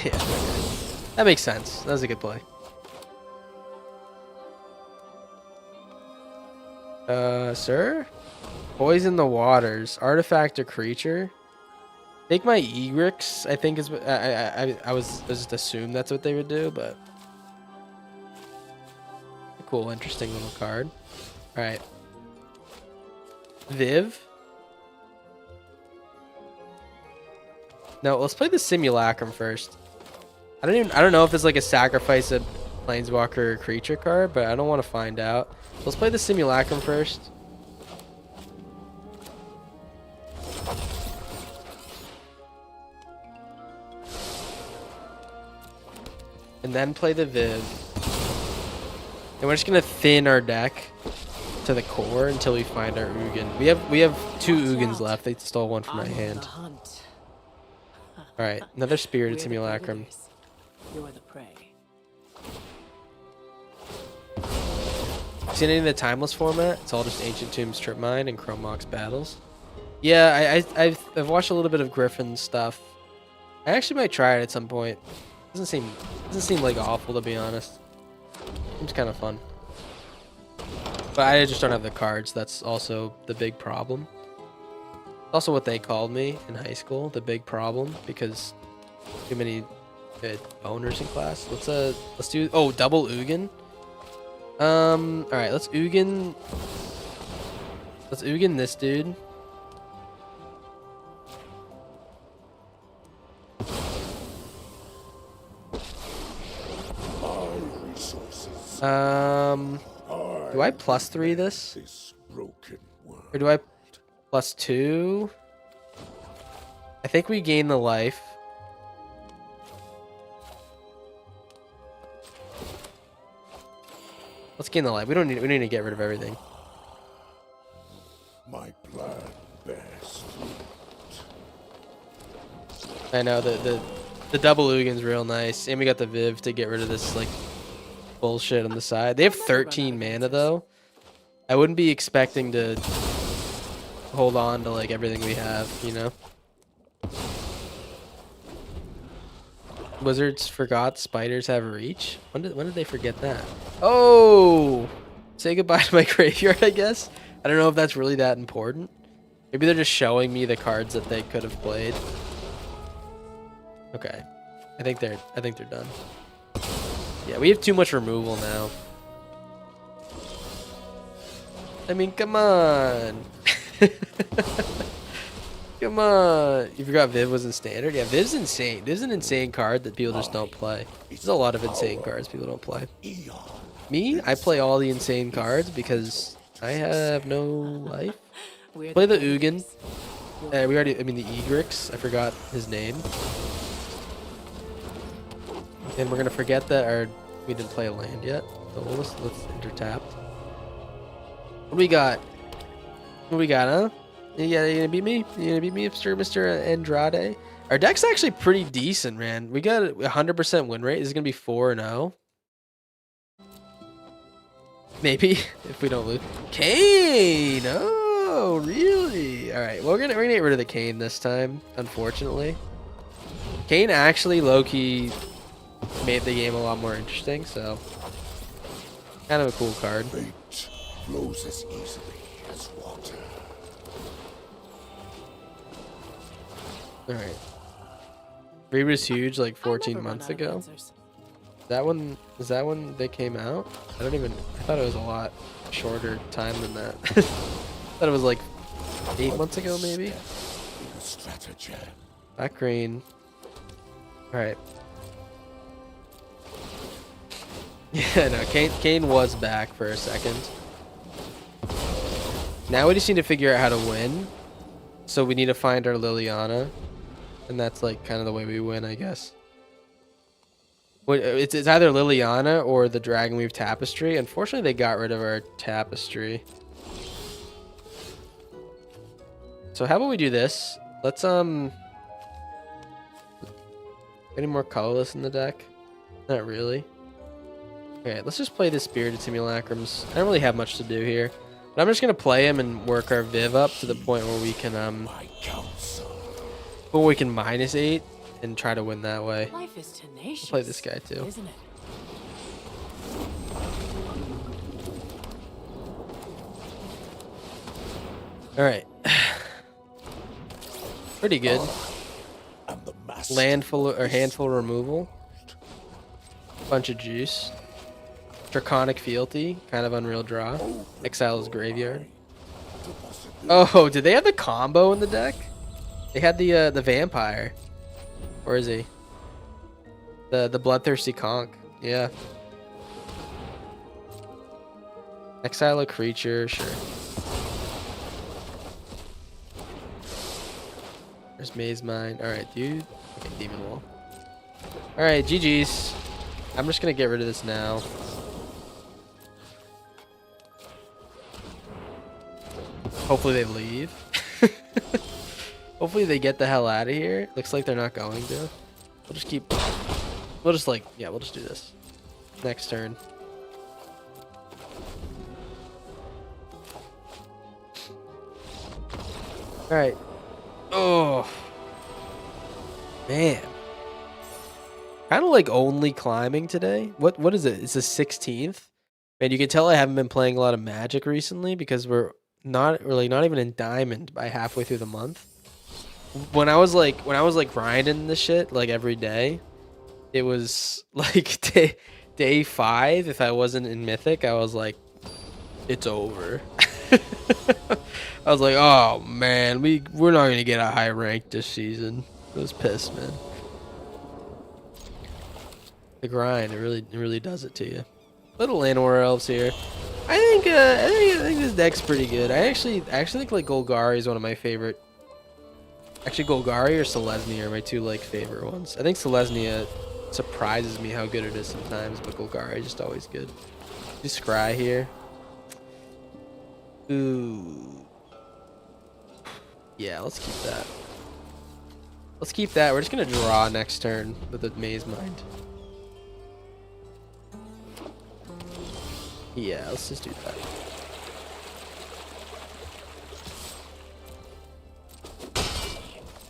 Yeah, that makes sense. That was a good play. Sir? Poison the waters. Artifact or creature? Take my Egrix, I think is what I was just assumed that's what they would do, but a cool, interesting little card. Alright. Viv. No, let's play the Simulacrum first. I don't know if it's like a sacrifice a Planeswalker or creature card, but I don't want to find out. Let's play the Simulacrum first. And then play the Viv. And we're just gonna thin our deck to the core until we find our Ugin. We have 2 Ugins left. They stole one from my hand. Alright, another Spirited Simulacrum. You're the prey. Seen any of the Timeless format? It's all just Ancient Tomb Strip Mine and Chrome Mox battles. Yeah, I've watched a little bit of Griffin's stuff. I actually might try it at some point. Doesn't seem like awful, to be honest. Seems kind of fun. But I just don't have the cards. That's also the big problem. Also what they called me in high school, the big problem, because too many owners in class. Let's do double Ugin. All right, let's Ugin this dude. Do I +3 this? Or do I +2? I think we gain the life. Let's gain the life. We need to get rid of everything. My plan bears I know the double Ugin's real nice, and we got the Viv to get rid of this like bullshit on the side. They have 13 mana though. I wouldn't be expecting to hold on to like everything we have, you know. Wizards forgot spiders have reach. When did they forget that? Oh, say goodbye to my graveyard, I guess. I don't know if that's really that important. Maybe they're just showing me the cards that they could have played. Okay, I think they're done. Yeah, we have too much removal now. I mean, come on. Come on. You forgot Viv was in standard? Yeah, Viv's insane. Viv's an insane card that people just don't play. There's a lot of insane cards people don't play. Me? I play all the insane cards because I have no life. Play the Ugin. The Egrix. I forgot his name. And we're going to forget that we didn't play a land yet. So let's intertap. What do we got? What do we got, huh? You gonna beat me? You gonna beat me, Mr. Andrade? Our deck's actually pretty decent, man. We got a 100% win rate. This is gonna be 4-0. Maybe if we don't lose. Kane! Oh, really? All right. Well, we're gonna get rid of the Kane this time. Unfortunately, Kane actually low-key made the game a lot more interesting. So, kind of a cool card. Fate flows as easily as water. All right. Reaper's huge like 14 months ago. Is that when they came out? I thought it was a lot shorter time than that. Thought it was like 8 months ago, maybe. Stratagem. Black green. All right. Yeah, no, Kane was back for a second. Now we just need to figure out how to win. So we need to find our Liliana. And that's like kind of the way we win, I guess. It's either Liliana or the Dragonweave Tapestry. Unfortunately, they got rid of our Tapestry. So how about we do this? Let's, any more colorless in the deck? Not really. Okay, let's just play the Spirited Simulacrums. I don't really have much to do here. But I'm just going to play him and work our Viv up to the point where we can, -8 and try to win that way. Life is tenacious. I'll play this guy too. Isn't it? All right. Pretty good. Handful removal. Bunch of juice. Draconic Fealty, kind of unreal draw. Exile's Graveyard. Oh, did they have the combo in the deck? They had the vampire. Where is he? The bloodthirsty conch. Yeah. Exile a creature, sure. There's Maze Mine. Alright, dude. Okay, Demon Wall. Alright, GG's. I'm just gonna get rid of this now. Hopefully they leave. Hopefully they get the hell out of here. Looks like they're not going to. We'll just keep... We'll just like... Yeah, we'll just do this. Next turn. Alright. Oh. Man. Kind of like only climbing today. What is it? It's the 16th. Man, you can tell I haven't been playing a lot of Magic recently because we're not even in Diamond by halfway through the month. When I was like grinding this shit like every day, it was like day 5. If I wasn't in Mythic, I was like, it's over. I was like, oh man, we're not gonna get a high rank this season. I was pissed, man. The grind, it really does it to you. Little Llanowar Elves here. I think this deck's pretty good. I actually think like Golgari is one of my favorite. Actually, Golgari or Selesnya are my two like favorite ones. I think Selesnya surprises me how good it is sometimes, but Golgari is just always good. Do Scry here. Ooh. Yeah, let's keep that. Let's keep that. We're just gonna draw next turn with the Maze Mind. Yeah, let's just do that.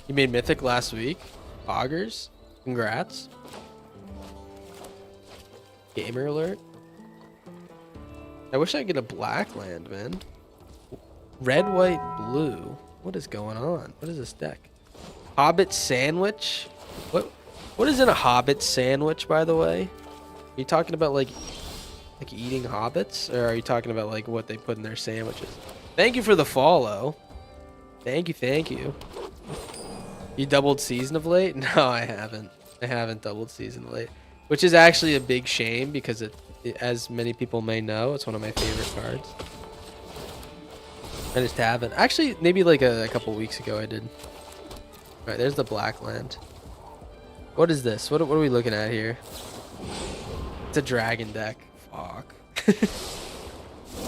You made Mythic last week? Augers? Congrats. Gamer alert. I wish I could get a black land, man. Red, white, blue. What is going on? What is this deck? Hobbit sandwich? What is in a Hobbit sandwich, by the way? Are you talking about like eating hobbits, or are you talking about like what they put in their sandwiches? Thank you for the follow. Thank you. You doubled season of late? No, I haven't. I haven't doubled season of late, which is actually a big shame because it, as many people may know, it's one of my favorite cards. I just haven't. Actually, maybe like a couple weeks ago I did. All right, there's the black land. What is this? What are we looking at here? It's a dragon deck. Fuck.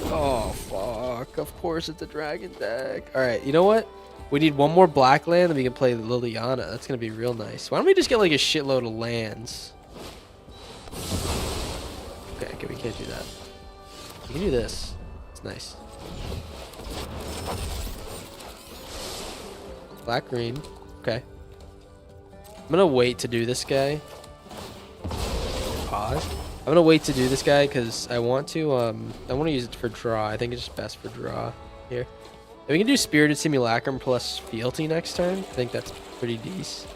Oh, fuck. Of course it's a dragon deck. Alright, you know what? We need one more black land and we can play Liliana. That's going to be real nice. Why don't we just get like a shitload of lands? Okay, we can't do that. We can do this. It's nice. Black, green. Okay. I'm going to wait to do this guy. Pause. I'm gonna wait to do this guy because I want to use it for draw. I think it's just best for draw here. And we can do Spirited Simulacrum plus Fealty next turn. I think that's pretty decent.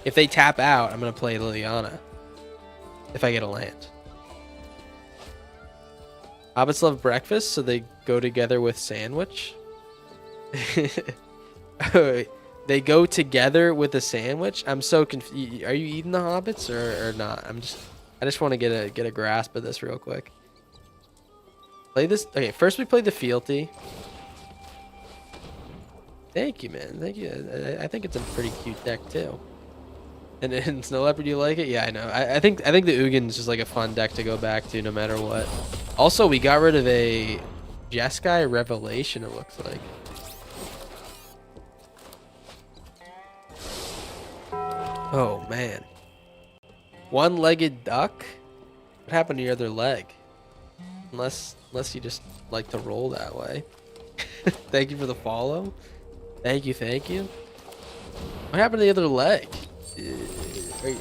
If they tap out, I'm gonna play Liliana. If I get a land. Hobbits love breakfast, so they go together with sandwich. They go together with a sandwich. I'm so confused. Are you eating the hobbits or not? I just want to get a grasp of this real quick. Play this. Okay, first we play the fealty. Thank you, man. Thank you. I think it's a pretty cute deck too. And Snow Leopard, you like it? Yeah, I know. I think the Ugin is just like a fun deck to go back to no matter what. Also, we got rid of a Jeskai Revelation, it looks like. Oh man. One-legged duck? What happened to your other leg? Unless you just like to roll that way. Thank you for the follow. Thank you. What happened to the other leg?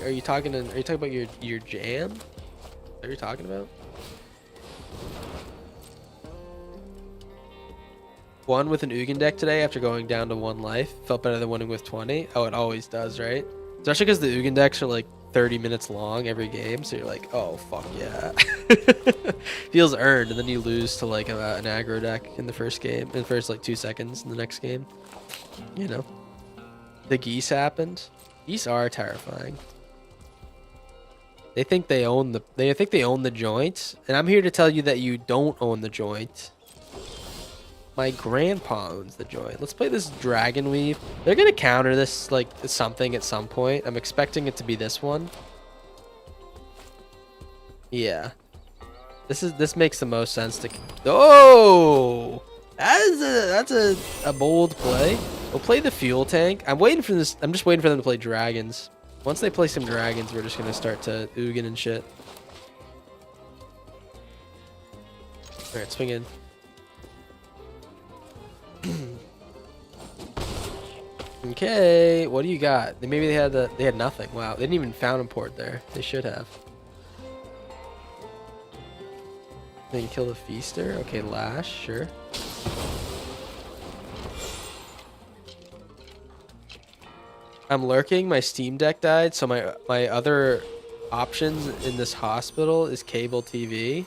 Are you talking about your jam? What are you talking about? Won with an Ugin deck today after going down to 1 life. Felt better than winning with 20. Oh, it always does, right? Especially because the Ugin decks are like 30 minutes long every game, so you're like, oh fuck yeah. Feels earned, and then you lose to like an aggro deck in the first game, in the first like 2 seconds in the next game. You know, the geese happened. Geese are terrifying. They think they own the joint, and I'm here to tell you that you don't own the joint. My grandpa owns the joint. Let's play this Dragon Weave. They're gonna counter this like something at some point. I'm expecting it to be this one. Yeah. This makes the most sense to. Oh, that's a bold play. We'll play the fuel tank. I'm waiting for this. I'm just waiting for them to play dragons. Once they play some dragons, we're just gonna start to Ugin and shit. All right, swing in. Okay, what do you got? Maybe they had nothing. Wow, they didn't even fountain port there. They should have. Then you kill the feaster. Okay, lash, sure. I'm lurking. My Steam Deck died, so my other options in this hospital is cable TV.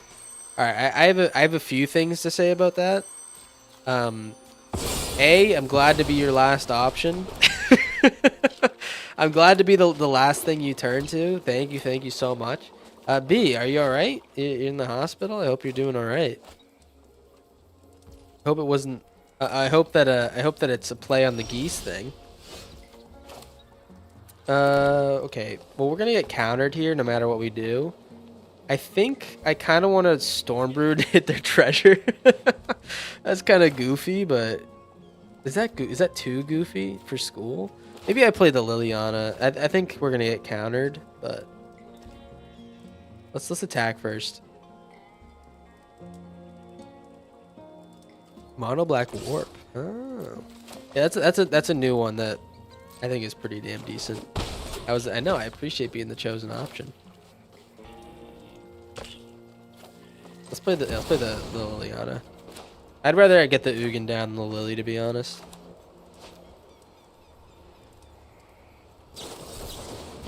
All right, I have a few things to say about that. I'm glad to be your last option. I'm glad to be the last thing you turn to. Thank you so much. B, are you all right? You're in the hospital. I hope you're doing all right. Hope it wasn't. I hope that it's a play on the geese thing. Okay. Well, we're gonna get countered here no matter what we do. I think I kind of want to Stormbrew to hit their treasure. That's kind of goofy, but is that too goofy for school? Maybe I play the Liliana. I think we're gonna get countered, but let's attack first. Mono Black Warp. Oh, yeah, that's a new one that I think is pretty damn decent. I know I appreciate being the chosen option. Let's play the Liliana. I'd rather get the Ugin down than the Lily, to be honest.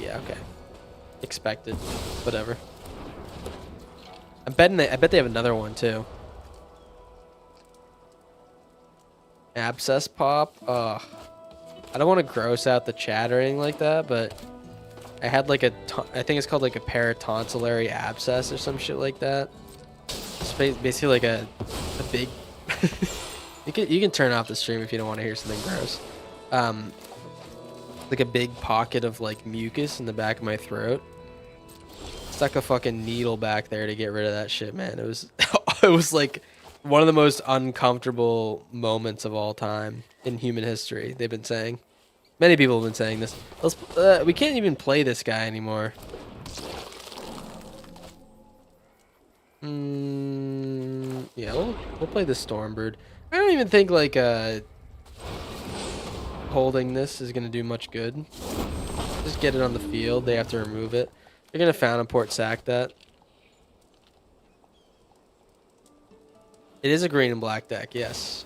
Yeah, okay. Expected. Whatever. I bet they have another one too. Abscess pop. Ugh. I don't want to gross out the chat or anything like that, but I had like I think it's called like a paratonsillary abscess or some shit like that. It's basically like a big. You can turn off the stream if you don't want to hear something gross. Like a big pocket of like mucus in the back of my throat. Stuck a fucking needle back there to get rid of that shit, man. It was it was like one of the most uncomfortable moments of all time in human history. They've been saying. Many people have been saying this. We can't even play this guy anymore. Yeah, we'll play the Stormbird. I don't even think like holding this is gonna do much good. Just get it on the field. They have to remove it. They're gonna fountain port sack that. It is a green and black deck, yes.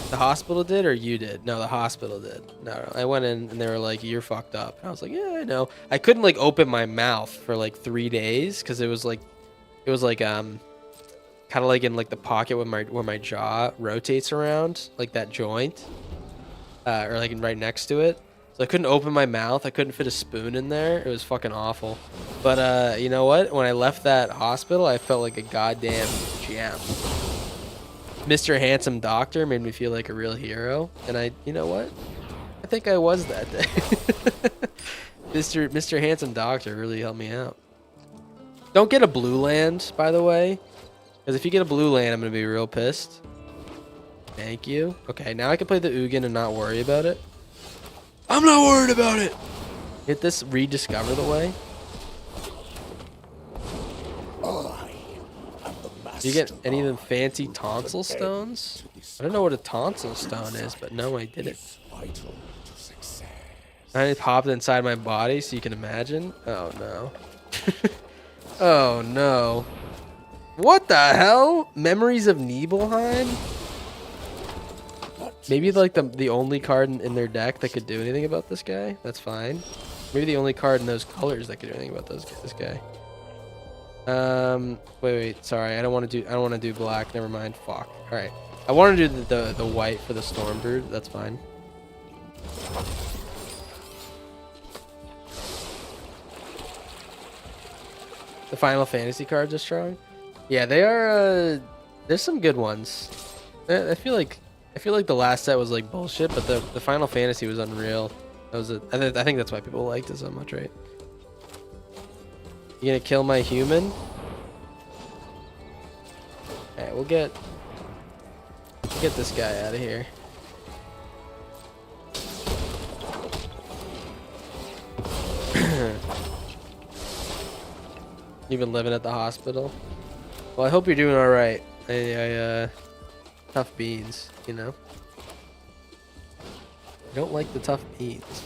The hospital did or you did? No, the hospital did. No, I went in and they were like, "You're fucked up." And I was like, "Yeah, I know." I couldn't like open my mouth for like 3 days because it was like kind of like in like the pocket where my jaw rotates around, like that joint, or like right next to it. So I couldn't open my mouth. I couldn't fit a spoon in there. It was fucking awful. But you know what? When I left that hospital, I felt like a goddamn gem. Mr. Handsome Doctor made me feel like a real hero, and you know what? I think I was that day. Mr. Handsome Doctor really helped me out. Don't get a blue land, by the way, because if you get a blue land, I'm gonna be real pissed. Thank you. Okay, now I can play the Ugin and not worry about it. I'm not worried about it. Hit this rediscover the way. Do you get any of them fancy tonsil stones? I don't know what a tonsil stone is, but no, I did it. I popped it inside my body so you can imagine. Oh no. Oh no. What the hell? Memories of Nibelheim? Maybe like the only card in their deck that could do anything about this guy. That's fine. Maybe the only card in those colors that could do anything about this guy. Wait. Sorry, I don't want to do black. Never mind. Fuck. All right. I want to do the white for the Stormbird. That's fine. The Final Fantasy cards are strong. Yeah, they are. There's some good ones. I feel like the last set was like bullshit, but the Final Fantasy was unreal. That was I think that's why people liked it so much, right? You gonna kill my human? Alright, we'll get this guy out of here. You've been living at the hospital? Well, I hope you're doing alright. Tough beans, you know? I don't like the tough beans.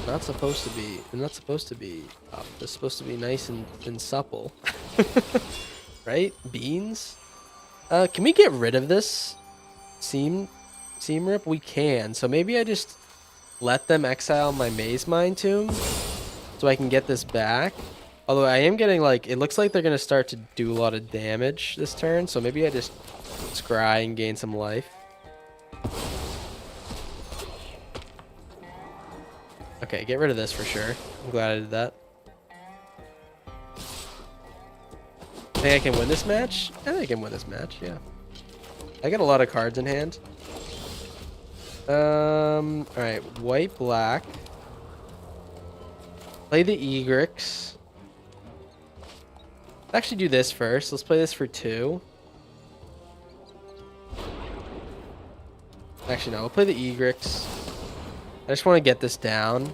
Not supposed to be. They're not supposed to be tough. They're supposed to be nice and supple. Right? Beans? Can we get rid of this seam rip? We can. So maybe I just let them exile my Maze Mine Tomb so I can get this back. Although I am getting like, it looks like they're going to start to do a lot of damage this turn. So maybe I just scry and gain some life. Okay, get rid of this for sure. I'm glad I did that. Think I can win this match? I think I can win this match, yeah. I got a lot of cards in hand. Alright, white, black. Play the Egrix. Let's actually do this first. Let's play this for 2. Actually, no, we'll play the Egrix. I just want to get this down.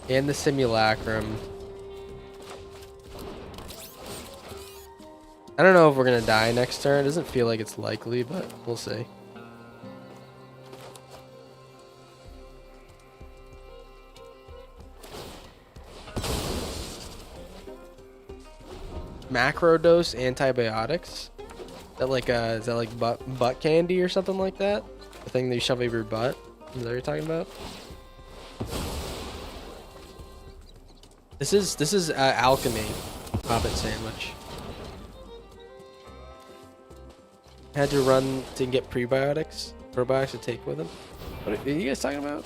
And the Simulacrum. I don't know if we're going to die next turn. It doesn't feel like it's likely, but we'll see. Macro dose antibiotics. Is that like butt candy or something like that? The thing that you shove over your butt? Is that what you're talking about? This is alchemy. Hobbit sandwich. Had to run to get probiotics to take with him. What are you guys talking about?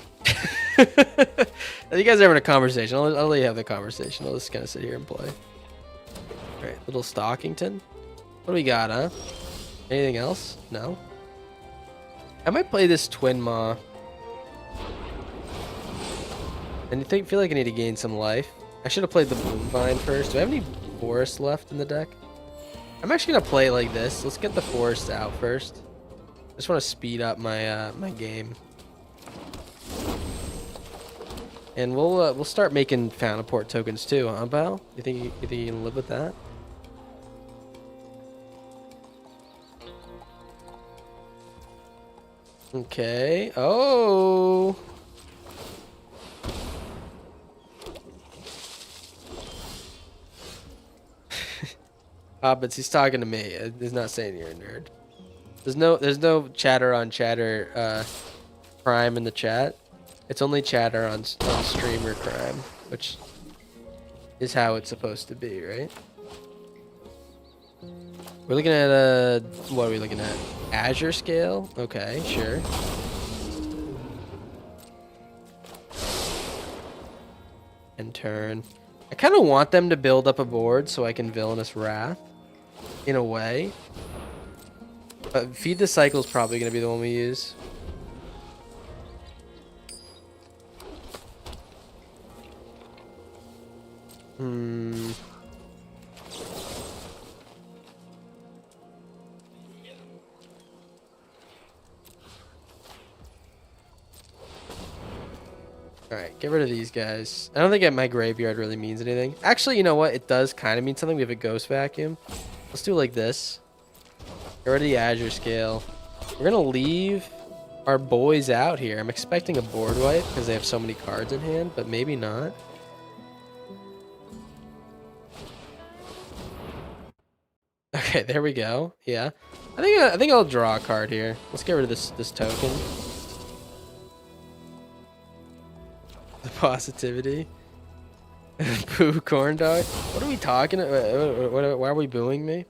You guys are having a conversation. I'll let you have the conversation. I'll just kind of sit here and play. All right, little Stockington. What do we got, huh? Anything else? No. I might play this Twin Maw. And feel like I need to gain some life. I should have played the Boom Vine first. Do I have any Forest left in the deck? I'm actually gonna play it like this. Let's get the Forest out first. I just want to speed up my my game. And we'll start making Fountain Port tokens too, huh, Bal? You think you can live with that? Okay. Oh. But he's talking to me. He's not saying you're a nerd. There's no chatter on chatter crime in the chat. It's only chatter on streamer crime, which is how it's supposed to be, right? We're looking at a, what are we looking at? Azure scale? Okay, sure. And turn. I kind of want them to build up a board so I can Villainous Wrath, in a way. But Feed the Cycle is probably going to be the one we use. Alright, get rid of these guys. I don't think my graveyard really means anything. Actually, you know what? It does kind of mean something. We have a Ghost Vacuum. Let's do it like this. Get rid of the Azure Scale. We're going to leave our boys out here. I'm expecting a board wipe because they have so many cards in hand, but maybe not. Okay, there we go. Yeah. I think I'll draw a card here. Let's get rid of this token. The positivity. Boo Corndog. What are we talking about? Why are we booing me?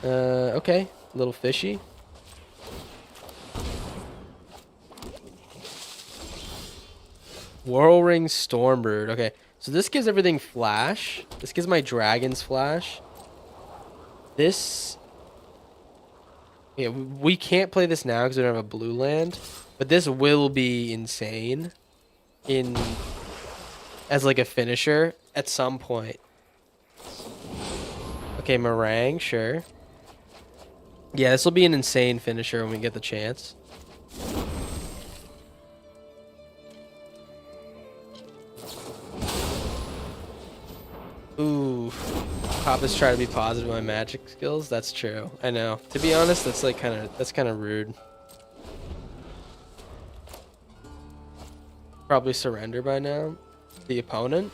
Okay. A little fishy. Whirlring Stormbird. Okay. So this gives everything flash. This gives my dragons flash. This... Yeah, we can't play this now because we don't have a blue land. But this will be insane. As like a finisher at some point. Okay, Meringue, sure. Yeah, this will be an insane finisher when we get the chance. Ooh, Papa's trying to be positive on my magic skills. That's true. I know. To be honest, that's like kind of rude. Probably surrender by now. The opponent.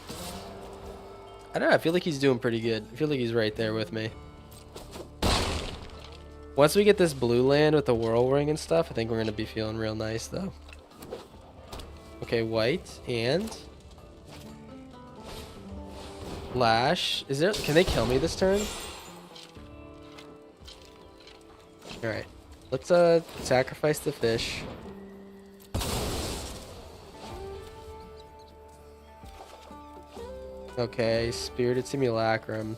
I don't know. I feel like he's doing pretty good. I feel like he's right there with me. Once we get this blue land with the Whirlring and stuff, I think we're gonna be feeling real nice though. Okay, white and Lash. Is there? Can they kill me this turn? All right. Let's sacrifice the fish. Okay, Spirited Simulacrum.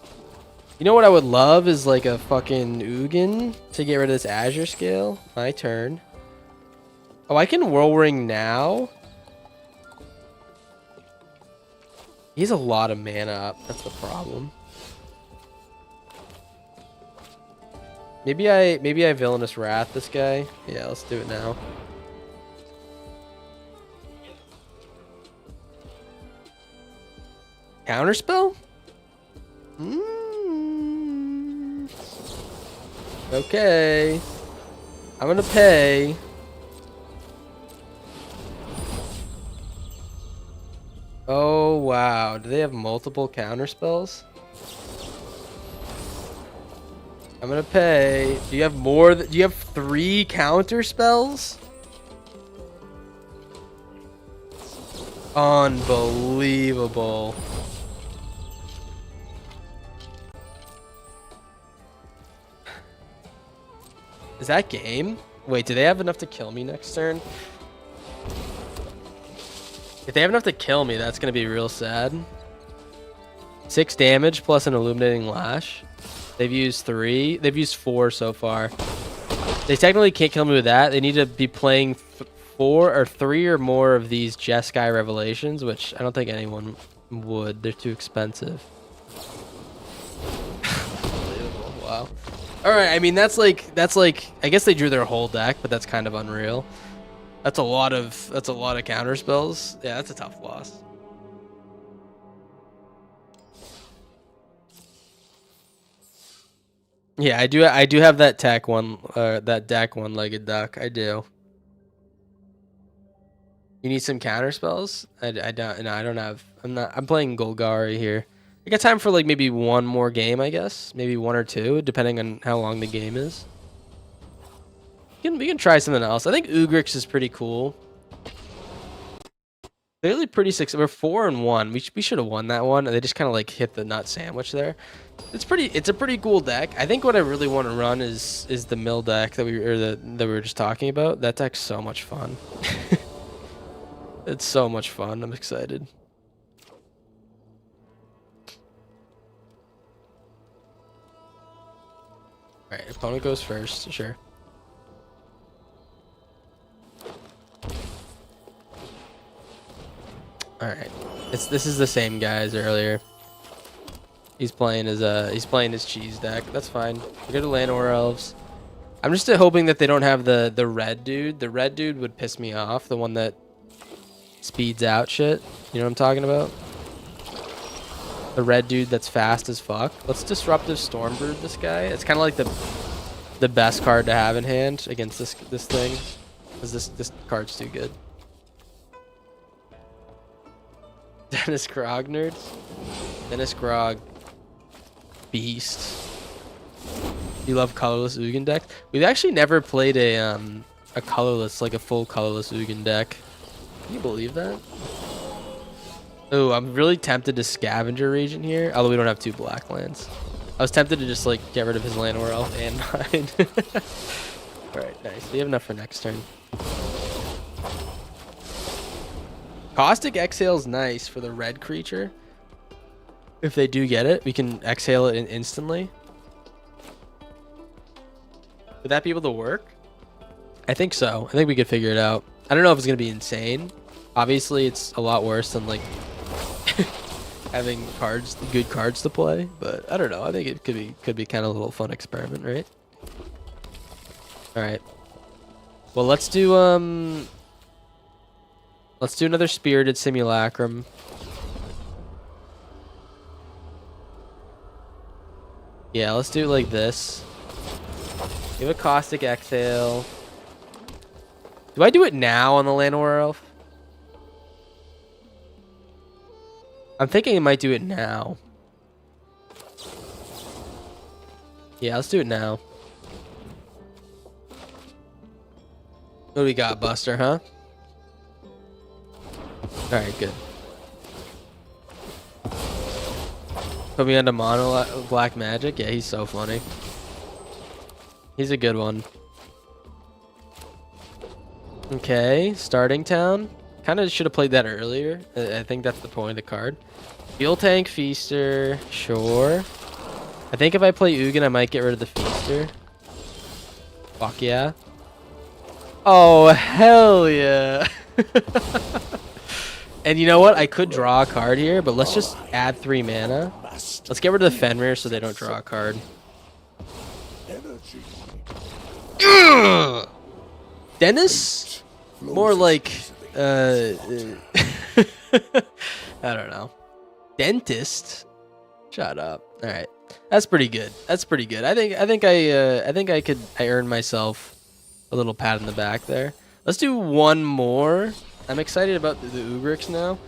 You know what I would love is like a fucking Ugin to get rid of this Azure Scale. My turn. Oh, I can Whirlring now? He has a lot of mana up. That's the problem. Maybe I Villainous Wrath this guy. Yeah, let's do it now. Counterspell? Okay. I'm gonna pay. Oh, wow. Do they have multiple counterspells? I'm gonna pay. Do you have more? Do you have 3 counterspells? Unbelievable. Is that game? Wait, do they have enough to kill me next turn? If they have enough to kill me, that's going to be real sad. 6 damage plus an Illuminating Lash. They've used 3. They've used 4 so far. They technically can't kill me with that. They need to be playing 4 or 3 or more of these Jeskai Revelations, which I don't think anyone would. They're too expensive. Unbelievable. Wow. All right, I mean that's like I guess they drew their whole deck, but that's kind of unreal. That's a lot of counter spells. Yeah, that's a tough loss. Yeah, I do have that deck one-legged duck. I do. You need some counter spells? I don't. No, I don't have. I'm playing Golgari here. I got time for like maybe one more game, I guess. Maybe 1 or 2, depending on how long the game is. We can try something else. I think Ugrix is pretty cool. Clearly pretty successful. We're 4-1. We should have won that one. And they just kind of like hit the nut sandwich there. It's a pretty cool deck. I think what I really want to run is the mill deck that we were just talking about. That deck's so much fun. It's so much fun. I'm excited. All right, opponent goes first. Sure. All right, this is the same guy as earlier. He's playing his cheese deck. That's fine. We go to Llanowar Elves. I'm just hoping that they don't have the red dude. The red dude would piss me off. The one that speeds out shit. You know what I'm talking about? The red dude that's fast as fuck. Let's Disruptive Stormbird this guy. It's kind of like the best card to have in hand against this thing, because this card's too good. Dennis Grog nerds. Dennis Grog. Beast. You love colorless Ugin decks? We've actually never played a colorless, like a full colorless Ugin deck. Can you believe that? Oh, I'm really tempted to Scavenger Region here, although we don't have 2 black lands. I was tempted to just like get rid of his Llanowar Elf and mine. Alright, nice. We have enough for next turn. Caustic Exhale's nice for the red creature. If they do get it, we can exhale it instantly. Would that be able to work? I think so. I think we could figure it out. I don't know if it's going to be insane. Obviously, it's a lot worse than like having good cards to play, but I don't know. I think it could be kind of a little fun experiment, right? All right. Well, let's do another Spirited Simulacrum. Yeah, let's do it like this. Give a Caustic Exhale. Do I do it now on the Llanowar Elf? I'm thinking I might do it now. Yeah, let's do it now. What do we got, Buster, huh? Alright, good. Put me onto Mono Black Magic? Yeah, he's so funny. He's a good one. Okay, Starting Town. Kind of should have played that earlier. I think that's the point of the card. Fuel Tank Feaster. Sure. I think if I play Ugin, I might get rid of the Feaster. Fuck yeah. Oh, hell yeah. And you know what? I could draw a card here, but let's just add 3 mana. Let's get rid of the Fenrir so they don't draw a card. Dennis? More like, I don't know. Dentist? Shut up. All right. That's pretty good. That's pretty good. I think I earned myself a little pat in the back there. Let's do one more. I'm excited about the Ugrix now.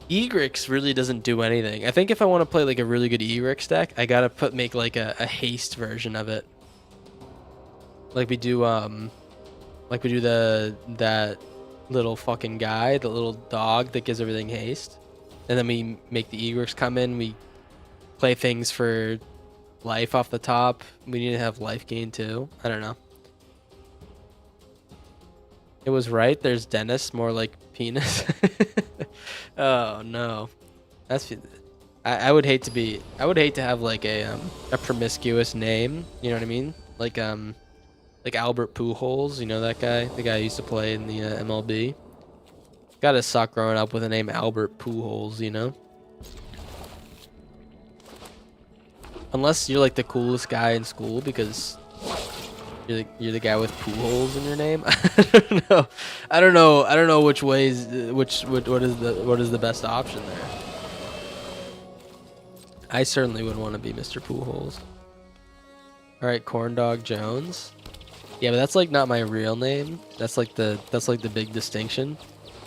Egrix really doesn't do anything. I think if I want to play like a really good Egrix deck, I gotta make like a haste version of it. Like we do that little fucking guy, the little dog that gives everything haste. And then we make the Egrix come in, we play things for life off the top. We need to have life gain too. I don't know. It was right. There's Dennis, more like penis. Oh no, that's. I would hate to have like a promiscuous name. You know what I mean? Like Albert Pujols. You know that guy? The guy who used to play in the MLB. Gotta suck growing up with the name Albert Pujols. You know. Unless you're like the coolest guy in school because you're the guy with pool holes in your name. I don't know which ways what is the best option there. I certainly would want to be Mr. Pool Holes. All right, Corndog Jones. Yeah, but that's like not my real name. That's like the big distinction.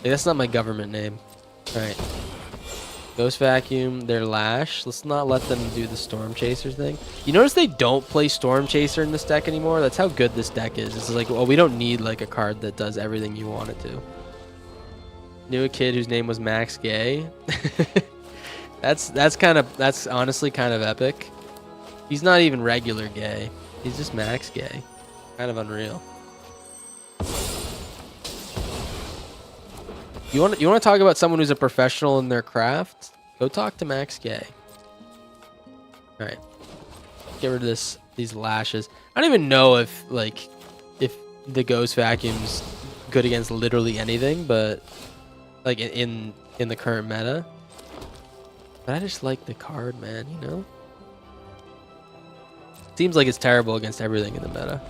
Like, that's not my government name. All right. Ghost Vacuum, their Lash. Let's not let them do the Storm Chaser thing. You notice they don't play Storm Chaser in this deck anymore? That's how good this deck is. It's like, well, we don't need like a card that does everything you want it to. Knew a kid whose name was Max Gay. That's honestly kind of epic. He's not even regular gay. He's just Max Gay. Kind of unreal. You want to talk about someone who's a professional in their craft? Go talk to Max Gay. All right. Get rid of these lashes. I don't even know if the ghost vacuum's good against literally anything, but like in the current meta. But I just like the card, man, you know? Seems like it's terrible against everything in the meta.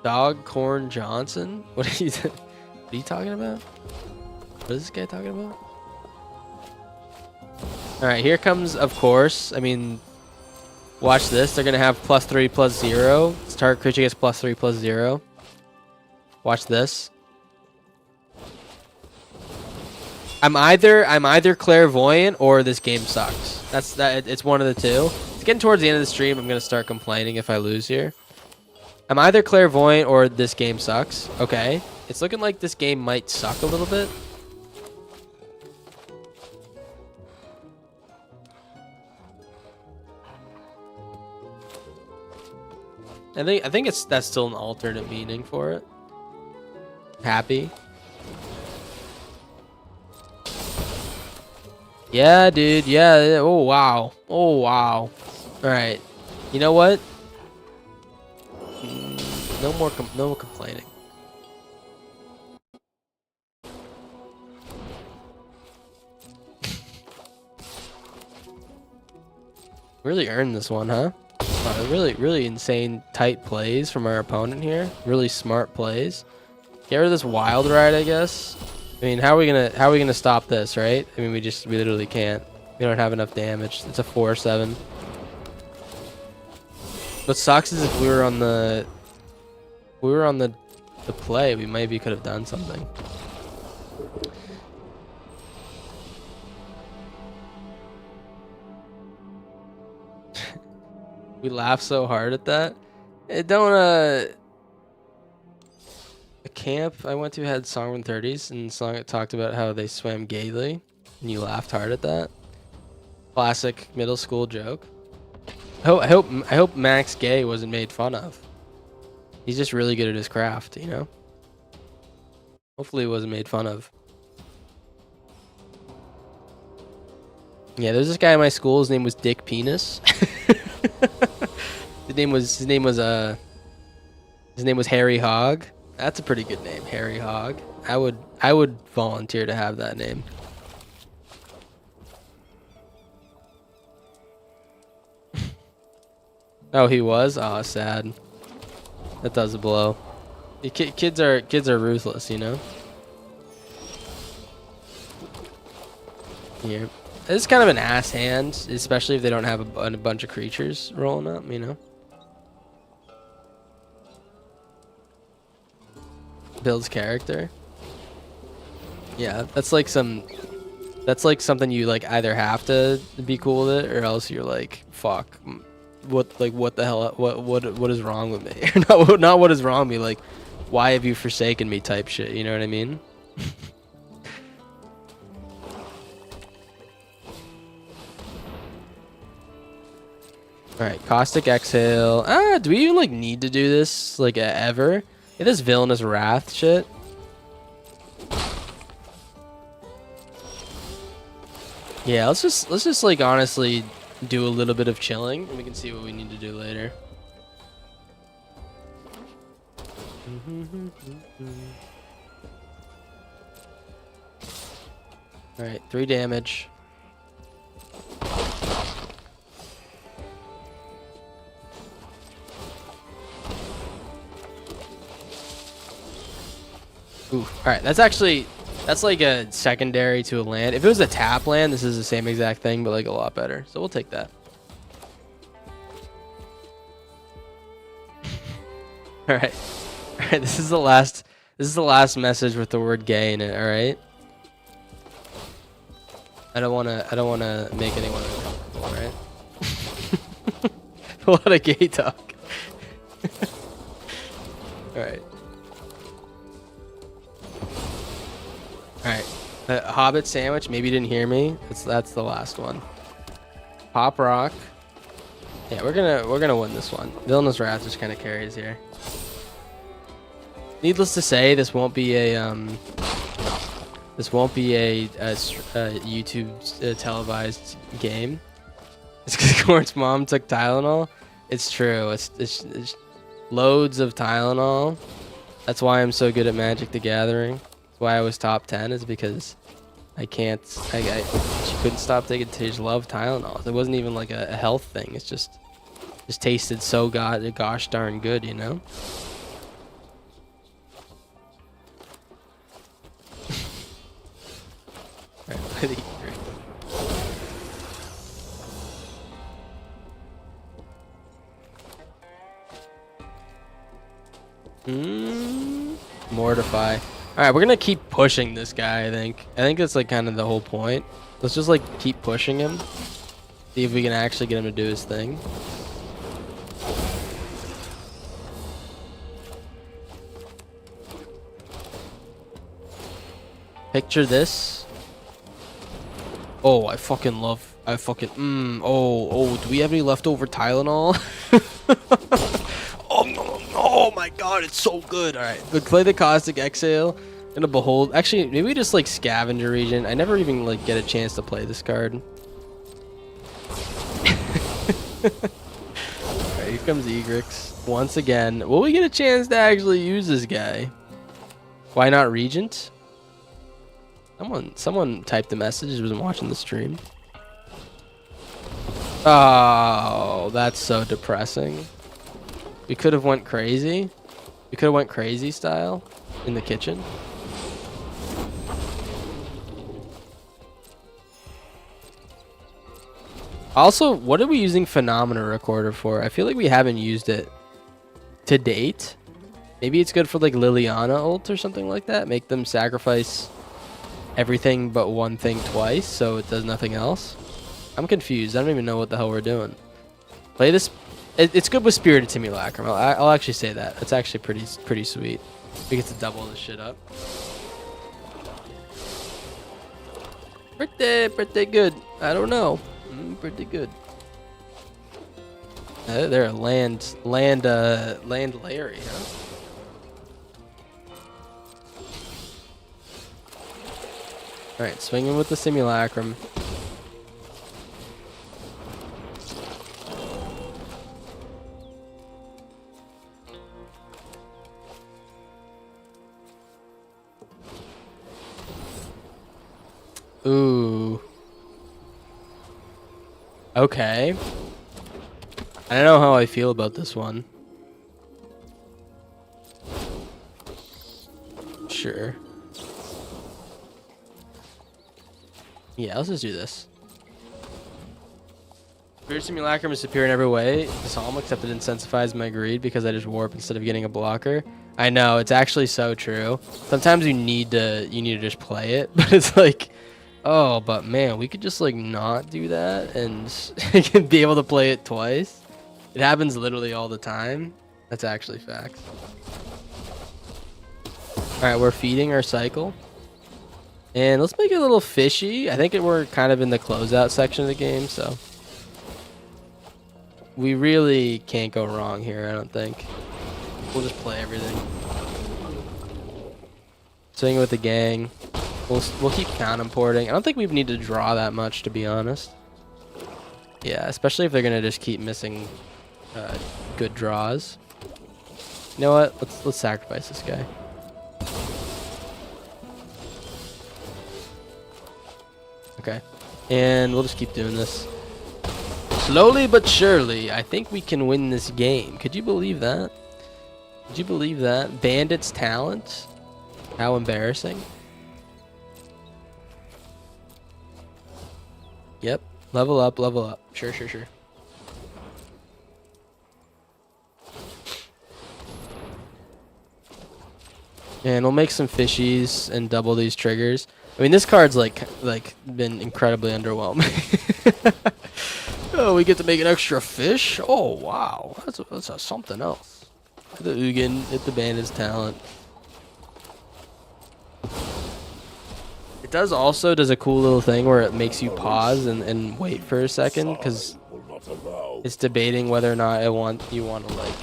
Dog Corn Johnson? What are you talking about? What is this guy talking about? Alright, here comes, of course, I mean, watch this. They're going to have +3/+0. Its target creature gets +3/+0. Watch this. I'm either clairvoyant or this game sucks. It's one of the two. It's getting towards the end of the stream. I'm gonna start complaining if I lose here. I'm either clairvoyant or this game sucks. Okay. It's looking like this game might suck a little bit. I think that's still an alternate meaning for it. Happy. Yeah, dude. Yeah. Oh, wow. Oh, wow. All right. You know what? No more complaining. Really earned this one, huh? Really insane tight plays from our opponent here. Really smart plays. Get rid of this wild ride, I guess. I mean, how are we gonna stop this, right? I mean, we literally can't. We don't have enough damage. It's a 4/7. What sucks is if we were on the play, we maybe could have done something. We laugh so hard at that. It don't a camp I went to had Song from 30s, and the song it talked about how they swam gaily, and you laughed hard at that. Classic middle school joke. I hope Max Gay wasn't made fun of. He's just really good at his craft, you know. Hopefully, he wasn't made fun of. Yeah, there's this guy in my school. His name was Dick Penis. His name was Harry Hog. That's a pretty good name, Harry Hog. I would volunteer to have that name. Oh, he was? Oh, sad. That does blow. Kids are ruthless, you know. Here, this is kind of an ass hand, especially if they don't have a bunch of creatures rolling up, you know. Builds character. Yeah, that's like something you like either have to be cool with it or else you're like, fuck, what the hell, what is wrong with me? not what is wrong with me, like, why have you forsaken me type shit, you know what I mean? All right, caustic exhale. Do we even like need to do this like ever? Get this villainous wrath shit. Yeah, let's just like honestly do a little bit of chilling, and we can see what we need to do later. All right, 3 damage. Ooh, all right, that's like a secondary to a land. If it was a tap land, this is the same exact thing, but like a lot better. So we'll take that. All right, this is the last message with the word gay in it. All right. I don't wanna make anyone uncomfortable. All right. A lot of gay talk. All right. Hobbit sandwich. Maybe you didn't hear me. That's the last one. Pop rock. Yeah, we're gonna win this one. Villainous Wrath just kind of carries here. Needless to say, this won't be a YouTube televised game. It's because Corn's mom took Tylenol. It's true. It's loads of Tylenol. That's why I'm so good at Magic the Gathering. That's why I was top 10 is because she couldn't stop taking. She just loved Tylenol. It wasn't even like a health thing. It's just tasted so gosh darn good, you know. Mortify. Alright, we're gonna keep pushing this guy, I think that's like kind of the whole point. Let's just like keep pushing him. See if we can actually get him to do his thing. Picture this. Oh, I fucking oh, do we have any leftover Tylenol? Oh my god, it's so good. Alright, but play the Caustic Exhale. Gonna behold. Actually, maybe we just like Scavenger Region. I never even like get a chance to play this card. Alright, here comes Egrix. Once again. Will we get a chance to actually use this guy? Why not Regent? Someone typed the message who wasn't watching the stream. Oh, that's so depressing. We could have went crazy. We could have went crazy style in the kitchen. Also, what are we using Phenomena Recorder for? I feel like we haven't used it to date. Maybe it's good for like Liliana ult or something like that. Make them sacrifice everything but one thing twice so it does nothing else. I'm confused. I don't even know what the hell we're doing. Play this. It's good with Spirited Simulacrum. I'll actually say that. It's actually pretty sweet. We get to double this shit up. Pretty good. I don't know. Pretty good. They're a land Larry, huh? All right, swinging with the Simulacrum. Ooh. Okay. I don't know how I feel about this one. Sure. Yeah, let's just do this. Spirit Simulacrum is superior in every way. Disarm, except it intensifies my greed because I just warp instead of getting a blocker. I know, it's actually so true. Sometimes you need to just play it, but it's like, oh, but man, we could just like not do that and be able to play it twice. It happens literally all the time. That's actually facts. All right, we're feeding our cycle. And let's make it a little fishy. I think we're kind of in the closeout section of the game, so we really can't go wrong here, I don't think. We'll just play everything. Swing with the gang. We'll keep count importing. I don't think we need to draw that much, to be honest. Yeah, especially if they're gonna just keep missing good draws. You know what? Let's sacrifice this guy. Okay, and we'll just keep doing this. Slowly but surely, I think we can win this game. Could you believe that? Could you believe that? Bandit's talent? How embarrassing. Yep. Level up, level up. Sure. And we'll make some fishies and double these triggers. I mean, this card's like been incredibly underwhelming. Oh, we get to make an extra fish? Oh, wow. That's something else. Hit the Ugin, hit the Bandit's talent. It does also does a cool little thing where it makes you pause and wait for a second because it's debating whether or not you want to like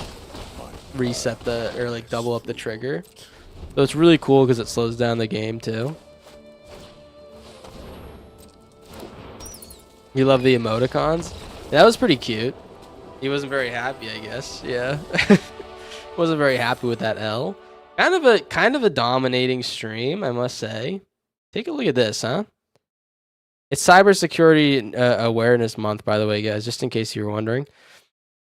reset or like double up the trigger. So it's really cool because it slows down the game too. You love the emoticons? That was pretty cute. He wasn't very happy, I guess. Yeah. Wasn't very happy with that L. Kind of a dominating stream, I must say. Take a look at this, huh? It's Cybersecurity Awareness Month, by the way, guys, just in case you were wondering.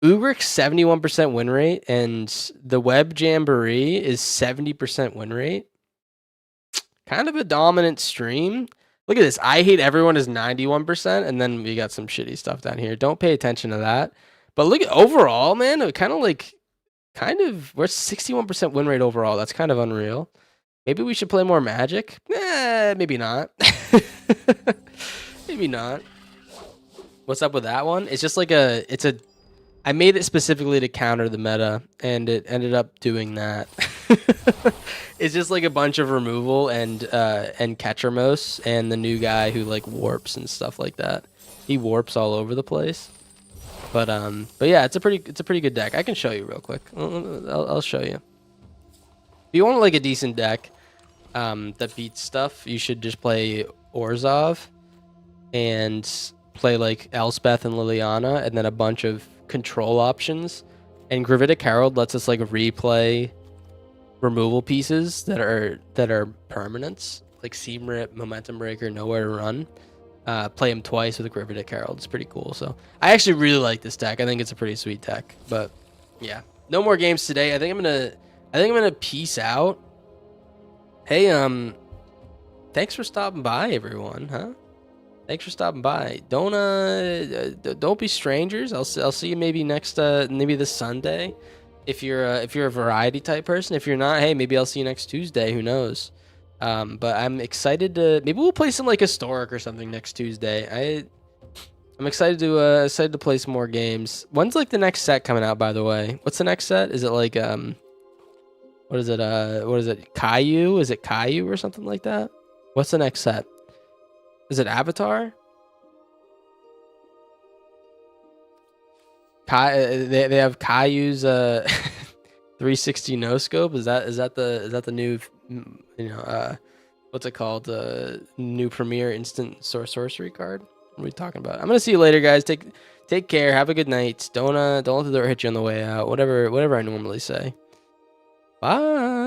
Ugrik's 71% win rate, and the Web Jamboree is 70% win rate. Kind of a dominant stream. Look at this. I Hate Everyone is 91%, and then we got some shitty stuff down here. Don't pay attention to that. But look at overall, man, we're 61% win rate overall. That's kind of unreal. Maybe we should play more Magic. Maybe not. Maybe not. What's up with that one? It's just like I made it specifically to counter the meta, and it ended up doing that. It's just like a bunch of removal and Ketchermos and the new guy who like warps and stuff like that. He warps all over the place. But yeah, it's a pretty good deck. I can show you real quick. I'll show you. If you want like a decent deck that beats stuff, you should just play Orzhov and play like Elspeth and Liliana, and then a bunch of control options. And Gravitic Herald lets us like replay removal pieces that are permanents, like Seam Rip, Momentum Breaker, Nowhere to Run. Play him twice with a Gravitic Herald. It's pretty cool. So I actually really like this deck. I think it's a pretty sweet deck. But yeah, no more games today. I think I'm gonna peace out. Hey, thanks for stopping by, everyone. Huh? Thanks for stopping by. Don't be strangers. I'll see you maybe maybe this Sunday. If you're a variety type person. If you're not, hey, maybe I'll see you next Tuesday. Who knows? But I'm excited to maybe we'll play some like historic or something next Tuesday. I'm excited to play some more games. When's like the next set coming out, by the way? What's the next set? Is it like what is it? Caillou? Is it Caillou or something like that? What's the next set? Is it Avatar? They have Caillou's 360 no scope. Is that the new what's it called? New Premier Instant Sorcery card? What are we talking about? I'm gonna see you later, guys. Take care. Have a good night. Don't let the door hit you on the way out. Whatever I normally say. Bye.